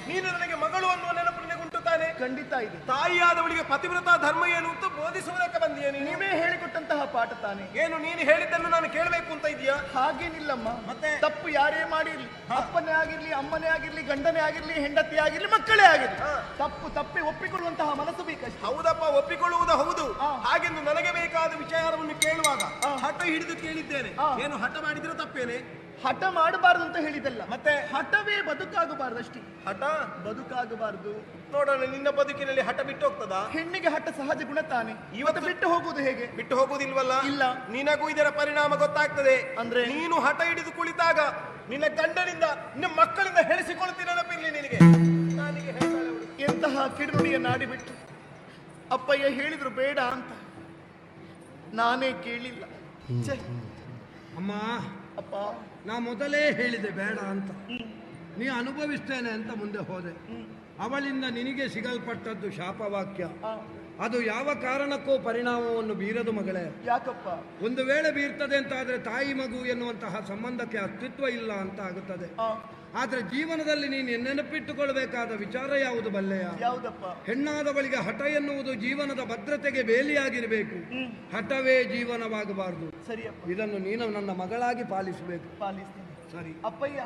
ನೀನು ನನಗೆ ಮಗಳು ಅನ್ನುವ ನೆನಪು ನಿನಗುಂಟು ತಾನೆ? ಖಂಡಿತ ಇದೆ. ತಾಯಿಯಾದವಳಿಗೆ ಪತಿವ್ರತ ಧರ್ಮ ಏನು ಅಂತ ಬೋಧಿಸುವುದಕ್ಕೆ ಬಂದಿಯ ನೀನು? ನೀವೇ ಹೇಳಿಕೊಟ್ಟಂತಹ ಪಾಠ ತಾನೆ. ಏನು ನೀನು ಹೇಳಿದ್ದನ್ನು ನಾನು ಕೇಳಬೇಕು ಅಂತ ಇದೆಯಾ? ಹಾಗೇನಿಲ್ಲಮ್ಮ. ಮತ್ತೆ ತಪ್ಪು ಯಾರೇ ಮಾಡಿರ್ಲಿ, ಅಪ್ಪನೇ ಆಗಿರ್ಲಿ, ಅಮ್ಮನೇ ಆಗಿರ್ಲಿ, ಗಂಡನೇ ಆಗಿರ್ಲಿ, ಹೆಂಡತಿ ಆಗಿರ್ಲಿ, ಮಕ್ಕಳೇ ಆಗಿರ್ಲಿ, ತಪ್ಪು ತಪ್ಪಿ ಒಪ್ಪಿಕೊಳ್ಳುವಂತಹ ಮನಸ್ಸು ಬೇಕಷ್ಟೇ. ಹೌದಪ್ಪ, ಒಪ್ಪಿಕೊಳ್ಳುವುದು ಹೌದು. ಹಾಗೆಂದು ನನಗೆ ಬೇಕಾದ ವಿಚಾರವನ್ನು ಕೇಳುವಾಗ ಹಠ ಹಿಡಿದು ಕೇಳಿದ್ದೇನೆ. ಏನು ಹಠ ಮಾಡಿದ್ರೆ ತಪ್ಪೇನೆ? ಹಠ ಮಾಡಬಾರದು ಅಂತ ಹೇಳಿದಲ್ಲ, ಮತ್ತೆ ಹಠವೇ ಬದುಕಾಗಬಾರದು ಅಷ್ಟೇ. ಹಠ ಬದುಕಾಗಬಾರದು. ನೋಡೋಣ, ನಿನ್ನ ಬದುಕಿನಲ್ಲಿ ಹಠ ಬಿಟ್ಟು ಹೋಗ್ತದ? ಹೆಣ್ಣಿಗೆ ಹಠ ಸಹಜ ಗುಣ ತಾನೆ. ಇವತ್ತು ಬಿಟ್ಟು ಹೋಗುವುದು ಹೇಗೆ? ಬಿಟ್ಟು ಹೋಗುವುದಿಲ್ವಲ್ಲ? ಇಲ್ಲ. ನಿನಗೂ ಇದರ ಪರಿಣಾಮ ಗೊತ್ತಾಗ್ತದೆ. ಅಂದ್ರೆ ನೀನು ಹಠ ಹಿಡಿದು ಕುಳಿತಾಗ ನಿನ್ನ ಗಂಡನಿಂದ ನಿನ್ನ ಮಕ್ಕಳಿಂದ ಹೇಳಿಸಿಕೊಳ್ತೀನಿ ನೆನಪಿರ್ಲಿ ನಿನಗೆ. ನಾನಿಗೆ ಹೇಳ್ತಾಳೆ ಅವಳು. ಎಂತಹ ಕಿರುನುಡಿಯನ್ನಾಡಿಬಿಟ್ಟು ಅಪ್ಪಯ್ಯ ಹೇಳಿದ್ರು ಬೇಡ ಅಂತ, ನಾನೇ ಕೇಳಿಲ್ಲ. ಛೆ. ಅಮ್ಮ, ಅಪ್ಪ, ನಾ ಮೊದಲೇ ಹೇಳಿದೆ ಬೇಡ ಅಂತ. ನೀ ಅನುಭವಿಸ್ತೇನೆ ಅಂತ ಮುಂದೆ ಹೋದೆ. ಅವಳಿಂದ ನಿನಗೆ ಸಿಗಲ್ಪಟ್ಟದ್ದು ಶಾಪವಾಕ್ಯ. ಅದು ಯಾವ ಕಾರಣಕ್ಕೂ ಪರಿಣಾಮವನ್ನು ಬೀರದು ಮಗಳೇ. ಯಾಕಪ್ಪ? ಒಂದು ವೇಳೆ ಬೀರ್ತದೆ ಅಂತ ಆದ್ರೆ ತಾಯಿ ಮಗು ಎನ್ನುವಂತಹ ಸಂಬಂಧಕ್ಕೆ ಅಸ್ತಿತ್ವ ಇಲ್ಲ ಅಂತ ಆಗುತ್ತದೆ. ಆದ್ರೆ ಜೀವನದಲ್ಲಿ ನೀನು ನೆನಪಿಟ್ಟುಕೊಳ್ಬೇಕಾದ ವಿಚಾರ ಯಾವುದು ಬಲ್ಲೆಯ? ಯಾವುದಪ್ಪ? ಹೆಣ್ಣಾದವಳಿಗೆ ಹಠ ಎನ್ನುವುದು ಜೀವನದ ಭದ್ರತೆಗೆ ಬೇಲಿಯಾಗಿರಬೇಕು. ಹಠವೇ ಜೀವನವಾಗಬಾರದು. ಸರಿಯಪ್ಪ. ಇದನ್ನು ನೀನು ನನ್ನ ಮಗಳಾಗಿ ಪಾಲಿಸಬೇಕು. ಪಾಲಿಸ್ತೀನಿ. ಸರಿ ಅಪ್ಪಯ್ಯ,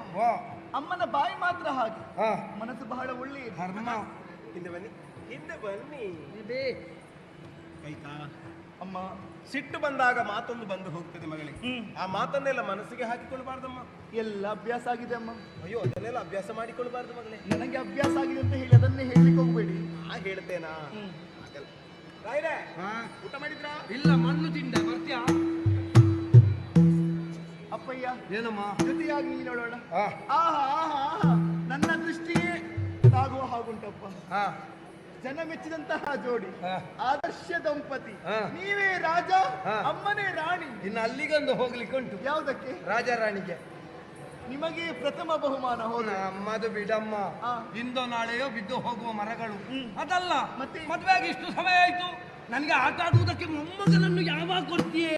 ಅಮ್ಮನ ಬಾಯಿ ಮಾತ್ರ ಹಾಗೆ, ಮನಸ್ಸು ಬಹಳ ಒಳ್ಳೆಯ ಧರ್ಮ. ಹಿಂದೆ ಬನ್ನಿ, ಹಿಂದೆ ಬನ್ನಿ. ಆಯ್ತಾ ಅಮ್ಮ? ಸಿಟ್ಟು ಬಂದಾಗ ಮಾತೊಂದು ಬಂದು ಹೋಗ್ತದೆ ಮಗಳಿಗೆ. ಆ ಮಾತನ್ನೆಲ್ಲ ಮನಸ್ಸಿಗೆ ಹಾಕಿಕೊಳ್ಬಾರ್ದಮ್ಮ. ಎಲ್ಲ ಅಭ್ಯಾಸ ಆಗಿದೆ ಅಮ್ಮ. ಅಯ್ಯೋ, ಅದನ್ನೆಲ್ಲ ಅಭ್ಯಾಸ ಮಾಡಿಕೊಳ್ಬಾರ್ದು ಮಗಳೇ. ನನಗೆ ಅಭ್ಯಾಸ ಆಗಿದೆ ಅಂತ ಹೇಳಿ ಅದನ್ನೇ ಹೇಳಲಿಕ್ಕೆ ಹೋಗ್ಬೇಡಿ. ಹೇಳ್ತೇನಾ? ರಾಯ್ರೆ, ಊಟ ಮಾಡಿದ್ರಾ? ಇಲ್ಲ, ಮಣ್ಣು ತಿಂದೆ. ಬರ್ತೀಯಾ? ಅಪ್ಪಯ್ಯ, ಏನಮ್ಮ? ಜೊತೆಯಾಗಿ ನೀನು ನೋಡೋಣ. ನನ್ನ ದೃಷ್ಟಿಯೇ ತಾಗುವ ಹಾಗುಂಟಪ್ಪ. ಜನ ಮೆಚ್ಚಿದಂತಹ ಜೋಡಿ, ಆದರ್ಶ ದಂಪತಿ. ನೀವೇ ರಾಜ, ಅಮ್ಮನೇ ರಾಣಿ. ಇನ್ನು ಅಲ್ಲಿಗೊಂದು ಹೋಗ್ಲಿಕ್ಕೆ ಉಂಟು. ಯಾವುದಕ್ಕೆ? ರಾಜಾರಾಣಿಗೆ. ನಿಮಗೆ ಪ್ರಥಮ ಬಹುಮಾನ. ಹೋದ ಅಮ್ಮದು ಬಿಡಮ್ಮ. ಇಂದೋ ನಾಳೆಯೋ ಬಿದ್ದು ಹೋಗುವ ಮರಗಳು ಅದಲ್ಲ. ಮತ್ತೆ ಮದುವೆಯಾಗಿ ಇಷ್ಟು ಸಮಯ ಆಯ್ತು, ನನಗೆ ಆಟ ಆಡುವುದಕ್ಕೆ ಮೊಮ್ಮಗನನ್ನು ಯಾವಾಗ ಕೊಡ್ತೀಯೇ?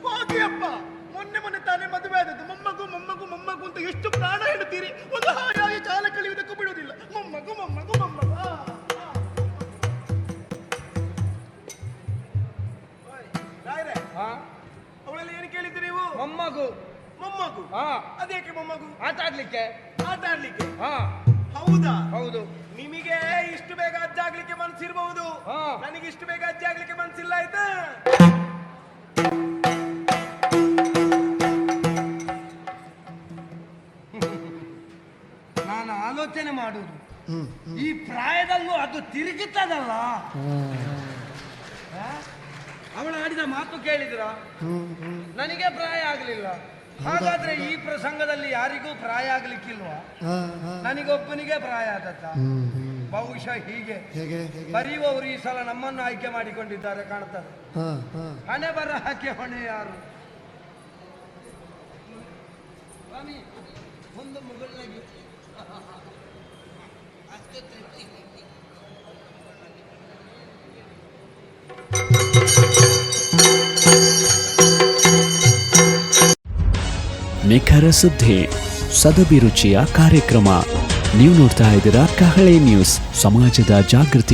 ಹೋಗಿ ಅಪ್ಪ, ಮೊನ್ನೆ ತಾನೇ ಮದುವೆ ಆದದ್ದು. ಮೊಮ್ಮಗು ಮೊಮ್ಮಗು ಮೊಮ್ಮಗು ಅಂತ ಎಷ್ಟು ಪ್ರಾಣ ಹೇಳುತ್ತೀರಿ. ಒಂದು ಹಾಯಾಗಿ ಕಾಲ ಕಳೆಯುವುದಕ್ಕೂ ಬಿಡುವುದಿಲ್ಲ. ಮೊಮ್ಮಗು ಮೊಮ್ಮಗು ಮೊಮ್ಮಗು. ಅವಳೆಲ್ಲ ಏನು ಕೇಳಿದ್ರಿ ನೀವು? ಮೊಮ್ಮಗು. ಮೊಮ್ಮಗು? ಅದೇಕೆ ಮೊಮ್ಮಗು? ಆಟ ಆಡ್ಲಿಕ್ಕೆ. ಆಟ ಆಡ್ಲಿಕ್ಕೆ? ಹೌದಾ? ಹೌದು. ನಿಮಗೆ ಇಷ್ಟು ಬೇಗ ಅಜ್ಜಾಗ್ಲಿಕ್ಕೆ ಮನ್ಸಿರ್ಬಹುದು, ನನಗೆ ಇಷ್ಟು ಬೇಗ ಅಜ್ಜಿ ಆಗ್ಲಿಕ್ಕೆ ಮನ್ಸಿಲ್ಲ. ಆಯ್ತಾ? ನಾನು ಆಲೋಚನೆ ಮಾಡುವುದು, ಈ ಪ್ರಾಯದಲ್ಲೂ ಅದು ತಿರುಗುತ್ತದಲ್ಲ. ಅವಳು ಆಡಿದ ಮಾತು ಕೇಳಿದ್ರ? ನನಗೆ ಪ್ರಾಯ ಆಗಲಿಲ್ಲ. ಹಾಗಾದ್ರೆ ಈ ಪ್ರಸಂಗದಲ್ಲಿ ಯಾರಿಗೂ ಪ್ರಾಯ ಆಗ್ಲಿಕ್ಕಿಲ್ವಾ? ನನಗೊಬ್ಬನಿಗೆ ಪ್ರಾಯ ಆದತ್ತ. ಬಹುಶಃ ಹೀಗೆ ಬರೆಯುವವರು ಈ ಸಲ ನಮ್ಮನ್ನು ಆಯ್ಕೆ ಮಾಡಿಕೊಂಡಿದ್ದಾರೆ ಕಾಣ್ತದೆ. ಹಣೆ ಬರಹಕ್ಕೆ ಹೊಣೆ ಯಾರು? ಸ್ವಾಮಿ, ಒಂದು ಮುಗುಳ್ನಾಗಿ ನಿಖರ ಸುದ್ದಿ, ಸದಭಿರುಚಿಯ ಕಾರ್ಯಕ್ರಮ, ನೀವು ನೋಡ್ತಾ ಇದ್ದೀರಾ ಕಹಳೆ ನ್ಯೂಸ್, ಸಮಾಜದ ಜಾಗೃತಿ